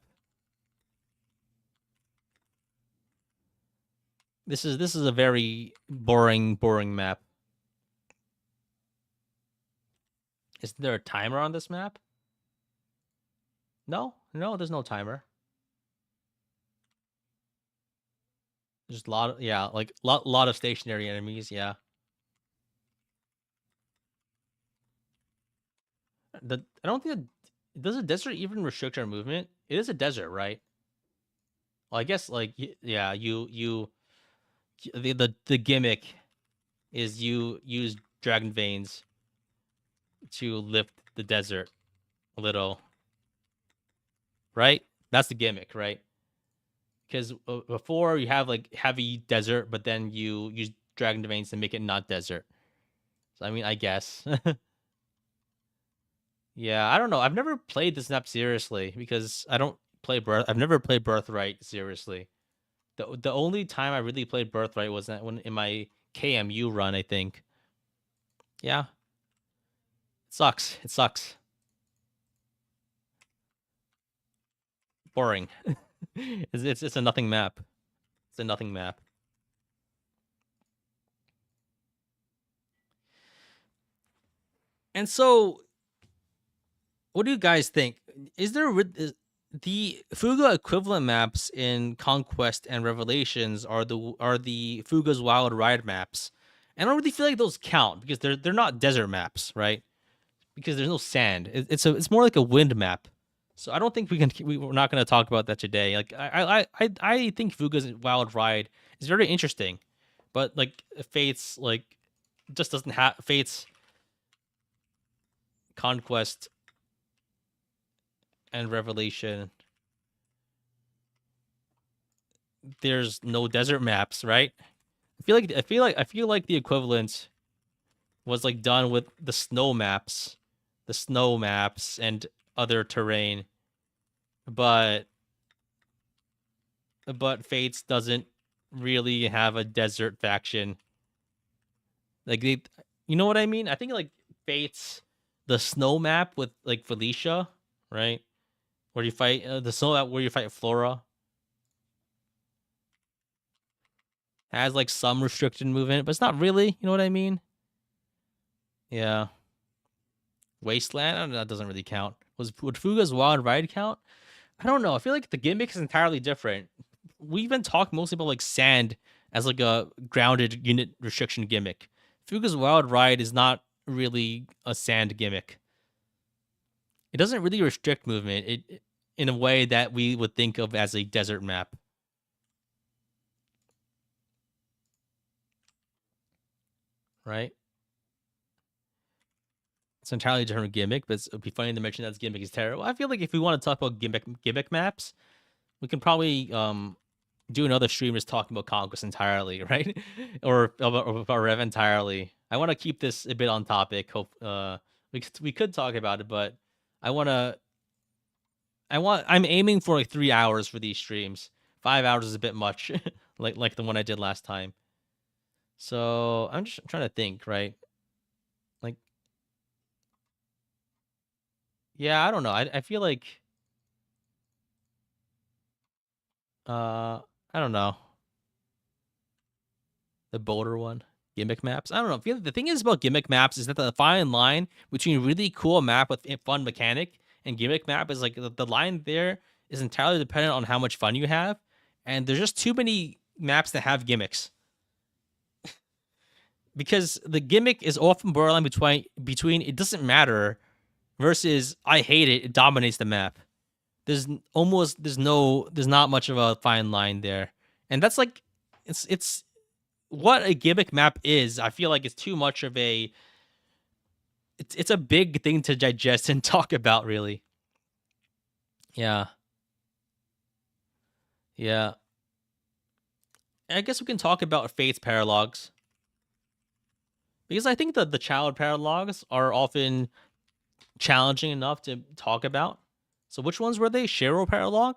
Speaker 1: This is a very boring map. Is there a timer on this map? No, there's no timer. There's a lot of like lot of stationary enemies. Yeah. I don't think does a desert even restrict our movement? It is a desert, right? Well, I guess like yeah, the gimmick is you use dragon veins to lift the desert a little, right? That's the gimmick, right? Because before you have like heavy desert, but then you use dragon veins to make it not desert. So I mean, I guess. Yeah, I don't know. I've never played this map seriously because I don't play Birth. I've never played Birthright seriously. The only time I really played Birthright was when in my KMU run, I think. Yeah, it sucks. It sucks. Boring. It's a nothing map. It's a nothing map. And so What do you guys think? Is there the Fuga equivalent maps in Conquest and Revelations are the Fuga's Wild Ride maps? And I don't really feel like those count because they're not desert maps, right? Because there's no sand. It's more like a wind map. So I don't think we're not going to talk about that today. Like I think Fuga's Wild Ride is very interesting, but like Fate's like just doesn't have Fate's Conquest and Revelation. There's no desert maps, right? I feel like the equivalent was like done with the snow maps and other terrain, but Fates doesn't really have a desert faction. Like they, you know what I mean? I think like Fates, the snow map with like Felicia, right? Where you fight the snow map where you fight Flora has like some restricted movement, but it's not really. You know what I mean? Yeah. Wasteland, I don't know, that doesn't really count. Would Fuga's Wild Ride count? I don't know. I feel like the gimmick is entirely different. We've been talking mostly about like sand as like a grounded unit restriction gimmick. Fuga's Wild Ride is not really a sand gimmick. It doesn't really restrict movement in a way that we would think of as a desert map, right? It's an entirely different gimmick, but it'd be funny to mention that this gimmick is terrible. I feel like if we want to talk about gimmick maps, we can probably do another stream just talking about Conquest entirely, right? or about Rev entirely. I want to keep this a bit on topic. Hope we could talk about it, but I want to. I'm aiming for like 3 hours for these streams. 5 hours is a bit much, like the one I did last time. So I'm just trying to think, right? Like, yeah, I don't know. I feel like uh I don't know. The Boulder one. Gimmick maps. I don't know. I feel like the thing is about gimmick maps is that the fine line between really cool map with a fun mechanic and gimmick map is like the line there is entirely dependent on how much fun you have. And there's just too many maps that have gimmicks. Because the gimmick is often borderline between it doesn't matter versus I hate it, it dominates the map. There's not much of a fine line there. And that's like it's what a gimmick map is. I feel like it's too much of a it's a big thing to digest and talk about, really. Yeah. Yeah. I guess we can talk about Fate's paralogs. Because I think that the child paralogs are often challenging enough to talk about. So which ones were they? Shiro paralog?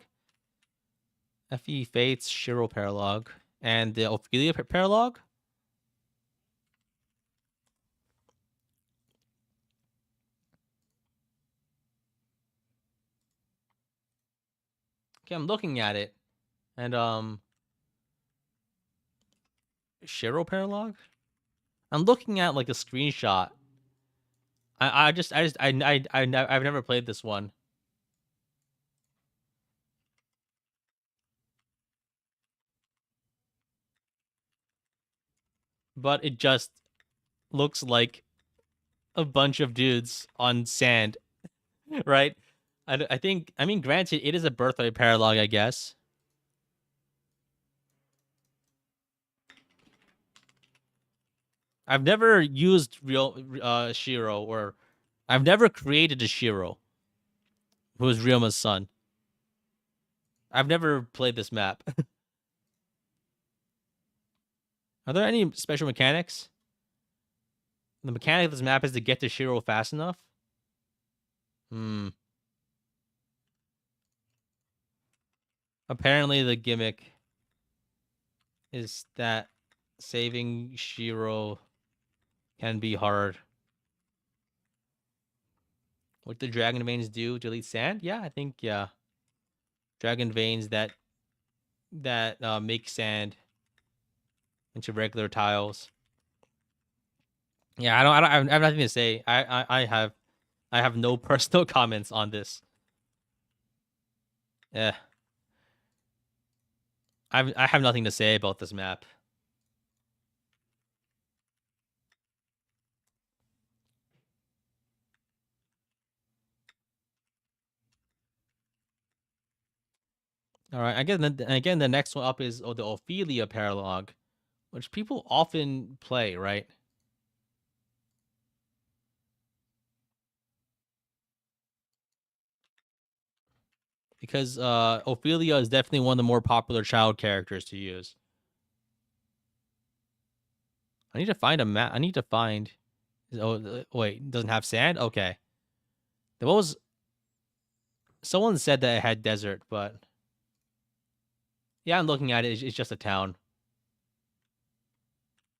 Speaker 1: Fe Fate's Shiro paralog. And the Ophelia paralog? Okay, I'm looking at it. And Shiro paralog? I'm looking at like a screenshot. I've never played this one. But it just looks like a bunch of dudes on sand, right? I think, I mean, granted, it is a birthright paralog, I guess. I've never used real Shiro, or I've never created a Shiro who is Ryoma's son. I've never played this map. Are there any special mechanics? The mechanic of this map is to get to Shiro fast enough. Hmm. Apparently, the gimmick is that saving Shiro can be hard. What do Dragon Veins do? Delete sand? Yeah, I think, yeah. Dragon Veins that make sand into regular tiles. Yeah, I have nothing to say. I have I have no personal comments on this. Yeah, I have nothing to say about this map. All right, again, the next one up is the Ophelia paralog, which people often play, right? Because Ophelia is definitely one of the more popular child characters to use. I need to find a map. I need to find. Oh wait, doesn't have sand. Okay. What was? Someone said that it had desert, but yeah, I'm looking at it. It's just a town.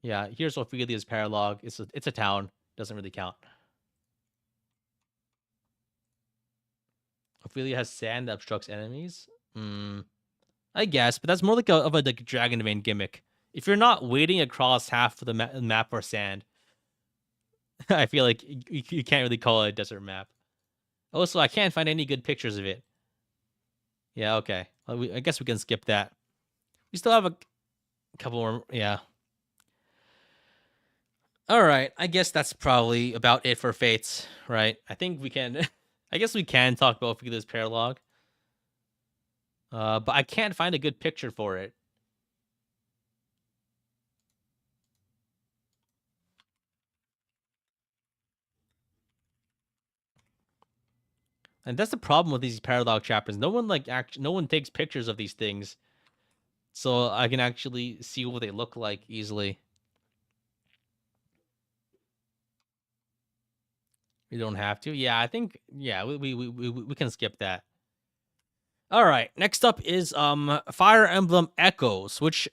Speaker 1: Yeah, here's Ophelia's paralog. It's a town. Doesn't really count. Ophelia has sand that obstructs enemies. Hmm. I guess, but that's more like a dragon vein gimmick. If you're not wading across half of the map for sand, I feel like you can't really call it a desert map. Also, I can't find any good pictures of it. Yeah, okay. Well, I guess we can skip that. We still have a couple more. Yeah. All right. I guess that's probably about it for Fates, right? I think we can. I guess we can talk about Ophidia's paralog. But I can't find a good picture for it. And that's the problem with these paralog chapters. No one no one takes pictures of these things, so I can actually see what they look like easily. We don't have to. Yeah, I think yeah, we can skip that. All right. Next up is Fire Emblem Echoes, which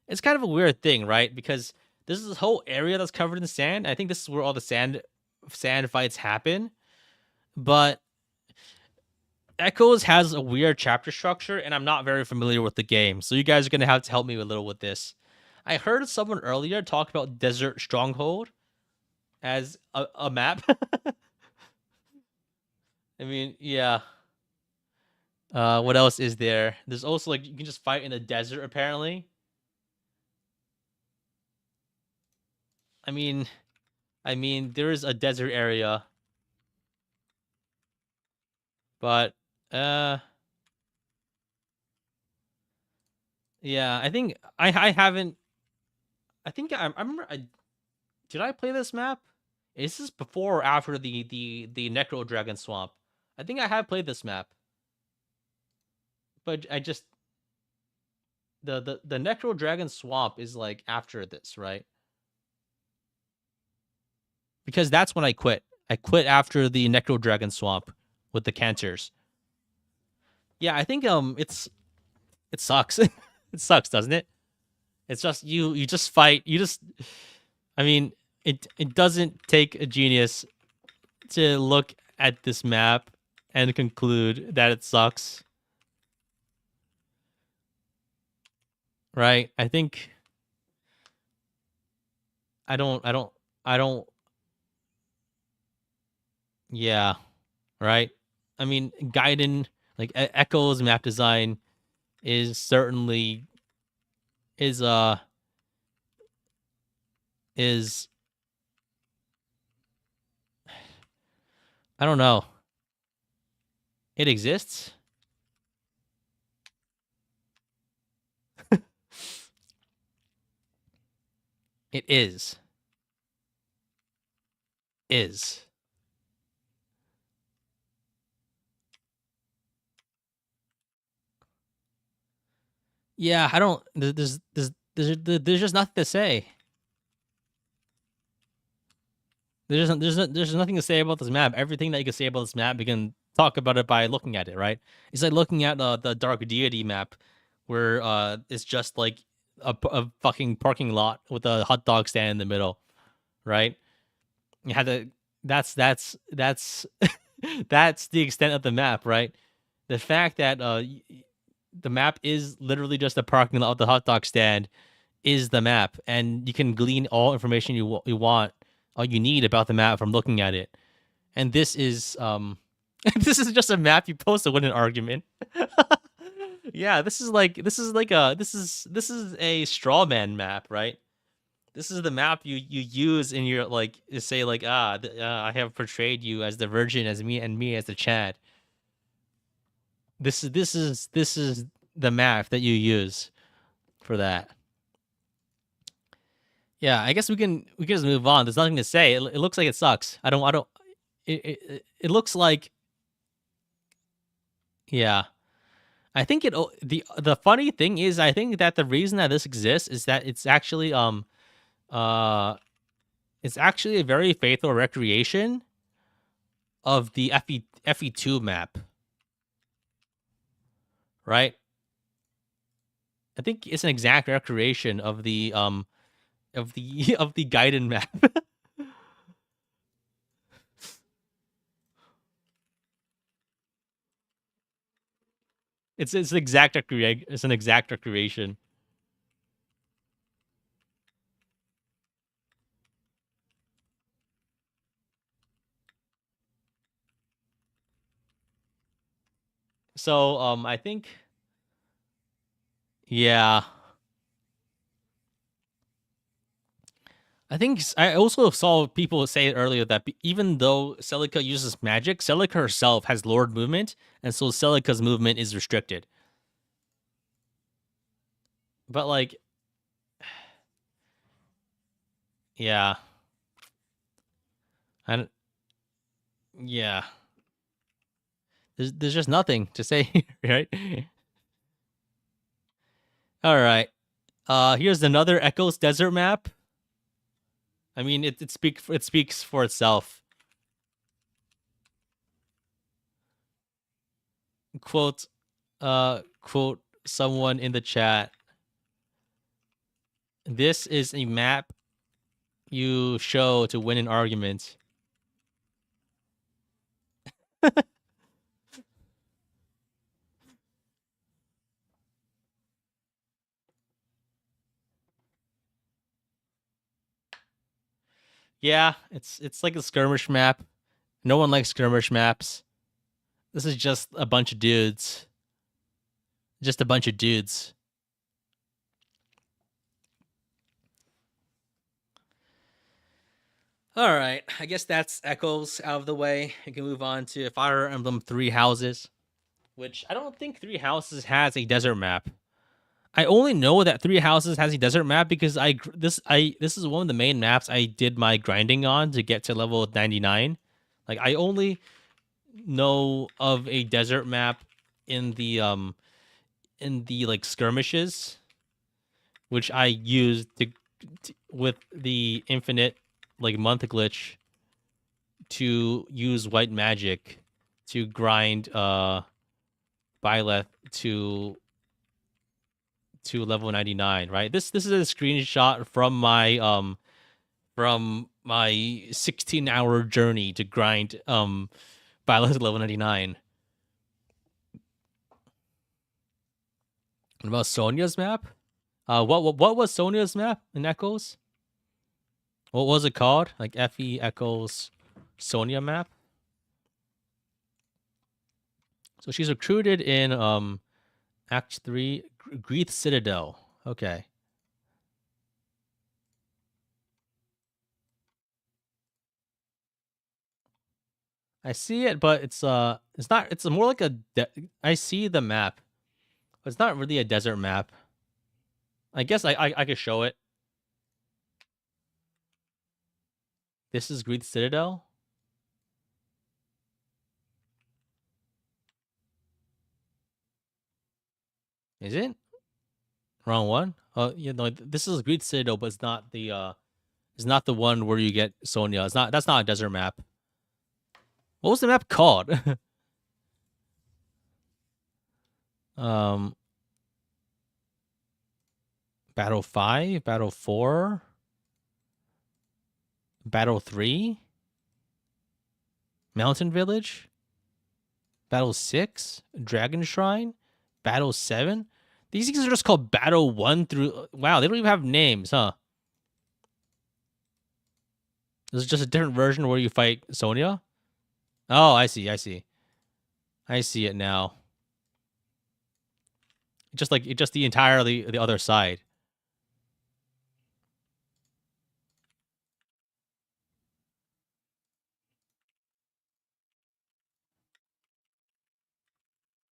Speaker 1: it's kind of a weird thing, right? Because this is this whole area that's covered in sand. I think this is where all the sand fights happen. But Echoes has a weird chapter structure, and I'm not very familiar with the game. So you guys are gonna have to help me a little with this. I heard someone earlier talk about Desert Stronghold as a map. I mean, yeah. What else is there? There's also like you can just fight in the desert apparently. I mean, there is a desert area, but uh yeah, I think I haven't I think I remember did I play this map? Is this before or after the Necro Dragon Swamp? I think I have played this map. But I just the Necro Dragon Swamp is like after this, right? Because that's when I quit. I quit after the Necro Dragon Swamp with the Canters. Yeah, I think it sucks. It sucks, doesn't it? It's just you just fight. You just I mean, it doesn't take a genius to look at this map and conclude that it sucks. Right? I think I don't yeah, right? I mean, Gaiden like Echo's map design is certainly is is I don't know. It exists. It is. Yeah, I don't. There's just nothing to say. There's nothing to say about this map. Everything that you can say about this map, you can talk about it by looking at it, right? It's like looking at the Dark Deity map, where it's just like a fucking parking lot with a hot dog stand in the middle, right? You had to. That's that's the extent of the map, right? The fact that the map is literally just a parking lot of the hot dog stand is the map, and you can glean all information you want, all you need about the map from looking at it. And this is this is just a map you post to win an argument. Yeah, this is a straw man map, right? This is the map you use in your like to say like I have portrayed you as the virgin as me and me as the Chad. This is the map that you use for that. Yeah, I guess we can just move on. There's nothing to say. It looks like it sucks. I don't. It looks like yeah. I think the funny thing is I think that the reason that this exists is that uh it's actually a very faithful recreation of the FE2 map, right? I think it's an exact recreation of the of the Gaiden map. It's an exact it's an exact recreation. So I think yeah. I think I also saw people say earlier that even though Celica uses magic, Celica herself has Lord movement, and so Celica's movement is restricted. But like, yeah, I don't, yeah, there's just nothing to say, right? All right, here's another Echoes Desert map. I mean, it speaks for itself. Quote, quote someone in the chat. This is a map you show to win an argument. Yeah, it's like a skirmish map. No one likes skirmish maps. This is just a bunch of dudes. Just a bunch of dudes. All right, I guess that's Echoes out of the way. We can move on to Fire Emblem Three Houses, which I don't think Three Houses has a desert map. I only know that Three Houses has a desert map because this is one of the main maps I did my grinding on to get to level 99. Like I only know of a desert map in the like skirmishes, which I used with the infinite like month glitch to use white magic to grind Byleth to level 99, right? This is a screenshot from my 16-hour journey to grind Byleth to level 99. What about Sonia's map? What was Sonia's map in Echoes? What was it called? Like FE Echoes Sonia map? So she's recruited in Act 3 Greeth Citadel. Okay. I see it, but it's not. It's more like I see the map, but it's not really a desert map. I guess I could show it. This is Greeth Citadel. Is it? Wrong one. Oh, you know, this is Greeth Citadel, but it's not the one where you get Sonia. It's not. That's not a desert map. What was the map called? um, Battle 5, Battle 4, Battle 3, Mountain Village, Battle 6, Dragon Shrine, Battle 7. These things are just called Battle 1 through. Wow, they don't even have names, huh? This is just a different version where you fight Sonia. Oh, I see. I see. I see it now. Just like just the entirely the other side.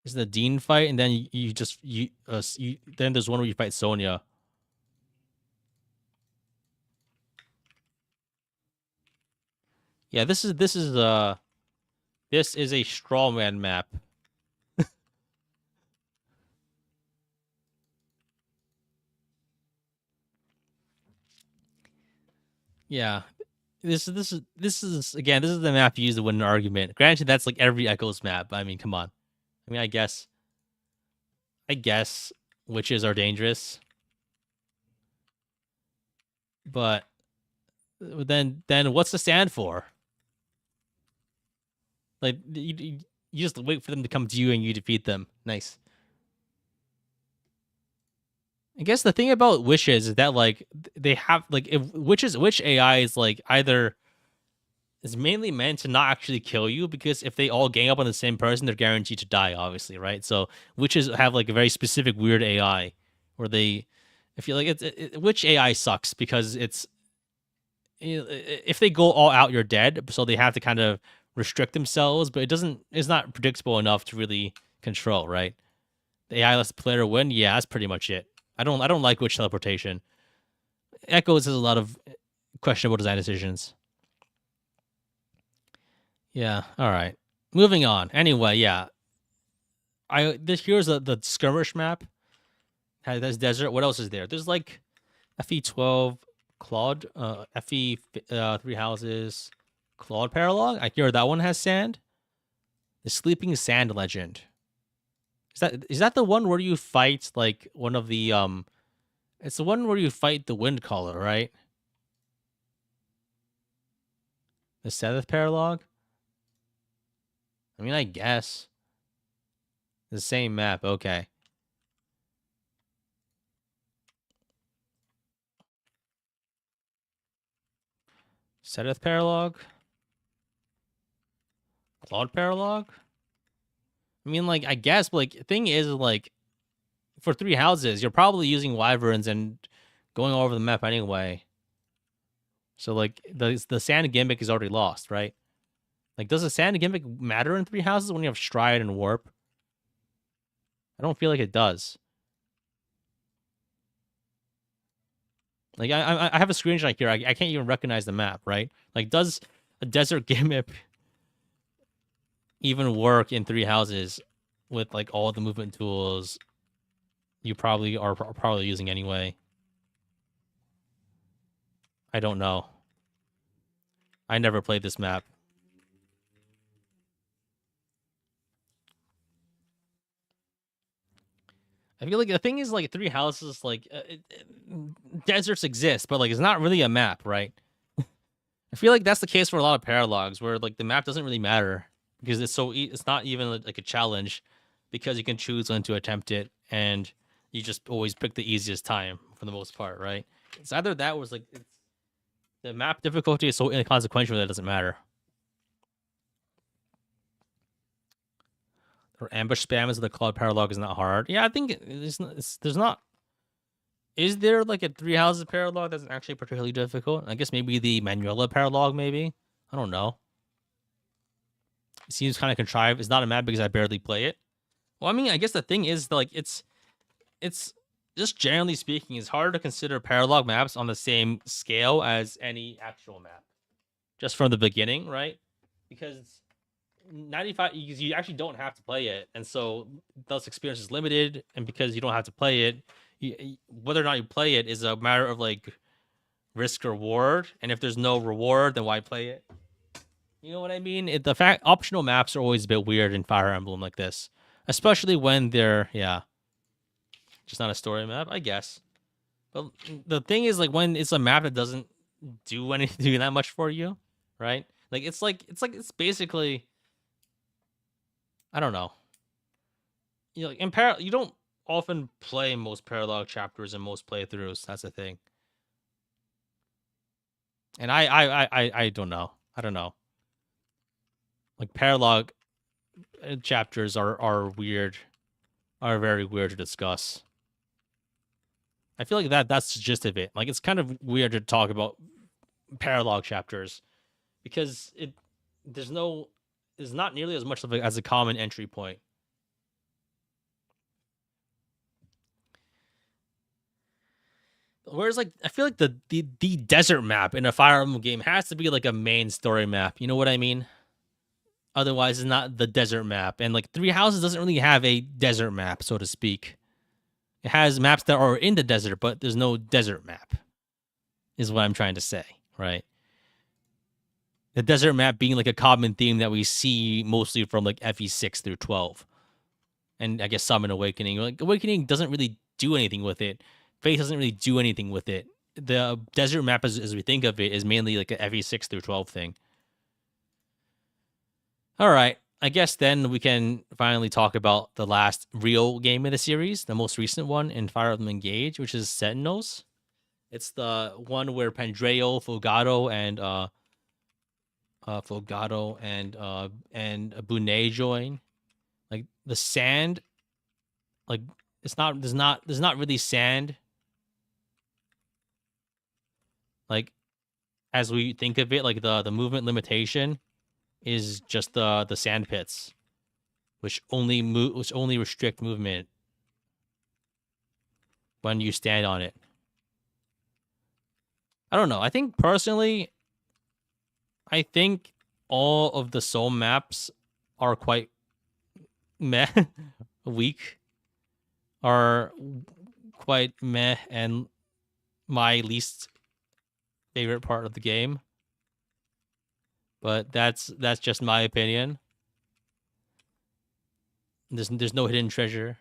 Speaker 1: Is the Dean fight, and then you just you then there's one where you fight Sonya. Yeah, this is a strawman map. Yeah, this is again this is the map you use to win an argument. Granted, that's like every Echoes map. I mean, come on. I mean, I guess witches are dangerous, but then what's the stand for? Like you just wait for them to come to you and you defeat them. Nice. I guess the thing about wishes is that like they have like if witch AI is like either is mainly meant to not actually kill you because if they all gang up on the same person, they're guaranteed to die, obviously, right? So witches have like a very specific weird AI where they, I feel like witch AI sucks because if they go all out, you're dead. So they have to kind of restrict themselves, but it's not predictable enough to really control, right? The AI lets the player win. Yeah, that's pretty much it. I don't like witch teleportation. Echoes has a lot of questionable design decisions. Yeah. All right. Moving on. Anyway, yeah. Here's the skirmish map. There's desert. What else is there? There's like FE12 Claude, FE three houses, Claude Paralog. I hear that one has sand. The Sleeping Sand Legend. Is that the one where you fight like one of the It's the one where you fight the wind caller, right? The Seventh Paralog. I mean, I guess the same map. Okay. Seventh Paralog. Claude Paralog. I mean, like, I guess, but, like, thing is, like, for three houses, you're probably using wyverns and going all over the map anyway. So, like, the sand gimmick is already lost, right? Like, does the sand gimmick matter in three houses when you have stride and warp? I don't feel like it does. Like, I have a screenshot here. I can't even recognize the map, right? Like, does a desert gimmick even work in three houses with like all the movement tools you probably are probably using anyway? I don't know. I never played this map. I feel like the thing is like three houses like deserts exist, but like it's not really a map, right? I feel like that's the case for a lot of paralogs where like the map doesn't really matter because it's not even like a challenge because you can choose when to attempt it and you just always pick the easiest time for the most part, right? It's either that or the map difficulty is so inconsequential that it doesn't matter. Or ambush spam is the Cloud Paralog is not hard. Yeah, I think there's not. Is there like a three houses paralog that's actually particularly difficult? I guess maybe the Manuela paralog, maybe. I don't know. It seems kind of contrived. It's not a map because I barely play it. Well, I mean, I guess the thing is like it's just generally speaking, it's hard to consider paralog maps on the same scale as any actual map, just from the beginning, right? Because 95 you actually don't have to play it, and so thus experience is limited, and because you don't have to play it, whether or not you play it is a matter of like risk reward, and if there's no reward then why play it, you know what I mean? The fact optional maps are always a bit weird in Fire Emblem like this, especially when they're just not a story map, I guess. But the thing is, like, when it's a map that doesn't do anything do that much for you, right? Like it's basically, I don't know. You know, like you don't often play most parallel chapters in most playthroughs. That's the thing. And I don't know. I don't know. Like paralog chapters are weird, are very weird to discuss. I feel like that's the gist of it. Like it's kind of weird to talk about paralog chapters because there's no there's not nearly as much of as a common entry point. Whereas like I feel like the desert map in a Fire Emblem game has to be like a main story map. You know what I mean? Otherwise, it's not the desert map. And like Three Houses doesn't really have a desert map, so to speak. It has maps that are in the desert, but there's no desert map. Is what I'm trying to say, right? The desert map being like a common theme that we see mostly from like FE6 through 12. And I guess some in Awakening. Like Awakening doesn't really do anything with it. Faith doesn't really do anything with it. The desert map, as we think of it, is mainly like a FE6 through 12 thing. All right. I guess then we can finally talk about the last real game of the series, the most recent one in Fire Emblem Engage, which is Sentinels. It's the one where Pandreo, Fogado and Bune join. Like the sand, like it's not there's not really sand like as we think of it. Like the movement limitation is just the sand pits, which only restrict movement when you stand on it. I don't know. I think personally, I think all of the soul maps are quite meh, weak, are quite meh, and my least favorite part of the game. But that's just my opinion. There's no hidden treasure.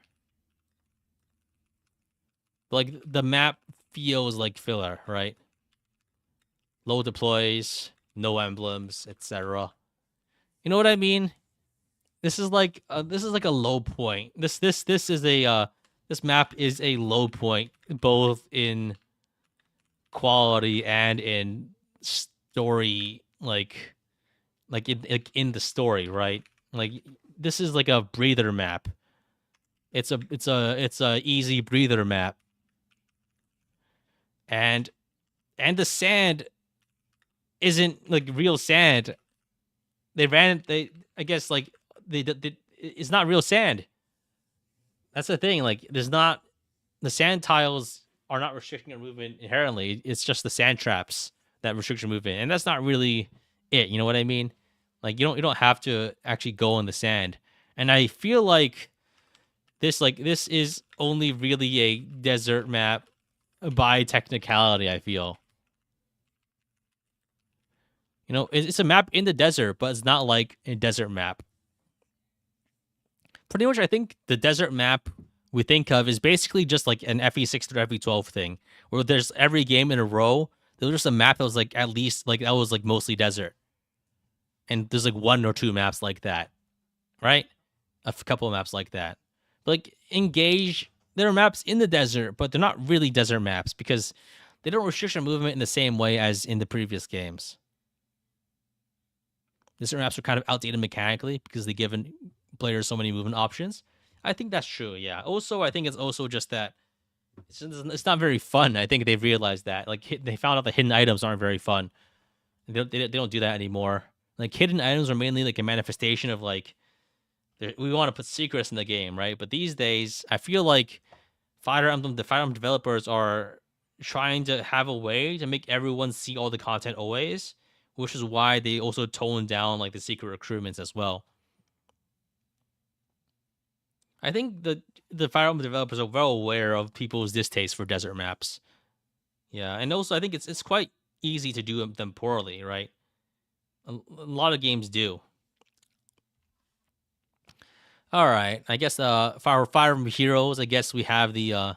Speaker 1: But like the map feels like filler, right? Low deploys, no emblems, etc. You know what I mean? This is like a low point. This is a this map is a low point both in quality and in story, like in the story, right? Like this is like a breather map. It's a easy breather map. And the sand isn't like real sand. They I guess like they it's not real sand. That's the thing. Like there's not the sand tiles are not restricting your movement inherently. It's just the sand traps that restrict your movement, and that's not really it. You know what I mean? Like you don't have to actually go in the sand. And I feel like this is only really a desert map by technicality. I feel it's a map in the desert, but it's not like a desert map. Pretty much, I think the desert map we think of is basically just like an FE6 through FE12 thing, where there's every game in a row. There was just a map that was like at least like that was like mostly desert, and there's like one or two maps like that, right? A couple of maps like that. But like Engage, there are maps in the desert, but they're not really desert maps because they don't restrict your movement in the same way as in the previous games. Desert maps are kind of outdated mechanically because they give players so many movement options. I think that's true. Yeah. Also, I think it's also just that it's not very fun. I think they've realized that. Like they found out the hidden items aren't very fun. They don't do that anymore. Like hidden items are mainly like a manifestation of like we want to put secrets in the game, right? But these days, I feel like the Fire Emblem developers are trying to have a way to make everyone see all the content always, which is why they also tone down like the secret recruitments as well. I think the Fire Emblem developers are well aware of people's distaste for desert maps. Yeah, and also I think it's quite easy to do them poorly, right? A lot of games do. All right, I guess Fire Emblem Heroes. I guess we have there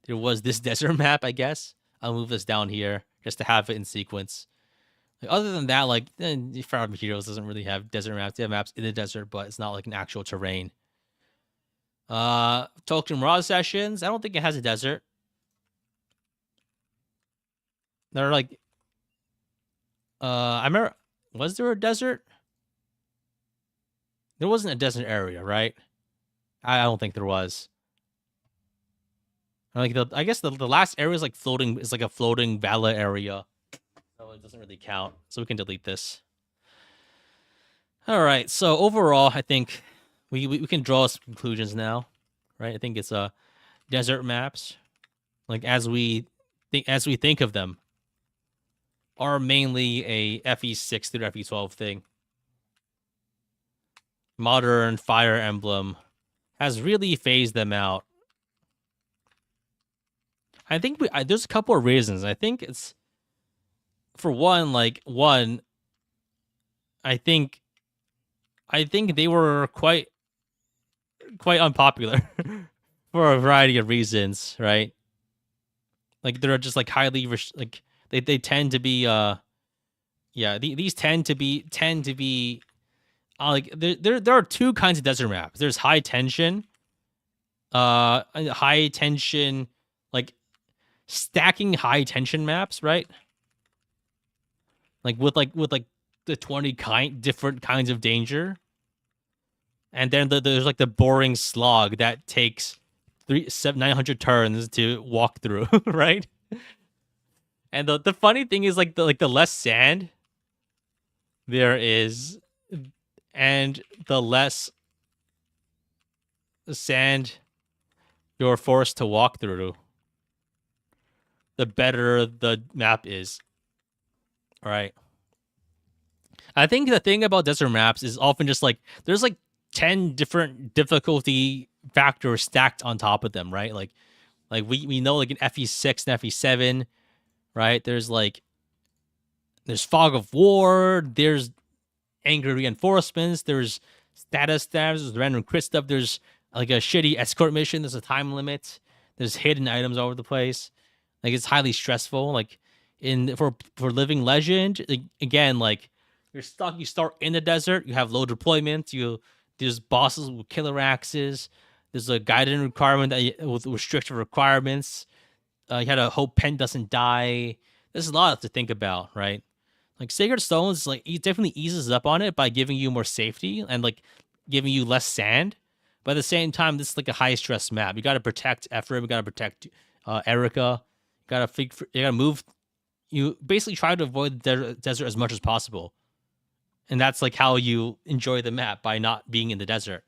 Speaker 1: was this desert map. I guess I'll move this down here just to have it in sequence. Like, other than that, like Fire Emblem Heroes doesn't really have desert maps. They have maps in the desert, but it's not like an actual terrain. Tolkien Mirage Sessions. I don't think it has a desert. They're like, I remember, was there a desert? There wasn't a desert area, right? I don't think there was. Like I guess the last area is like floating. Is like a floating valla area, so it doesn't really count. So we can delete this. All right. So overall, I think we can draw some conclusions now, right? I think it's desert maps, like as we think of them, are mainly a FE6 through FE12 thing. Modern Fire Emblem has really phased them out. I think there's a couple of reasons. I think it's for one, I think they were quite unpopular for a variety of reasons, right? Like they're just like highly like they tend to be yeah, these tend to be like there are two kinds of desert maps. There's high tension like stacking high tension maps, right? Like with the 20 different kinds of danger. And then there's like the boring slog that takes 900 turns to walk through, right? And the funny thing is the less sand there is, and the less sand you're forced to walk through, the better the map is. All right. I think the thing about desert maps is often just like there's like 10 different difficulty factors stacked on top of them, right? Like we know like in FE6 and FE7, right? There's fog of war, there's angry reinforcements, there's status stabs, there's random crit stuff, there's like a shitty escort mission, there's a time limit, there's hidden items all over the place. Like it's highly stressful. Like for Living Legend, again, like you're stuck. You start in the desert. You have low deployments. There's bosses with killer axes. There's a guided requirement with restricted requirements. You had to hope Pen doesn't die. There's a lot to think about, right? Like Sacred Stones, like it definitely eases up on it by giving you more safety and like giving you less sand. But at the same time, this is like a high stress map. You got to protect Ephraim. You got to protect Erica. You gotta move. You basically try to avoid the desert as much as possible, and that's like how you enjoy the map by not being in the desert.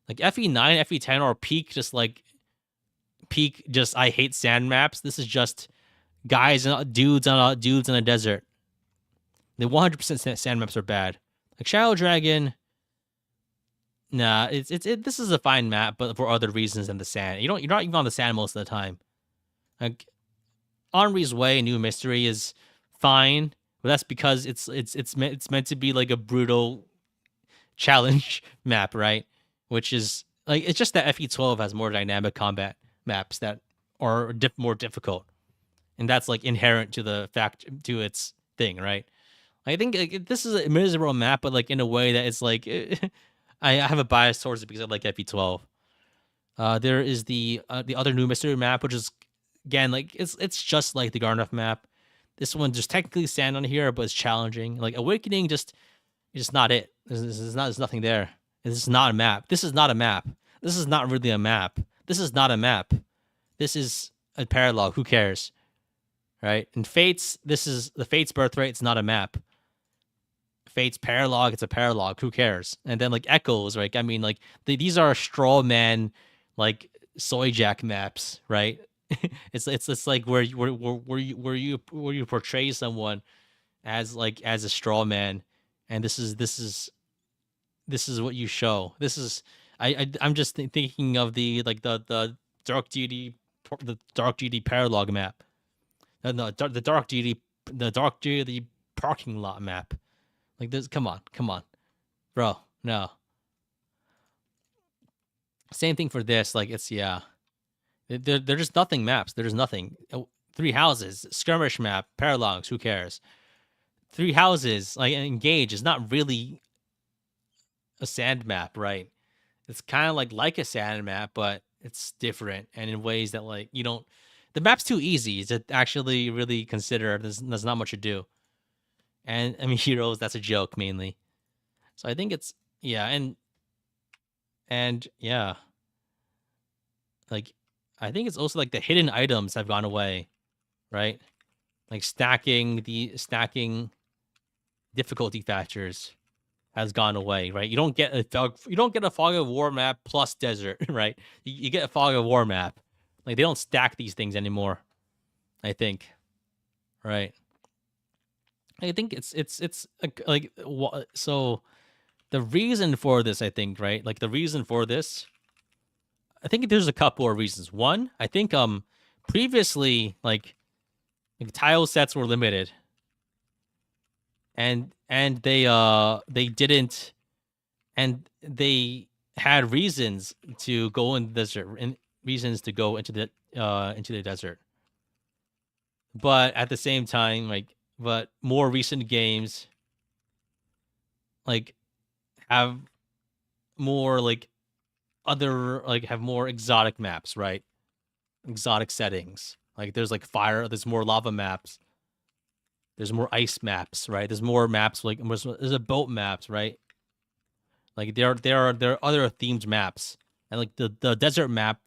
Speaker 1: Like FE9, FE10 are peak, just I hate sand maps. This is just guys and dudes in a desert. The 100% sand maps are bad. Like Shadow Dragon, nah, this is a fine map, but for other reasons than the sand. You're not even on the sand most of the time. Like Henri's Way, New Mystery is fine, but that's because it's meant to be like a brutal challenge map, right? Which is like it's just that FE12 has more dynamic combat maps that are more difficult, and that's like inherent to its thing, right? I think like, this is a miserable map, but like in a way that it's like I have a bias towards it because I like FE12. There is the other New Mystery map, which is again like it's just like the Garnoff map. This one just technically sand on here, but it's challenging. Like Awakening, just not it. There's nothing there. This is not a map. This is not a map. This is not really a map. This is not a map. This is a paralog. Who cares, right? And Fates, this is the Fates Birthright. It's not a map. Fates Paralog, it's a paralog. Who cares? And then like Echoes, right? I mean, like these are straw man, like soy jack maps, right? it's like where you portray someone as a straw man, and this is what you show. This is I'm just thinking of the dark deity paralog map. No, the dark deity parking lot map. Like this, come on, bro. No. Same thing for this. Like it's they're just nothing maps. There's nothing. 3 houses, skirmish map, paralogs. Who cares? 3 houses, like engage is not really a sand map, right? It's kind of like a sand map, but it's different and in ways that like you don't. The map's too easy to actually really consider. There's not much to do. And I mean, heroes, that's a joke mainly. So I think it's Yeah, and yeah, like I think it's also like the hidden items have gone away, right? Like stacking difficulty factors has gone away, right? You don't get a fog of war map plus desert, right? You get a fog of war map. Like they don't stack these things anymore. I think, right? I think it's so the reason for this, I think, right? Like the reason for this, I think there's a couple of reasons. One, I think previously like tile sets were limited, and they didn't, and they had reasons to go in the desert and reasons to go into the desert. But at the same time, but more recent games like have more like other like have more exotic maps, right? Exotic settings. Like there's like fire, there's more lava maps, there's more ice maps, right? There's more maps like there's a boat maps, right? Like there are other themed maps, and like the desert map,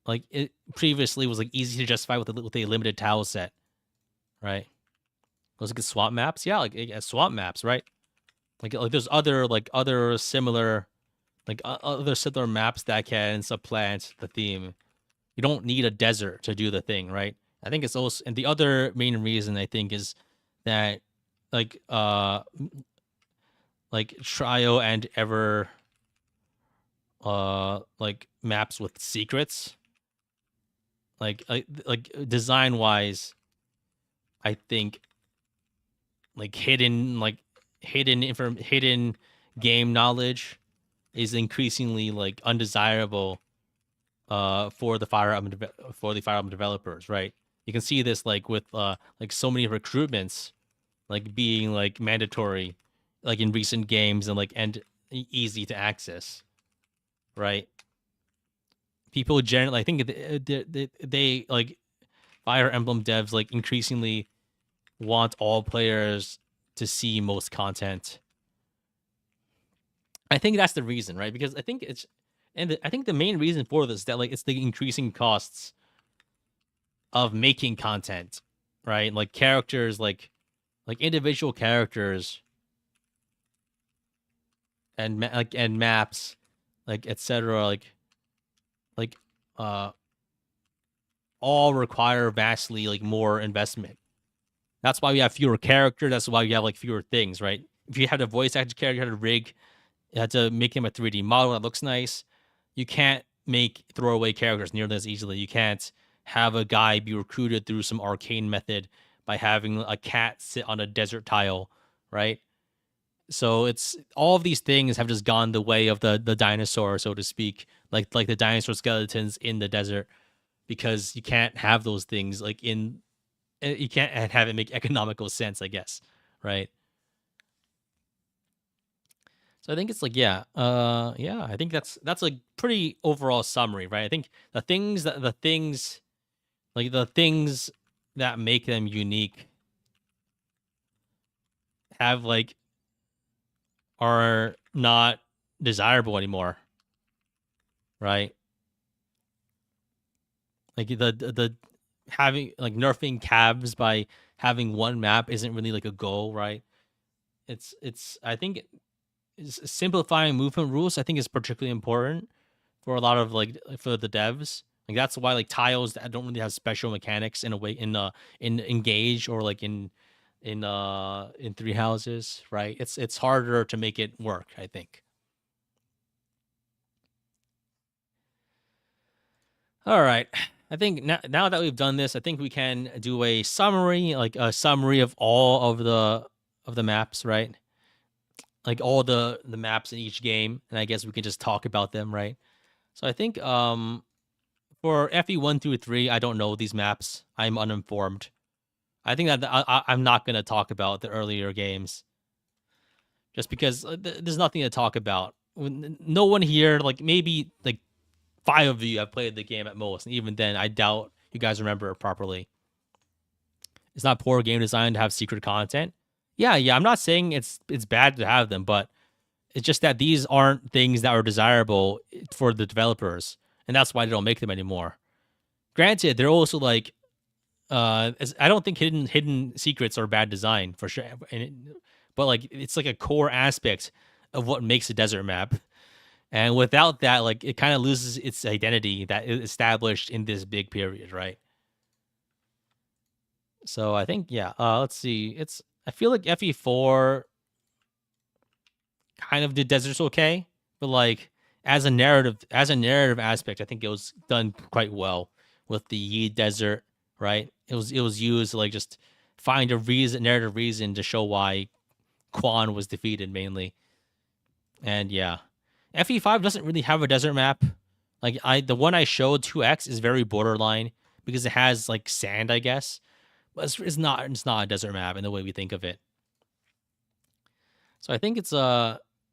Speaker 1: like it previously was like easy to justify with a limited tile set, right? Those like swamp maps, yeah, like swamp maps, right? Like there's other similar other similar maps that can supplant the theme. You don't need a desert to do the thing, right? I think it's also, and the other main reason I think is that like like trio and ever like maps with secrets, like design wise, I think like hidden game knowledge is increasingly like undesirable for the Fire Emblem developers, right? You can see this like with like so many recruitments like being like mandatory like in recent games and easy to access, right? People generally, I think they like Fire Emblem devs like increasingly want all players to see most content. I think that's the reason, right? Because I think I think the main reason for this is that like it's the increasing costs of making content, right? Like characters, like individual characters and and maps, like etc. Like uh all require vastly like more investment. That's why we have fewer characters. That's why we have like fewer things, right? If you had a voice actor character, you had a rig, you had to make him a 3D model that looks nice. You can't make throwaway characters nearly as easily. You can't have a guy be recruited through some arcane method by having a cat sit on a desert tile, right? So it's all of these things have just gone the way of the dinosaur, so to speak, like the dinosaur skeletons in the desert, because you can't have those things like in you can't have it make economical sense, I guess, right? So I think it's like yeah, I think that's like pretty overall summary, right? I think the things that make them unique have like are not desirable anymore, right? Like the having like nerfing cabs by having one map isn't really like a goal, right? It's I think simplifying movement rules I think is particularly important for a lot of like for the devs. Like that's why like tiles that don't really have special mechanics in a way in engage or like in three houses, right? It's harder to make it work, I think. All right. I think now that we've done this, I think we can do a summary, like a summary of all of the maps, right? Like all the maps in each game, and I guess we can just talk about them, right? So I think for FE 1 through 3, I don't know these maps. I'm uninformed. I think that I'm not gonna talk about the earlier games just because there's nothing to talk about. No one here, like maybe like five of you have played the game at most, and even then, I doubt you guys remember it properly. It's not poor game design to have secret content. Yeah, I'm not saying it's bad to have them, but It's just that these aren't things that are desirable for the developers, and that's why they don't make them anymore. Granted, they're also like I don't think hidden secrets are bad design for sure, but like it's like a core aspect of what makes a desert map. And without that, like it kind of loses its identity that is established in this big period, right? So I think yeah. Let's see. I feel like FE4 kind of did deserts okay, but like as a narrative aspect, I think it was done quite well with the Yi Desert, right? It was used to like just find a reason, narrative reason to show why Quan was defeated mainly. And yeah, FE5 doesn't really have a desert map. Like the one I showed 2X is very borderline because it has like sand, I guess, but it's not a desert map in the way we think of it. So I think it's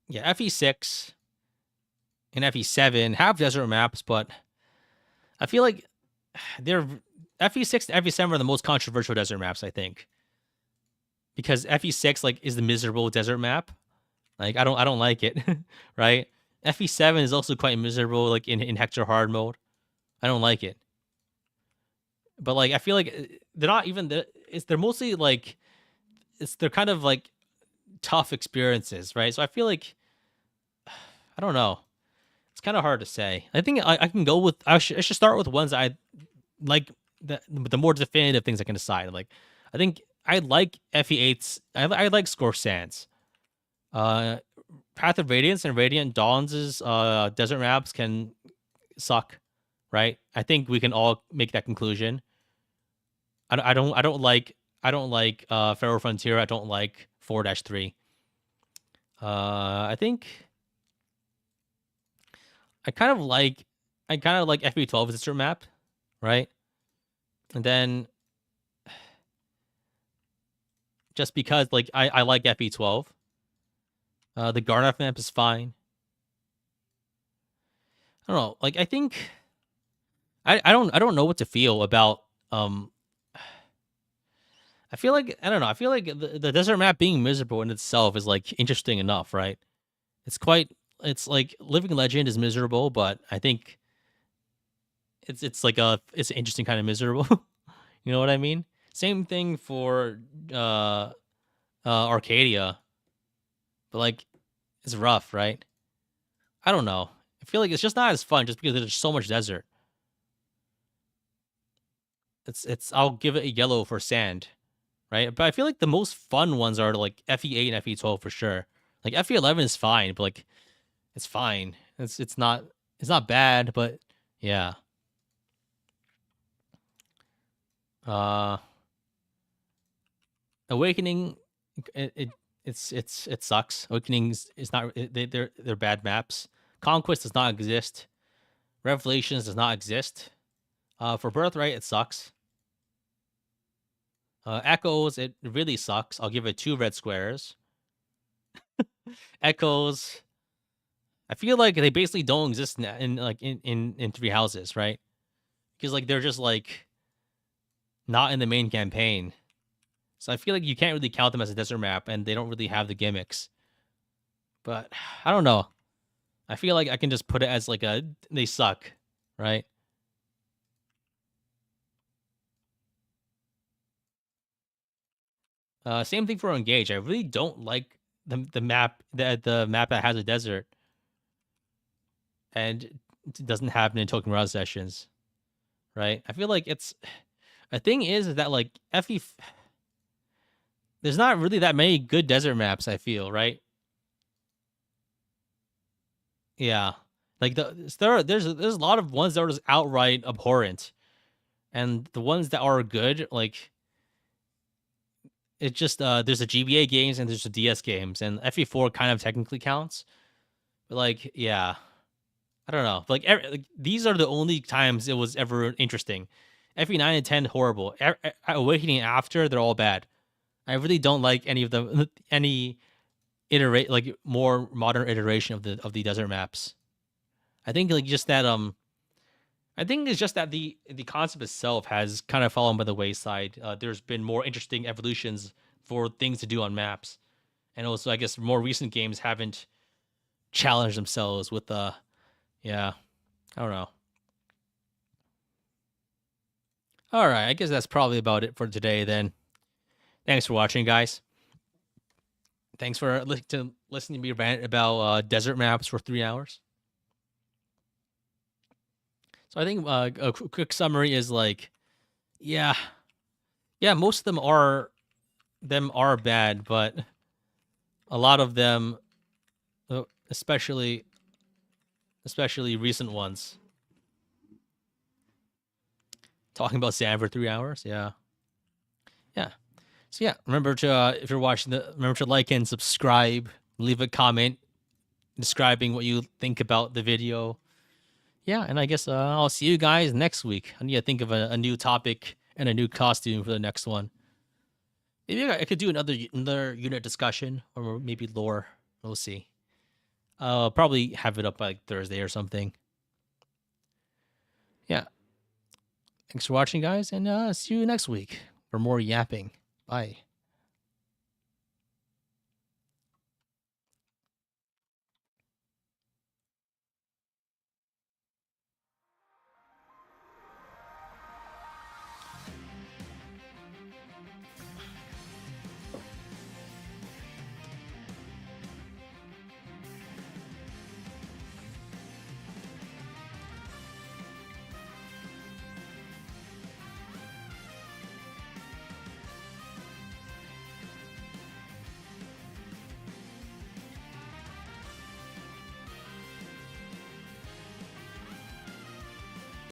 Speaker 1: yeah, FE6 and FE7 have desert maps, but I feel like they're FE6 and FE7 are the most controversial desert maps, I think. Because FE6 like is the miserable desert map. Like I don't like it, right? FE7 is also quite miserable like in Hector hard mode. I don't like it. But like I feel like they're not even they're mostly like they're kind of like tough experiences, right? So I feel like I don't know. It's kind of hard to say. I think I can go with I should start with ones I like the more definitive things I can decide. Like I think I like FE8's. I like Score Sands. Uh, Path of Radiance and Radiant Dawns' desert maps can suck, right? I think we can all make that conclusion. I don't like Feral Frontier. I don't like 4-3. I think I kind of like FB12 as a map, right? And then just because like I like FB12. The Garnoff map is fine. I don't know. Like I think I don't know what to feel about I feel like I don't know. I feel like the desert map being miserable in itself is like interesting enough, right? It's quite it's like Living Legend is miserable, but I think it's an interesting kind of miserable. You know what I mean? Same thing for Arcadia, but like it's rough, right? I don't know. I feel like it's just not as fun just because there's so much desert. It's I'll give it a yellow for sand, right? But I feel like the most fun ones are like FE8 and FE12 for sure. Like FE11 is fine, but like it's fine. It's not bad, but yeah. Uh Awakening it sucks. Awakenings is not they're bad maps. Conquest does not exist. Revelations does not exist. For Birthright it sucks. Echoes it really sucks. I'll give it 2 red squares. Echoes I feel like they basically don't exist in 3 houses, right? Because like they're just like not in the main campaign. So I feel like you can't really count them as a desert map and they don't really have the gimmicks. But I don't know. I feel like I can just put it as like they suck, right? Same thing for Engage. I really don't like the map that has a desert and it doesn't happen in Token Mirage sessions, right? I feel like it's a thing is that like FE there's not really that many good desert maps, I feel, right? Yeah. Like there's a lot of ones that are just outright abhorrent. And the ones that are good, like it just there's a GBA games and there's the DS games, and FE4 kind of technically counts. But like, yeah, I don't know. Like these are the only times it was ever interesting. FE9 and 10 horrible. Awakening after they're all bad. I really don't like any of them. Any iterate like more modern iteration of the desert maps. I think like just that I think it's just that the concept itself has kind of fallen by the wayside. There's been more interesting evolutions for things to do on maps, and also I guess more recent games haven't challenge themselves with yeah, I don't know. All right, I guess that's probably about it for today then. Thanks for watching, guys. Thanks for listening to me rant about desert maps for 3 hours. So I think a quick summary is like, yeah, most of them are bad, but a lot of them, especially recent ones. Talking about sand for 3 hours, yeah. So yeah, remember to if you're watching remember to like and subscribe. Leave a comment describing what you think about the video. Yeah, and I guess I'll see you guys next week. I need to think of a new topic and a new costume for the next one. Maybe I could do another unit discussion or maybe lore. We'll see. I'll probably have it up by like Thursday or something. Yeah. Thanks for watching, guys, and see you next week for more yapping. Bye.